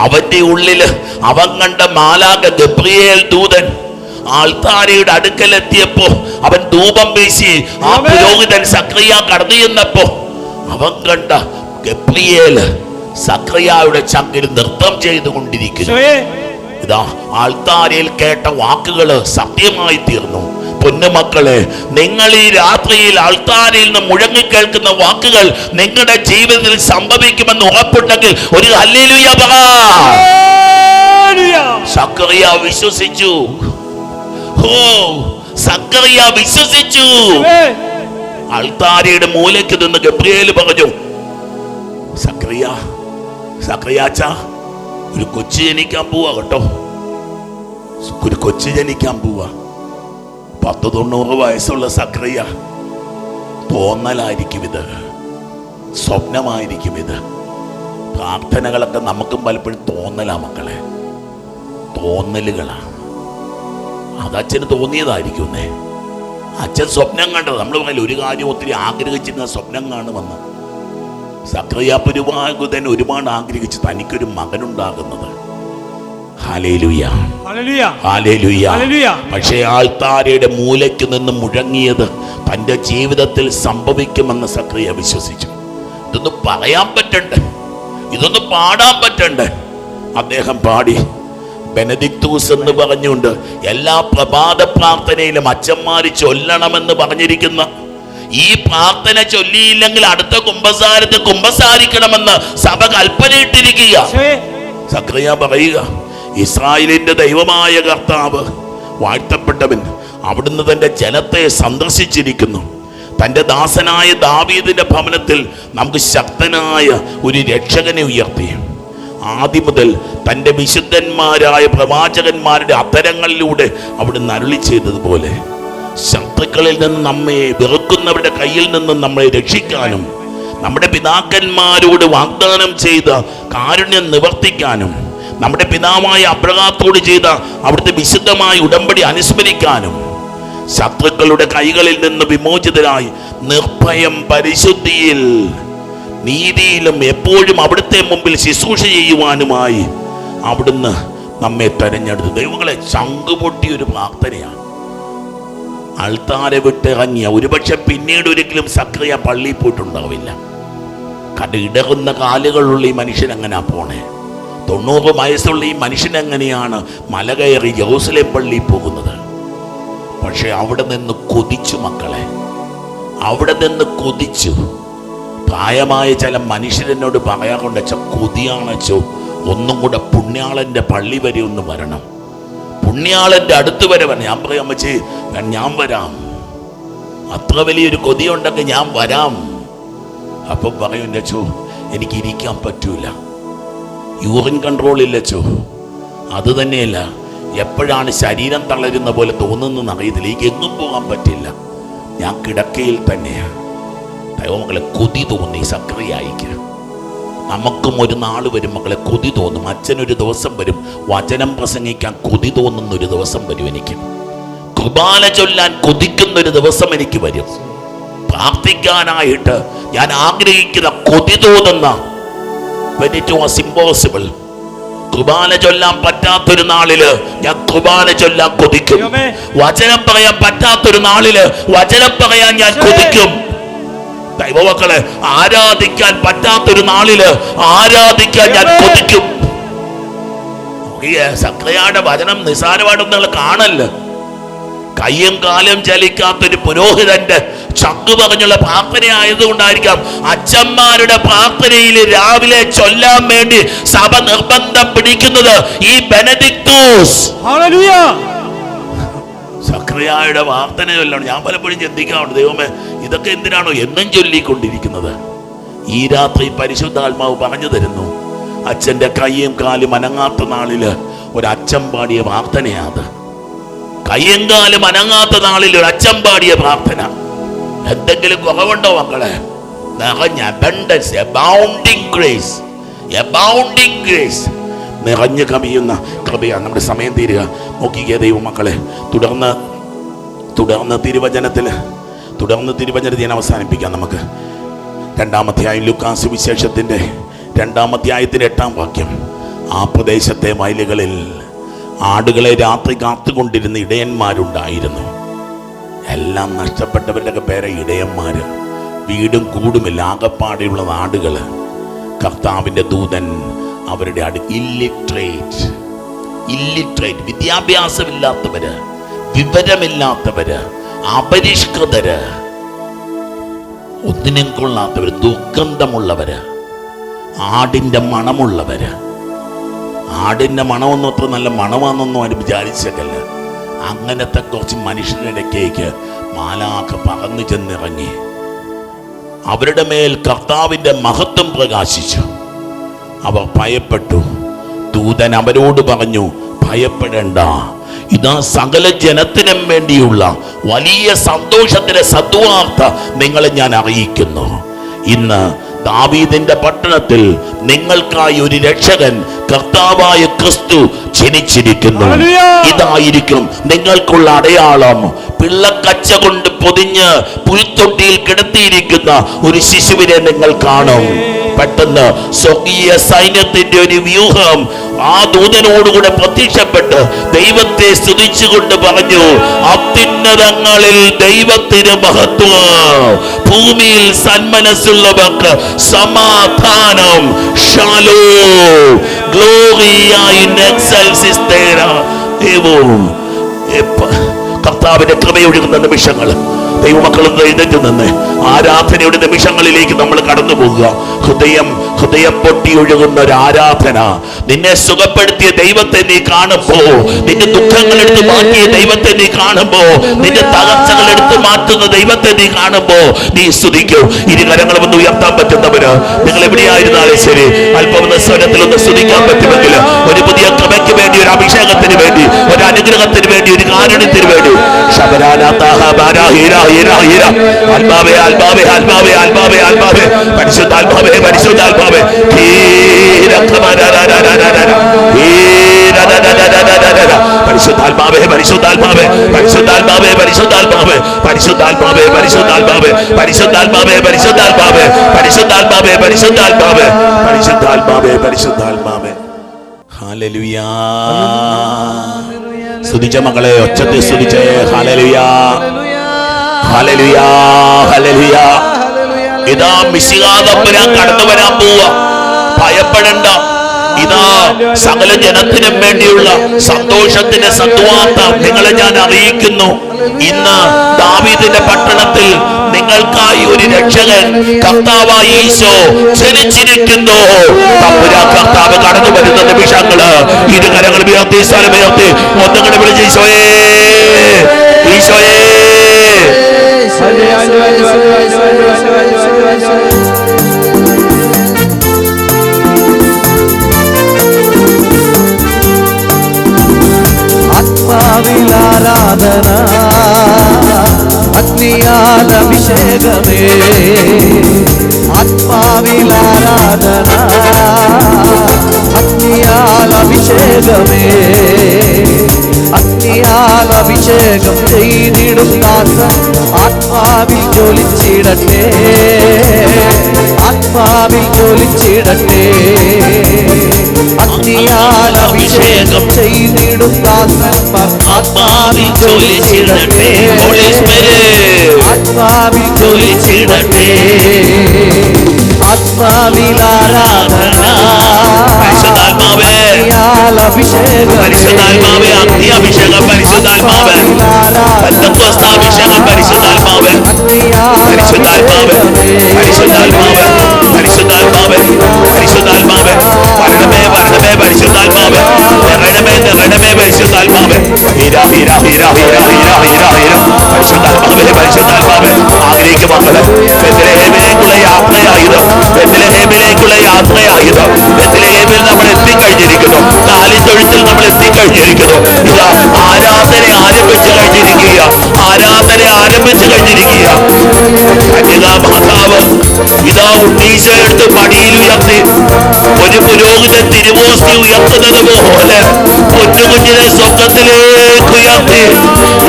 അവന്റെ ഉള്ളില് അവൻ കണ്ട മാലാഖ ഗബ്രിയേൽ ദൂതൻ ആൾത്താരയുടെ അടുക്കലെത്തിയപ്പോ അവൻ ധൂപം വീശി ആ പുരോഹിതൻ സക്രിയ കടന്നു ചെന്നപ്പോ അവൻ കണ്ട ഗബ്രിയേല് സക്രിയയുടെ ചങ്കിൽ നൃത്തം ചെയ്തുകൊണ്ടിരിക്കുന്നു. ഇതാ ആൾത്താരയിൽ കേട്ട വാക്കുകള് സത്യമായി തീർന്നു. പൊന്നുമക്കളെ, നിങ്ങൾ ഈ രാത്രിയിൽ ആൾത്താരയിൽ നിന്ന് മുഴങ്ങിക്കേൾക്കുന്ന വാക്കുകൾ നിങ്ങളുടെ ജീവിതത്തിൽ സംഭവിക്കുമെന്ന് ഉറപ്പുണ്ടെങ്കിൽ ഒരു ഹല്ലേലൂയ പറ. സക്കറിയ വിശ്വസിച്ചു. സക്കറിയ വിശ്വസിച്ചു. ആൾത്താരയുടെ മൂലയ്ക്ക് നിന്ന് ഗബ്രിയേല് പറഞ്ഞു, സക്രിയാച്ച ഒരു കൊച്ചു ജനിക്കാൻ പോവാ കേട്ടോ. ഒരു കൊച്ചു ജനിക്കാൻ പോവാ. 90 വയസ്സുള്ള സക്രിയ. തോന്നലായിരിക്കും ഇത്, സ്വപ്നമായിരിക്കും ഇത്. പ്രാർത്ഥനകളൊക്കെ നമുക്കും പലപ്പോഴും തോന്നലാ മക്കളെ, തോന്നലുകളാ. അതച്ഛന് തോന്നിയതായിരിക്കുന്നേ. അച്ഛൻ സ്വപ്നം കണ്ടത്. നമ്മൾ പറയില്ല ഒരു കാര്യം ഒത്തിരി ആഗ്രഹിച്ചിരുന്ന സ്വപ്നം കാണുമെന്ന്. സക്രിയ പുരോഹിതൻ ഒരുപാട് ആഗ്രഹിച്ച് തനിക്കൊരു മകനുണ്ടാകുന്നത്. Hallelujah, hallelujah, hallelujah. പക്ഷേ ആൾത്താരയുടെ മൂലയ്ക്ക് നിന്ന് മുഴങ്ങിയത് തൻ്റെ ജീവിതത്തിൽ സംഭവിക്കുമെന്ന് സക്രിയ വിശ്വസിച്ചു. ഇതൊന്ന് പറയാൻ പറ്റണ്ടേ, ഇതൊന്ന് പാടാൻ പറ്റണ്ടേ. അദ്ദേഹം പാടി. ബെനഡിക്തൂസ് എന്ന് പറഞ്ഞുകൊണ്ട് എല്ലാ പ്രഭാത പ്രാർത്ഥനയിലും അച്ഛന്മാര് ചൊല്ലണമെന്ന് പറഞ്ഞിരിക്കുന്ന ഈ പ്രാർത്ഥന ചൊല്ലിയില്ലെങ്കിൽ അടുത്ത കുമ്പസാരത്തെ കുമ്പസാരിക്കണമെന്ന് സഭ കൽപ്പനയിട്ടിരിക്കുക. സക്രിയ പറയുക, ഇസ്രായേലിന്റെ ദൈവമായ കർത്താവ് വാഴ്ത്തപ്പെട്ടവൻ അവിടുന്ന് തന്റെ ജനത്തെ സന്ദർശിച്ചിരിക്കുന്നു. തന്റെ ദാസനായ ദാവീദിന്റെ ഭവനത്തിൽ നമുക്ക് ശക്തനായ ഒരു രക്ഷകനെ ഉയർത്തി. ആദ്യം മുതൽ തന്റെ വിശുദ്ധന്മാരായ പ്രവാചകന്മാരുടെ അധരങ്ങളിലൂടെ അവിടുന്ന് അരുളി ചെയ്തതുപോലെ ശത്രുക്കളിൽ നിന്ന് നമ്മെ വെറുക്കുന്നവരുടെ കയ്യിൽ നിന്നും നമ്മളെ രക്ഷിക്കാനും നമ്മുടെ പിതാക്കന്മാരോട് വാഗ്ദാനം ചെയ്ത കാരുണ്യം നിവർത്തിക്കാനും നമ്മുടെ പിതാവായ അബ്രഹാത്തോട് ചെയ്ത അവിടുത്തെ വിശുദ്ധമായ ഉടമ്പടി അനുസ്മരിക്കാനും ശത്രുക്കളുടെ കൈകളിൽ നിന്ന് വിമോചിതരായി നിർഭയം പരിശുദ്ധിയിൽ നീതിയിലും എപ്പോഴും അവിടുത്തെ മുമ്പിൽ ശുശ്രൂഷ ചെയ്യുവാനുമായി അവിടുന്ന് നമ്മെ തെരഞ്ഞെടുത്തു. ദൈവങ്ങളെ, ചങ്കുപൊട്ടിയൊരു പ്രാർത്ഥനയാണ്. ആൾത്താരെ വിട്ടിറങ്ങിയ ഒരുപക്ഷെ പിന്നീട് ഒരിക്കലും സക്രിയ പള്ളിയിൽ പോയിട്ടുണ്ടാവില്ല. കാരണം ഇടറുന്ന കാലുകളുള്ള ഈ മനുഷ്യൻ എങ്ങനെയാ പോണേ? 90 വയസ്സുള്ള ഈ മനുഷ്യൻ എങ്ങനെയാണ് മല കയറി ജെറൂസലേം പള്ളിയിൽ പോകുന്നത്? പക്ഷെ അവിടെ നിന്ന് കൊതിച്ചു മക്കളെ, അവിടെ നിന്ന് കൊതിച്ചു. പ്രായമായ ചില മനുഷ്യരെന്നോട് പറയാറുണ്ടച്ച, കൊതിയാണച്ചോ ഒന്നും കൂടെ പുണ്യാളന്റെ പള്ളി വരെ ഒന്ന് വരണം, പുണ്യാളന്റെ അടുത്ത് വരെ വരണം. ഞാൻ പറയാം, അമ്മച്ചി ഞാൻ വരാം, അത്ര വലിയൊരു കൊതിയുണ്ടെങ്കിൽ ഞാൻ വരാം. അപ്പം പറയും, അച്ചോ എനിക്ക് ഇരിക്കാൻ പറ്റൂല, യൂറിൻ കൺട്രോൾ ഇല്ലച്ചോ. അത് തന്നെയല്ല, എപ്പോഴാണ് ശരീരം തളരുന്ന പോലെ തോന്നുന്നതെന്ന് അറിയത്തില്ല, എനിക്ക് എങ്ങും പോകാൻ പറ്റില്ല, ഞാൻ കിടക്കയിൽ തന്നെയാണ്. ദൈവമക്കളെ, കൊതി തോന്നി സക്രിയായിക്ക്. നമുക്കും ഒരു നാൾ വരും മക്കളെ, കൊതി തോന്നും. അച്ഛനൊരു ദിവസം വരും വചനം പ്രസംഗിക്കാൻ കൊതി തോന്നുന്നൊരു ദിവസം വരും. എനിക്ക് കുർബാന ചൊല്ലാൻ കൊതിക്കുന്നൊരു ദിവസം എനിക്ക് വരും. പ്രാർത്ഥിക്കാനായിട്ട് ഞാൻ ആഗ്രഹിക്കുന്ന കൊതി തോന്നുന്ന, when it was impossible, കുർബാന ചൊല്ലാൻ പറ്റാത്തൊരു നാളില് ഞാൻ കുർബാന ചൊല്ലാൻ കൊതിക്കും. വചനം പറയാൻ പറ്റാത്തൊരു നാളില് വചനം പറയാൻ ഞാൻ കൊതിക്കും. ദൈവമക്കളെ, ആരാധിക്കാൻ പറ്റാത്തൊരു നാളില് ആരാധിക്കാൻ ഞാൻ കൊതിക്കും. സക്രിയയുടെ വചനം നിസാരമായിട്ടൊന്നും നിങ്ങൾ കാണല്ല. കയ്യും കാലും ചലിക്കാത്തൊരു പുരോഹിതന്റെ ചങ്കു പറഞ്ഞുള്ള പ്രാർത്ഥന ആയതുകൊണ്ടായിരിക്കാം അച്ഛന്മാരുടെ പ്രാർത്ഥനയിൽ രാവിലെ ചൊല്ലാൻ വേണ്ടി സഭ നിർബന്ധം പിടിക്കുന്നത് ഈ ബെനഡിക്തൂസ്. ഹല്ലേലൂയ. സക്രിയയുടെ പ്രാർത്ഥന ചൊല്ലാണ്. ഞാൻ പലപ്പോഴും ചിന്തിക്കാറുണ്ട്, ദൈവമേ ഇതൊക്കെ എന്തിനാണോ എന്നും ചൊല്ലിക്കൊണ്ടിരിക്കുന്നത്? ഈ രാത്രി പരിശുദ്ധാത്മാവ് പറഞ്ഞു തരുന്നു, അച്ഛൻ്റെ കയ്യും കാലും അനങ്ങാത്ത നാളില് ഒരച്ഛൻ പാടിയ പ്രാർത്ഥനയാത്. കയ്യങ്കാലം അനങ്ങാത്ത നാളിൽ ഒരു അച്ഛൻ പാടിയ പ്രാർത്ഥന. എന്തെങ്കിലും കുറവുണ്ടോ മക്കളെ? നിറഞ്ഞ abundance, abounding grace, abounding grace, നിറഞ്ഞു കവിയുന്ന കൃപയാണ്. നമ്മുടെ സമയം തീരുക. നോക്കിക്കേ ദൈവമക്കളെ, തുടർന്ന് തിരുവചനത്തിൽ ഞാൻ അവസാനിപ്പിക്കാം. നമുക്ക് 2-ാം അധ്യായം, ലൂക്കാസ് സുവിശേഷത്തിൻ്റെ 2-ാം അധ്യായത്തിൻ്റെ 8-ാം വാക്യം. ആ പ്രദേശത്തെ വയലുകളിൽ ആടുകളെ രാത്രി കാത്തുകൊണ്ടിരുന്ന ഇടയന്മാരുണ്ടായിരുന്നു. എല്ലാം നഷ്ടപ്പെട്ടവരുടെ പേരെ ഇടയന്മാര്. വീടും കൂടുമില്ല, ആകപ്പാടെയുള്ള ആടുകൾ. കർത്താവിൻ്റെ ദൂതൻ അവരുടെ ഇല്ലിട്രേറ്റ്, വിദ്യാഭ്യാസമില്ലാത്തവര്, വിവരമില്ലാത്തവര്, അപരിഷ്കൃതര്, ഒന്നിനും കൊള്ളാത്തവര്, ദുർഗന്ധമുള്ളവര്, ആടിൻ്റെ മണമുള്ളവര്. ആടിൻ്റെ മണമൊന്നും അത്ര നല്ല മണമാണെന്നൊന്നും അവർ വിചാരിച്ചേക്കല്ല. അങ്ങനത്തെ കുറച്ച് മനുഷ്യരുടെ ഇടയ്ക്കേക്ക് മാലാഖ പറന്നു ചെന്നിറങ്ങി. അവരുടെ മേൽ കർത്താവിൻ്റെ മഹത്വം പ്രകാശിച്ചു. അവർ ഭയപ്പെട്ടു. ദൂതൻ അവരോട് പറഞ്ഞു, ഭയപ്പെടേണ്ട, ഇതാ സകല ജനത്തിനും വേണ്ടിയുള്ള വലിയ സന്തോഷത്തിലെ സദ്വാർത്ത നിങ്ങളെ ഞാൻ അറിയിക്കുന്നു. ഇന്ന് ദാവീദിന്റെ പട്ടണത്തിൽ നിങ്ങൾക്കായി ഒരു രക്ഷകൻ, കർത്താവായ ക്രിസ്തു ജനിച്ചിരിക്കുന്നു. ഇതായിരിക്കും നിങ്ങൾക്കുള്ള അടയാളം. പിള്ളക്കച്ച കൊണ്ട് പൊതിഞ്ഞ് പുൽത്തൊട്ടിയിൽ കിടത്തിയിരിക്കുന്ന ഒരു ശിശുവിനെ നിങ്ങൾ കാണും. പെട്ടെന്ന് സ്വർഗീയ സൈന്യത്തിന്റെ ഒരു വ്യൂഹം ആ ദൂതനോടുകൂടെ പ്രത്യക്ഷപ്പെട്ട് ദൈവത്തെ സ്തുതിച്ചുകൊണ്ട് പറഞ്ഞു, അത്യുന്നതങ്ങളിൽ ദൈവത്തിന് മഹത്വം, ഭൂമിയിൽ സന്മനസ്സുള്ളവർക്ക് സമാധാനം. ഷാലോം, ഗ്ലോറിയ ഇൻ എക്സൽസിസ് തേരാ. കർത്താവിന്റെ കൃപയൊഴുകുന്ന നിമിഷങ്ങൾ. ദൈവമക്കളും എഴുന്നേറ്റ് നിന്ന് ആരാധനയുടെ നിമിഷങ്ങളിലേക്ക് നമ്മൾ കടന്നു പോകുക. ഹൃദയം പൊട്ടിയൊഴുകുന്ന ഒരു ആരാധന. നിന്നെ സുഖപ്പെടുത്തിയ ദൈവത്തെ നീ കാണുമ്പോ, നിന്റെ ദുഃഖങ്ങൾ എടുത്ത് മാറ്റിയ ദൈവത്തെ നീ കാണുമ്പോ, നിന്റെ തകർച്ചകൾ എടുത്ത് മാറ്റുന്ന ദൈവത്തെ നീ കാണുമ്പോ നീ സ്തുതിക്കൂ. ഇരുകരങ്ങളും ഒന്ന് ഉയർത്താൻ പറ്റുന്നവര്, നിങ്ങൾ എവിടെയായിരുന്നാലും ശരി, അല്പം സ്വരത്തിൽ ഒന്ന് സ്തുതിക്കാൻ പറ്റുമെങ്കിൽ, ഒരു പുതിയ കൃപയ്ക്ക് വേണ്ടി, ഒരു അഭിഷേകത്തിന് വേണ്ടി, ഒരു അനുഗ്രഹത്തിന് വേണ്ടി, ഒരു കാരണത്തിന് വേണ്ടി ആത്മാവേ ആത്മാവേ ആത്മാവേ ആത്മാവേ ആത്മാവേ പരിശുദ്ധാത്മാവേ പരിശുദ്ധാത്മാവേ പരിശുദ്ധാത്മാവേ പരിശുദ്ധാത്മാവേ പരിശുദ്ധാത്മാവേ പരിശുദ്ധാത്മാവേ പരിശുദ്ധാത്മാവേ പരിശുദ്ധാത്മാവേ പരിശുദ്ധാത്മാവേ പരിശുദ്ധാത്മാവേ പരിശുദ്ധാത്മാവേ പരിശുദ്ധാത്മാവേ പരിശുദ്ധാത്മാവേ പരിശുദ്ധാത്മാവേ. ഹല്ലേലൂയാ. സ്തുതിച്ച മക്കളെ, ഒച്ചത്തിൽ സ്തുതിച്ചേ. ഹല്ലേലൂയാ ഹല്ലേലൂയാ ഹല്ലേലൂയാ. ഇതാ മിശിഹാ തമ്പുരാൻ കടന്നു വരാൻ പോവാ. ഭയപ്പെടണ്ട. ഇതാ സകല ജനത്തിനും വേണ്ടിയുള്ള സന്തോഷത്തിന്റെ സദ്വാർത്ത നിങ്ങളെ ഞാൻ അറിയിക്കുന്നു. ഇന്ന് ദാവീദിന്റെ പട്ടണത്തിൽ നിങ്ങൾക്കായി ഒരു രക്ഷകൻ, കർത്താവായ ഈശോ ജനിച്ചിരിക്കുന്നു. തമ്പുരാൻ കർത്താവ് കടന്നു വരുന്ന നിമിഷങ്ങള് ഇരുകരങ്ങൾ ഉയർത്തി, സ്ഥലമുയർത്തി ഒന്നുകൂടെ വിളിച്ച് ഈശോയേ ഈശോയേ. ആത്മാവിൽ ആരാധന, അഗ്നിയാൽ അഭിഷേകമേ. ആത്മാവിൽ ആരാധന, അഗ്നിയാൽ അഭിഷേകമേ. അഗ്നിയാൽ അഭിഷേകം ചെയ്തിടും ദാസൻ ആത്മാവിൽ ജ്വലിച്ചിടട്ടെ, ആത്മാവിൽ ജ്വലിച്ചിടട്ടെ. അഗ്നിയാൽ അഭിഷേകം ചെയ്തിടും ദാസന്മാർ ആത്മാവിൽ ജ്വലിച്ചിടട്ടെ, ആത്മാവിൽ ജ്വലിച്ചിടട്ടെ. ആത്മാവിൽ ആരാധന, പരിശുദ്ധാത്മാവേ അഭിഷേകം, പരിശുദ്ധാത്മാവേ അഗ്നി അഭിഷേകം, പരിശുദ്ധാത്മാവേ പെന്തക്കോസ്താഭിഷേകം, പരിശുദ്ധാത്മാവേ പരിശുദ്ധാത്മാവേ പരിശുദ്ധാത്മാവേ പരിശുദ്ധാത്മാവേ പരിശുദ്ധാത്മാവേ വരണമേ വരണമേ പരിശുദ്ധാത്മാവേ നിറയണമേ നിറയണമേ പരിശുദ്ധാത്മാവേ. ഹീരാ ഹീരാ ഹീരാ ഹീരാ ഹീരാ ഹീരാ ഹീരാ പരിശുദ്ധാത്മാവേ പരിശുദ്ധാത്മാവേ. ആഗ്രഹിക്കും മക്കളെ, ബെത്ലഹേമിലേക്കുള്ള യാത്രയായത്, ബെത്ലഹേമിലേക്കുള്ള യാത്രയായത്. ബെത്ലഹേമിൽ നമ്മൾ എത്തിക്കഴിഞ്ഞിരിക്കുന്നു, കാലിത്തൊഴുത്തിൽ നമ്മൾ എത്തിക്കഴിഞ്ഞിരിക്കുന്നു. ഇതാ ആരാധന ആരംഭിച്ചു പ്രാർത്ഥിച്ചു കഴിഞ്ഞിരിക്കുക. കന്യകാമാതാവ് ഇതാ ഉണ്ണീശോ എടുത്ത് പടിയിൽ ഉയർത്തി ഒരു പുരോഹിതൻ തിരുവോസ്തി ഉയർത്തുന്നത് പോലെ പൊന്നുകുഞ്ഞിനെ സ്വർഗത്തിലേക്ക് ഉയർത്തി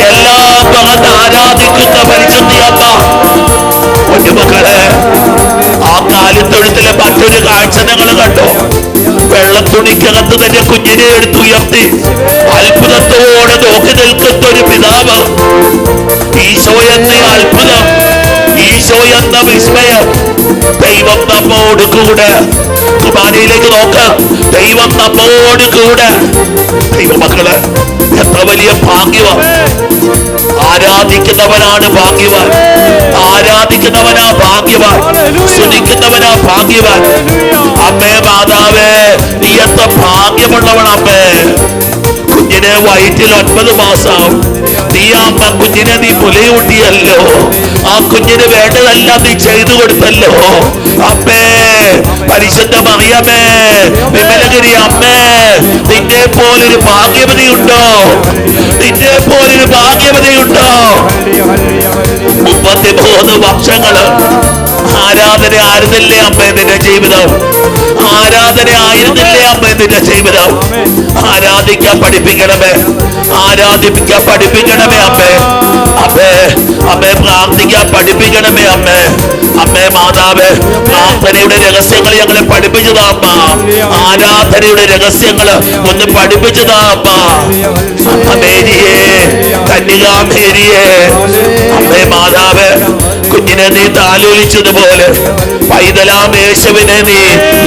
എല്ലാം പകർന്ന് ആരാധിക്കുന്ന പരിശുദ്ധി അമ്മ. പൊന്നുമക്കളെ, ആ കാലിത്തൊഴുത്തിലെ മറ്റൊരു കാഴ്ച നിങ്ങൾ കണ്ടോ? വെള്ളത്തുണിക്കകത്ത് തന്നെ കുഞ്ഞിനെ എടുത്തുയർത്തി അത്ഭുതത്തോടെ നോക്കി നിൽക്കുന്ന ഒരു പിതാവ്. ഈശോ എന്ന അത്ഭുതം, ഈശോ എന്ന വിസ്മയം. ദൈവം നമ്മോട് കൂടെ. കുർബാനയിലേക്ക് നോക്ക്, ദൈവം നമ്മോട് കൂടെ. ദൈവമക്കള് എത്ര വലിയ ഭാഗ്യവാൻ. ആരാധിക്കുന്നവനാണ് ഭാഗ്യവാൻ. ആരാധിക്കുന്നവനാ ഭാഗ്യവാൻ. സ്തുതിക്കുന്നവനാ ഭാഗ്യവാൻ. അമ്മേ മാതാവേ, നീ എത്ര ഭാഗ്യമുള്ളവൻ അമ്മേ. കുഞ്ഞിനെ വയറ്റിൽ 9 മാസം നീ അമ്മ കുഞ്ഞിനെ നീ പുലയൂട്ടിയല്ലോ. ആ കുഞ്ഞിന് വേണ്ടതെല്ലാം നീ ചെയ്തു കൊടുത്തല്ലോ അമ്മേ. പരിശുദ്ധ മറിയമേ, വിമലഗിരി അമ്മേ, നിന്നെ പോലൊരു ഭാഗ്യവതിയുണ്ടോ? നിന്നെ പോലൊരു ഭാഗ്യവതിയുണ്ടോ? 33 വർഷങ്ങള് ആരാധന ആയിരുന്നില്ലേ അമ്മേ നിന്റെ ജീവിതം? ആരാധന ആയിരുന്നില്ലേ അമ്മേ നിന്റെ ജീവിതം? ആരാധിക്കാൻ പഠിപ്പിക്കണമേ, ആരാധിപ്പിക്കാൻ പഠിപ്പിക്കണമേ അമ്മേ. അമ്മേ അമ്മേ, പ്രാർത്ഥിക്കാൻ പഠിപ്പിക്കണമേ അമ്മേ. അമ്മേ മാതാവേ, പ്രാർത്ഥനയുടെ രഹസ്യങ്ങൾ ഞങ്ങളെ പഠിപ്പിച്ചതാ അമ്മ. ആരാധനയുടെ രഹസ്യങ്ങൾ ഒന്ന് പഠിപ്പിച്ചതാ അമ്മ. അമ്മ മേരിയേ, കന്യകാ മേരിയേ, അമ്മേ മാതാവേ, കുഞ്ഞിനെ നീ താലോലിച്ചതുപോലെ, പൈതലാം യേശുവിനെ നീ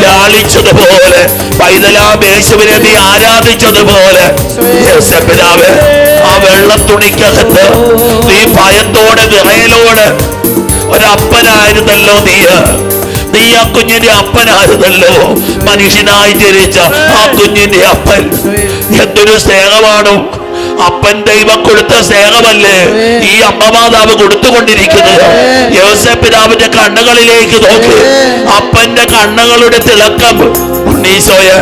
ലാളിച്ചതുപോലെ, പൈതലാം യേശുവിനെ നീ ആരാധിച്ചതുപോലെ, യേശുപിതാവേ, ആ വെള്ളത്തുണിക്കകത്ത് നീ ഭയത്തോടെ വിറയലോടെ ഒരപ്പനായിരുന്നല്ലോ നീ. നീ ആ കുഞ്ഞിന്റെ അപ്പനായിരുന്നല്ലോ. മനുഷ്യനായി ജനിച്ച ആ കുഞ്ഞിന്റെ അപ്പൻ. എന്തൊരു സ്നേഹമാണോ! അപ്പൻ ദൈവം കൊടുത്ത സ്നേഹമല്ലേ ഈ അമ്മ മാതാവ് കൊടുത്തുകൊണ്ടിരിക്കുന്നത്? യോസേപ്പ് പിതാവിന്റെ കണ്ണുകളിലേക്ക് നോക്കി, അപ്പന്റെ കണ്ണുകളുടെ തിളക്കം ഉണ്ണീശോയെ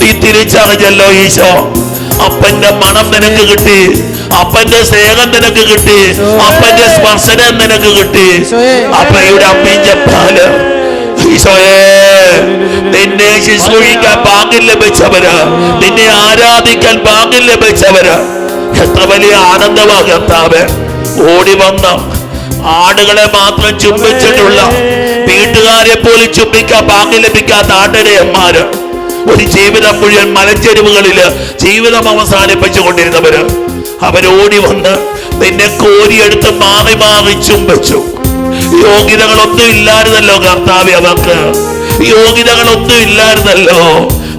നീ തിരിച്ചറിഞ്ഞല്ലോ ഈശോ. അപ്പന്റെ മണം നിനക്ക് കിട്ടി, അപ്പന്റെ സ്നേഹം നിനക്ക് കിട്ടി, അപ്പന്റെ സ്പർശനം നിനക്ക് കിട്ടി. അപ്പയുടെ അമ്മിഞ്ചപ്പാല് ഈശോയെ, നിന്നെ ശുശ്രൂഷിക്കാൻ ഭാഗ്യം ലഭിച്ചവര്, നിന്നെ ആരാധിക്കാൻ ഭാഗ്യം ലഭിച്ചവര്, എത്ര വലിയ ആനന്ദമാ കർത്താവേ. ഓടി വന്ന ആടുകളെ മാത്രം ചുംബിച്ചിട്ടുള്ള, വീട്ടുകാരെ പോലും ചുംബിക്കാൻ ഭാഗ്യം ലഭിക്കാത്ത ആട്ടിടയന്മാര്, ഒരു ജീവിതം മുഴുവൻ മലഞ്ചെരുവുകളില് ജീവിതം അവസാനിപ്പിച്ചുകൊണ്ടിരുന്നവര്, അവരോടി വന്ന് നിന്നെ കോരിയെടുത്ത് മാറി മാറി ചുംബിച്ചു. യോഗ്യതകളൊന്നും ഇല്ലായിരുന്നല്ലോ കർത്താവേ, അവർക്ക് യോഗ്യതകളൊന്നും ഇല്ലായിരുന്നല്ലോ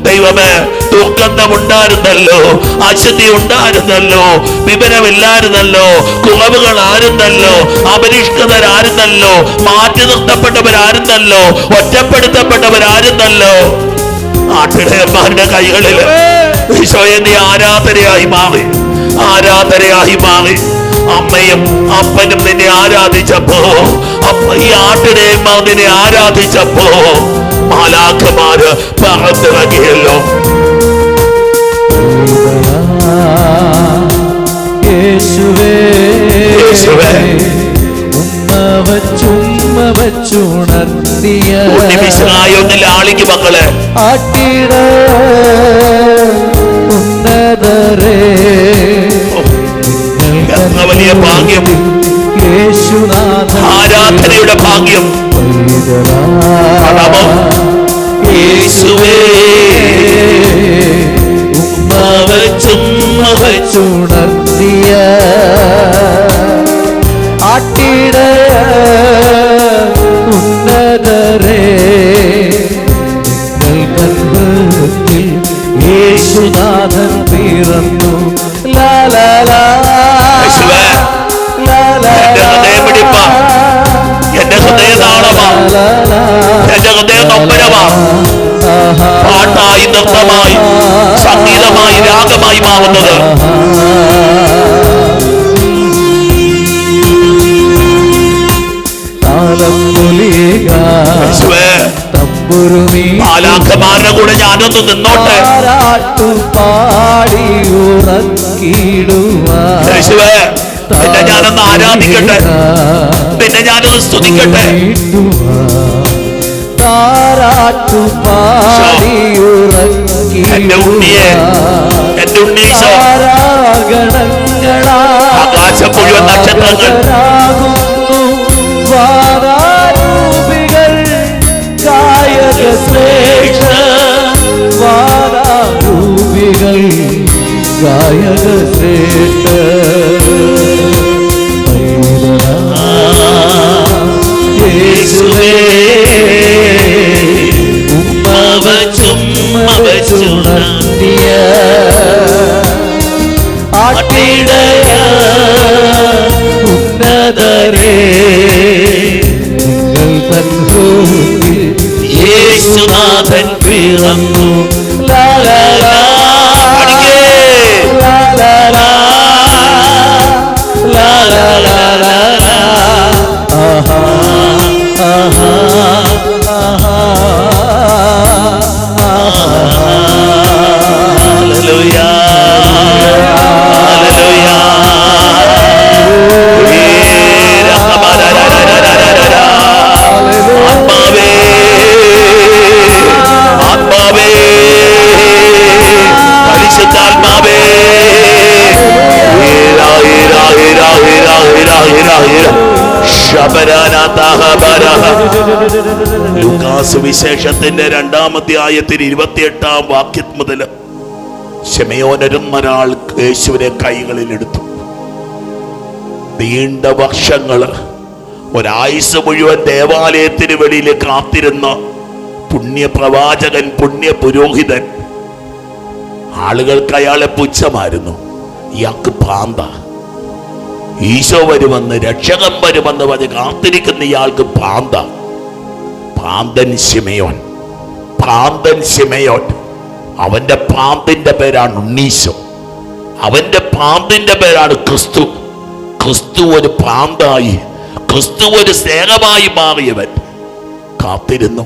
ദൈവമേ. ദുർഗന്ധമുണ്ടായിരുന്നല്ലോ, അശുദ്ധി ഉണ്ടായിരുന്നല്ലോ, വിവരമില്ലായിരുന്നല്ലോ, കുറവുകളായിരുന്നല്ലോ, അപരിഷ്കൃതരായിരുന്നല്ലോ, മാറ്റി നിർത്തപ്പെട്ടവരായിരുന്നല്ലോ, ഒറ്റപ്പെടുത്തപ്പെട്ടവരായിരുന്നല്ലോ. ആട്ടിടയന്മാരുടെ കൈകളിൽ ഈശോയെ നീ ആരാധനയായി മാറി, ആരാധനയായി മാറി. അമ്മയും അപ്പനും നിന്നെ ആരാധിച്ചപ്പോ, ഈ ആട്ടിടയന്മാർ നിന്നെ ആരാധിച്ചപ്പോ മാലാഖമാര് പറന്നിറങ്ങിയല്ലോ. യേശുവേ, യേശുവേ, ഒന്ന് ലാളിക്ക് മക്കളെ. ആട്ടിട ഉന്നതരേ, എത്ര വലിയ ഭാഗ്യം! ആരാധനയുടെ ഭാഗ്യം. യേശുവേ, ഉണർത്തിയ ആട്ടിട ഉന്നതരേ, ഗർഭത്തിൽ യേശുനാഥൻ പിറന്നു. ലാലാ എന്റെ ഹൃദയതാളമാ, എന്റെ ഹൃദയ നൊമ്പരമാ. പാട്ടായി, നൃത്തമായി, സംഗീതമായി, രാഗമായി മാറുന്നത്. മാലാഖമാരുടെ കൂടെ ഞാനൊന്ന് നിന്നോട്ടെ. പാടി ഉറക്കിടുവാ, നിന്നെ ഞാനൊന്ന് ആരാധിക്കട്ടെ, നിന്നെ ഞാനൊന്ന് സ്തുതിക്കട്ടെ. എന്റെ ഉണ്ണിയെ, എന്റെ ഉണ്ണീശോ, ആകാശം മുഴുവൻ നക്ഷത്രങ്ങൾ ഗായക ശ്രേഷ്ഠ യേശുവേ ഉമ്മവച്ചുണർത്തിയ ആട്ടിടയ ഉന്നതരേ നിങ്ങൾ തൻ ഹൃദയത്തിൽ യേശുനാഥൻ പിറന്നു. ലാ ലാ ലാ ലൂക്കാസ് വിശേഷത്തിന്റെ 2-ാം അധ്യായത്തിൽ 28-ാം വാക്യം മുതൽ ശിമയോനൊരാൾ യേശുവിനെ കൈകളിൽ എടുത്തു. നീണ്ട വർഷങ്ങള്, ഒരായുസ് മുഴുവൻ ദേവാലയത്തിന് വെളിയിൽ കാത്തിരുന്ന പുണ്യപ്രവാചകൻ, പുണ്യ പുരോഹിതൻ. ആളുകൾക്ക് അയാളെ പുച്ഛമായിരുന്നു. ഇയാൾക്ക് ഭ്രാന്ത, ഈശോ വരുമെന്ന്, രക്ഷകൻ വരുമെന്ന് പറഞ്ഞ് കാത്തിരിക്കുന്ന ഇയാൾക്ക് ഭ്രാന്ത. ഭ്രാന്തൻ ശിമയോൻ, ഭ്രാന്തൻ ശിമയോൻ. അവന്റെ ഭ്രാന്തിന്റെ പേരാണ് ഉണ്ണീശോ, അവന്റെ ഭ്രാന്തിന്റെ പേരാണ് ക്രിസ്തു. ക്രിസ്തു ഒരു ഭ്രാന്തായി, ക്രിസ്തു ഒരു സ്നേഹമായി മാറിയവൻ. കാത്തിരുന്നു.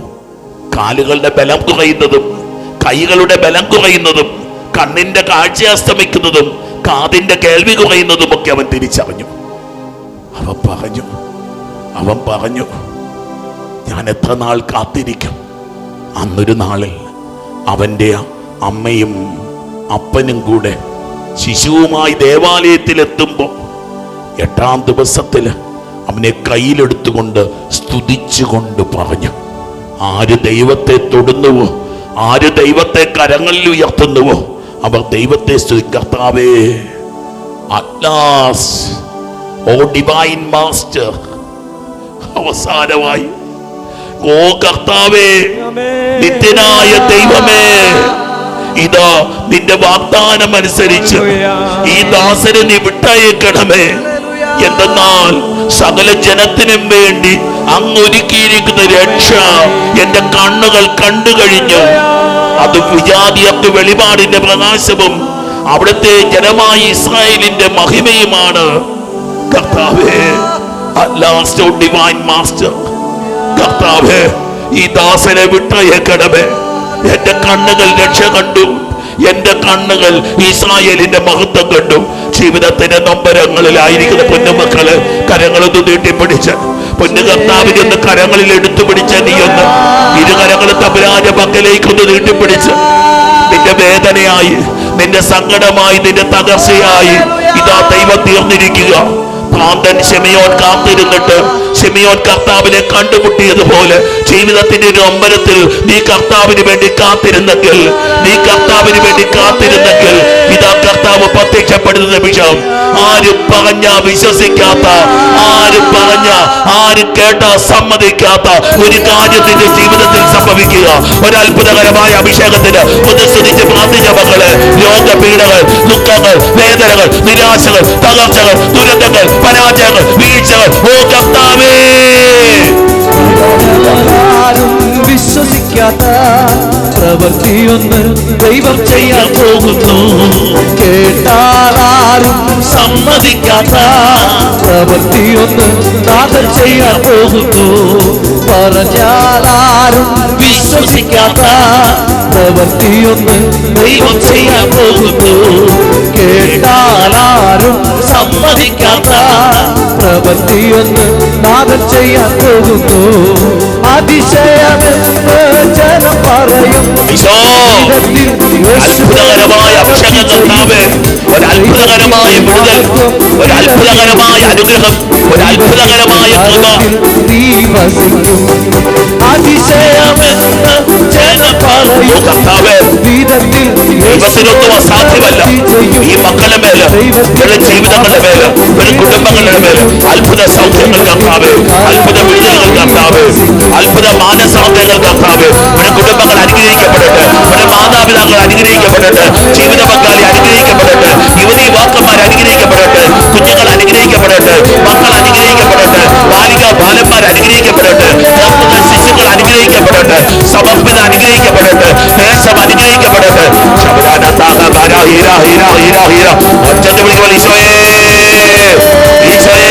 കാലുകളുടെ ബലം കുറയുന്നതും, കൈകളുടെ ബലം കുറയുന്നതും, കണ്ണിന്റെ കാഴ്ച അസ്തമിക്കുന്നതും, കാതിന്റെ കേൾവി കുറയുന്നതുമൊക്കെ അവൻ തിരിച്ചറിഞ്ഞു. അവൻ പറഞ്ഞു ഞാൻ എത്ര നാൾ കാത്തിരിക്കും. അന്നൊരു നാളിൽ അവൻ്റെ അമ്മയും അപ്പനും കൂടെ ശിശുവുമായി ദേവാലയത്തിലെത്തുമ്പോൾ 8-ാം ദിവസത്തിൽ അവനെ കയ്യിലെടുത്തുകൊണ്ട് സ്തുതിച്ചുകൊണ്ട് പറഞ്ഞു, ആര് ദൈവത്തെ തൊടുന്നുവോ, ആര് ദൈവത്തെ കരങ്ങളിൽ ഉയർത്തുന്നുവോ അവർ ദൈവത്തെ സ്തുതിക്കർത്താവേ. അറ്റ്ലാസ്, ഓ ഡിവൈൻ മാസ്റ്റർ, അവസാനമായി ഓ കർത്താവേ, നിത്യനായ ദൈവമേ, ഇതാ നിന്റെ വാഗ്ദാനം അനുസരിച്ച് ഈ ദാസനെ നീ വിട്ടയക്കണമേ. എന്തെന്നാൽ സകല ജനത്തിനും വേണ്ടി അങ്ങ് ഒരുക്കിയിരിക്കുന്ന രക്ഷ എന്റെ കണ്ണുകൾ കണ്ടു കഴിഞ്ഞു. അത് വിജാതിയർക്ക് വെളിപാടിന്റെ പ്രകാശവും അവിടുത്തെ ജനമായ ഇസ്രായേലിന്റെ മഹിമയുമാണ്. കർത്താവേ, ലാസ്റ്റ് ഡിവൈൻ മാസ്റ്റർ, കർത്താവേ, ഈ ദാസനെ വിട്ടയക്കണമേ. എന്റെ കണ്ണുകൾ രക്ഷ കണ്ടു, എന്റെ കണ്ണുകൾ ഇസ്രായേലിന്റെ മഹത്വം കണ്ടു. ജീവിതത്തിന്റെ നൊമ്പരങ്ങളിലായിരിക്കുന്ന പൊന്നുമക്കള് കരങ്ങളൊന്ന് നീട്ടിപ്പിടിച്ച് പൊന്നു കർത്താവിനെ ഒന്ന് കരങ്ങളിൽ എടുത്തു പിടിച്ച നീ ഒന്ന് ഇരുകരങ്ങൾ തമ്പുരാന്റെ പക്കലേക്കൊന്ന് നീട്ടിപ്പിടിച്ച് നിന്റെ വേദനയായി, നിന്റെ സങ്കടമായി, നിന്റെ തകർച്ചയായി ഇതാ ദൈവം തീർന്നിരിക്കുക. ഭ്രാന്തൻ ശിമയോൻ കാത്തിരുന്നിട്ട് ശിമയോൻ കർത്താവിനെ കണ്ടുമുട്ടിയതുപോലെ ജീവിതത്തിന്റെ ഒരു അമ്പലത്തിൽ നീ കർത്താവിന് വേണ്ടി കാത്തിരുന്നെങ്കിൽ, നീ കർത്താവിന് വേണ്ടി കാത്തിരുന്നെങ്കിൽ ഇതാ കർത്താവ് പ്രത്യക്ഷപ്പെടുന്ന നിമിഷം ആരും പറഞ്ഞ വിശ്വസിക്കാത്ത, ആരും പറഞ്ഞ, ആരും കേട്ട സമ്മതിക്കാത്ത ഒരു കാര്യത്തിന്റെ ജീവിതത്തിൽ സംഭവിക്കുക. ഒരത്ഭുതകരമായ അഭിഷേകത്തിന് ഒന്ന് സ്തുതിച്ച് പ്രാർത്ഥിച്ച മക്കളെ, രോഗപീഠകൾ, ദുഃഖങ്ങൾ, വേദനകൾ, നിരാശകൾ, തകർച്ചകൾ, ദുരന്തങ്ങൾ, പരാജയങ്ങൾ, വീഴ്ചകൾ, ഓ കർത്താവേ, വിശ്വസിക്കാത്ത പ്രവൃത്തിയൊന്ന് ദൈവം ചെയ്യാൻ പോകുന്നു. കേട്ടാലും സമ്മതിക്കാത്ത പ്രവൃത്തിയൊന്ന് നാഥൻ ചെയ്യാൻ പോകുന്നു. പറഞ്ഞാലും വിശ്വസിക്കാത്ത പ്രവൃത്തിയൊന്ന് ദൈവം ചെയ്യാൻ പോകുന്നു. കേട്ടാലും സമ്മതിക്കാത്ത പ്രവൃത്തിയൊന്ന് നാഥൻ ചെയ്യാൻ പോകുന്നു. അതിശയമെന്ന് ജനം പറയും. ഈശോ, അത്ഭുതകരമായ അഭിഷേകം കർത്താവേ, ഒരു അത്ഭുതകരമായ വിടുതൽ, ഒരു അത്ഭുതകരമായ അനുഗ്രഹം, ഒരു അത്ഭുതകരമായ കൃപ. നീ വസിക്കും. അതിശയമെന്ന് ജനം പറയും. കർത്താവേ, ദൈവത്തിനൊന്നും അസാധ്യമല്ല. ഈ മക്കളുടെ മേല്, ഇവരുടെ ജീവിതങ്ങളുടെ മേല്, ഇവരുടെ കുടുംബങ്ങളുടെ മേല് അത്ഭുത സൗഖ്യങ്ങൾ കർത്താവേ, അത്ഭുത വിടുതലുകൾ കർത്താവേ, അത്ഭുത മാനസാന്തരങ്ങൾ കർത്താവേ. ഇവരുടെ കുടുംബങ്ങൾ അനുഗ്രഹിക്കപ്പെടട്ടെ, ഇവരുടെ മാതാപിതാക്കൾ അനുഗ്രഹിക്കപ്പെടട്ടെ, ജീവിത പങ്കാളി അനുഗ്രഹിക്കപ്പെടട്ടെ, യുവതി യുവാക്കന്മാർ അനുഗ്രഹിക്കപ്പെടട്ടെ, കുഞ്ഞുങ്ങൾ അനുഗ്രഹിക്കപ്പെടട്ടെ, മക്കൾ അനുഗ്രഹിക്കപ്പെടട്ടെ, ബാലിക ബാലന്മാർ അനുഗ്രഹിക്കപ്പെടട്ടെ, ശിശുക്കൾ അനുഗ്രഹിക്കപ്പെടട്ടെ, സമർപ്പിത അനുഗ്രഹിക്കപ്പെടട്ടെ, ദേശം അനുഗ്രഹിക്കപ്പെടട്ടെ. ഒറ്റത്തെ വിളിക്കുമ്പോൾ ഈശോയേ, ഈശോയേ.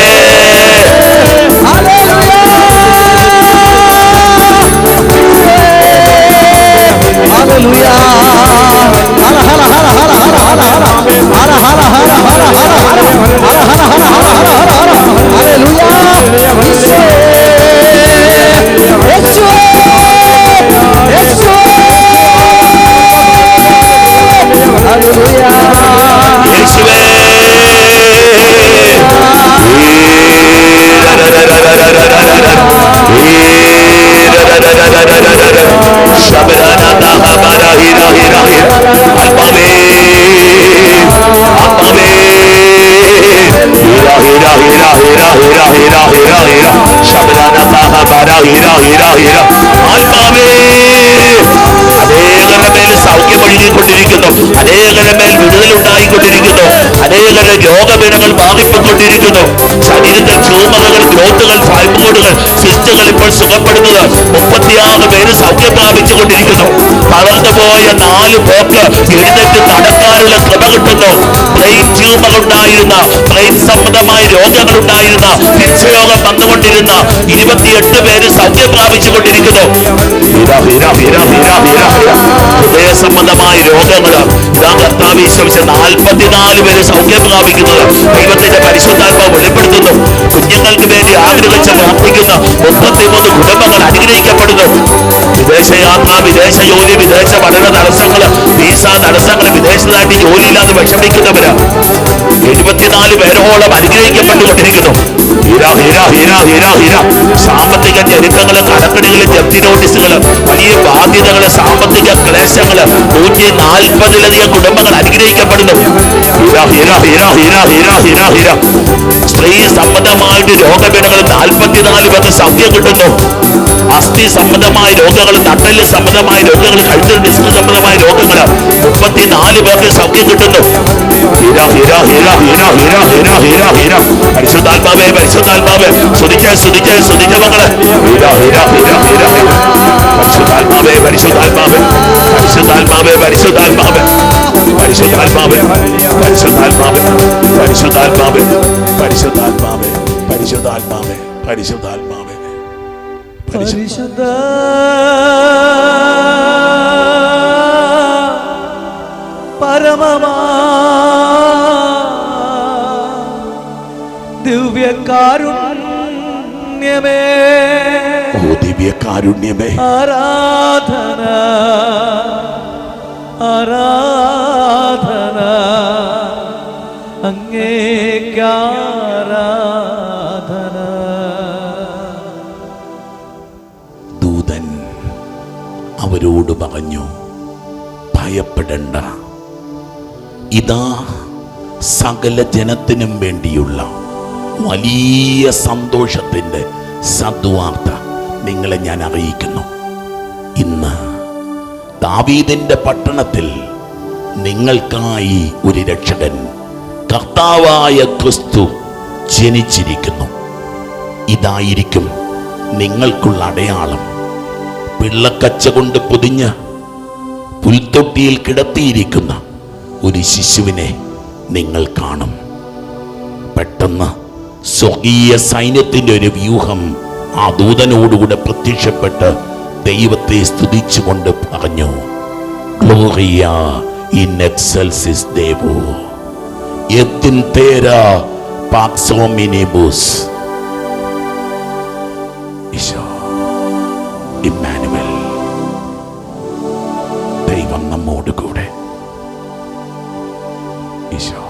അനേകരുടെ മേൽ സൗഖ്യം ഒഴുകിക്കൊണ്ടിരിക്കുന്നു, അനേകരുടെ മേൽ വിടുതലുണ്ടായിക്കൊണ്ടിരിക്കുന്നു, അനേകരുടെ രോഗപീഠങ്ങൾ മാറിപ്പോയിക്കൊണ്ടിരിക്കുന്നു. ശരീരത്തിൽ ട്യൂമറുകൾ, ഗ്രോത്തുകൾ, ഫൈബ്രോയിഡുകൾ, സിസ്റ്റുകൾ ഇപ്പോൾ സുഖപ്പെടുന്നത് 36 പേര് സൗഖ്യം പ്രാപിച്ചുകൊണ്ടിരിക്കുന്നു. തളർന്നുപോയ 4 പേർക്ക് എഴുന്നേറ്റ് നടക്കാനുള്ള കൃപ കിട്ടുന്നു. ബ്രെയിൻ ട്യൂമർ ഉണ്ടായിരുന്ന, ബ്രെയിൻ സംബന്ധമായ രോഗങ്ങൾ ഉണ്ടായിരുന്ന, നിശ്ചയോഗം വന്നുകൊണ്ടിരുന്ന 28 പേര് സൗഖ്യം പ്രാപിച്ചുകൊണ്ടിരിക്കുന്നു. ഹൃദയ സംബന്ധമായ രോഗങ്ങൾ ഇതാ കർത്താവ് ഈശോമിശിഹാ 44 പേര് സൗഖ്യം പ്രാപിക്കുന്നത് ദൈവത്തിന്റെ പരിശുദ്ധാത്മാവ് വെളിപ്പെടുത്തുന്നു. കുഞ്ഞുങ്ങൾക്ക് വേണ്ടി ആഗ്രഹിച്ച് പ്രാർത്ഥിക്കുന്ന 33 കുടുംബങ്ങൾ അനുഗ്രഹിക്കപ്പെടുന്നു. വിദേശയാത്ര, വിദേശ ജോലി, വിദേശ പഠന തടസ്സങ്ങൾ, വീസ തടസ്സങ്ങൾ, വിദേശത്തായിട്ട് ജോലിയില്ലാതെ വിഷമിക്കുന്നവര് 74 പേരോളം അനുഗ്രഹിക്കപ്പെട്ടുകൊണ്ടിരിക്കുന്നു. സാമ്പത്തിക ഞെരുക്കങ്ങള്, കടക്കണികള്, ജപ്തി നോട്ടീസുകള്, വലിയ ബാധ്യതകള്, സാമ്പത്തിക ക്ലേശങ്ങള് 140-ലധികം കുടുംബങ്ങൾ അനുഗ്രഹിക്കപ്പെടുന്നു. സ്ത്രീ സംബന്ധമായിട്ട് രോഗപീഠകൾ 44 പേർക്ക് സൗഖ്യം കിട്ടുന്നു. അസ്ഥി സംബന്ധമായ രോഗങ്ങൾ, നട്ടല് സംബന്ധമായ രോഗങ്ങൾ, കഴുത്തിൽ ഡിസ്ക് സംബന്ധമായ രോഗങ്ങൾ 34 പേർക്ക് സൗഖ്യം കിട്ടുന്നു. പരിശുദ്ധാത്മാവേ, പരിശുദ്ധാത്മാവേ, സ്തുതിച്ച് സ്തുതിച്ച് സ്തുതിച്ച മക്കളെ. പരിശുദ്ധാത്മാവേ, പരിശുദ്ധാത്മാവേ, പരിശുദ്ധാത്മാവേ, പരിശുദ്ധാത്മാവേ, പരിശുദ്ധാത്മാവേ, പരിശുദ്ധാത്മാവേ, പരിശുദ്ധാത്മാവേ, പരിശുദ്ധാത്മാവേ, പരിശുദ്ധാത്മാവേ, പരിശുദ്ധാത്മാവേ, പരിശുദ്ധ പരമമാ ദിവ്യകാരുണ്യമേ, ഓ ദിവ്യകാരുണ്യമേ, ആരാധന ആരാധന അങ്ങേക്കാരാധന. ദൂതൻ അവരോട് പറഞ്ഞു, ഭയപ്പെടണ്ട, ഇതാ സകല ജനത്തിനും വേണ്ടിയുള്ള വലിയ സന്തോഷത്തിൻ്റെ സദ്വാർത്ത നിങ്ങളെ ഞാൻ അറിയിക്കുന്നു. ഇന്ന് ദാവീദിന്റെ പട്ടണത്തിൽ നിങ്ങൾക്കായി ഒരു രക്ഷകൻ, കർത്താവായ ക്രിസ്തു ജനിച്ചിരിക്കുന്നു. ഇതായിരിക്കും നിങ്ങൾക്കുള്ള അടയാളം. പിള്ളക്കച്ച കൊണ്ട് പൊതിഞ്ഞ് പുൽത്തൊട്ടിയിൽ കിടത്തിയിരിക്കുന്ന ഒരു ശിശുവിനെ നിങ്ങൾ കാണും. പെട്ടെന്ന് സ്വർഗീയ സൈന്യത്തിന്റെ ഒരു വ്യൂഹം ആ ദൂതനോടുകൂടെ പ്രത്യക്ഷപ്പെട്ട് ദൈവത്തെ സ്തുതിച്ചുകൊണ്ട് പറഞ്ഞു, ഗ്ലോറിയ ഇൻ എക്സൽസിസ് ദേവോ, എത്തിൻ തേര പാക്സോ മിനിബൂസ്. ഈശോ, ഇമ്മാനുവൽ, ദൈവം നമ്മോട് കൂടെ. ഈശോ.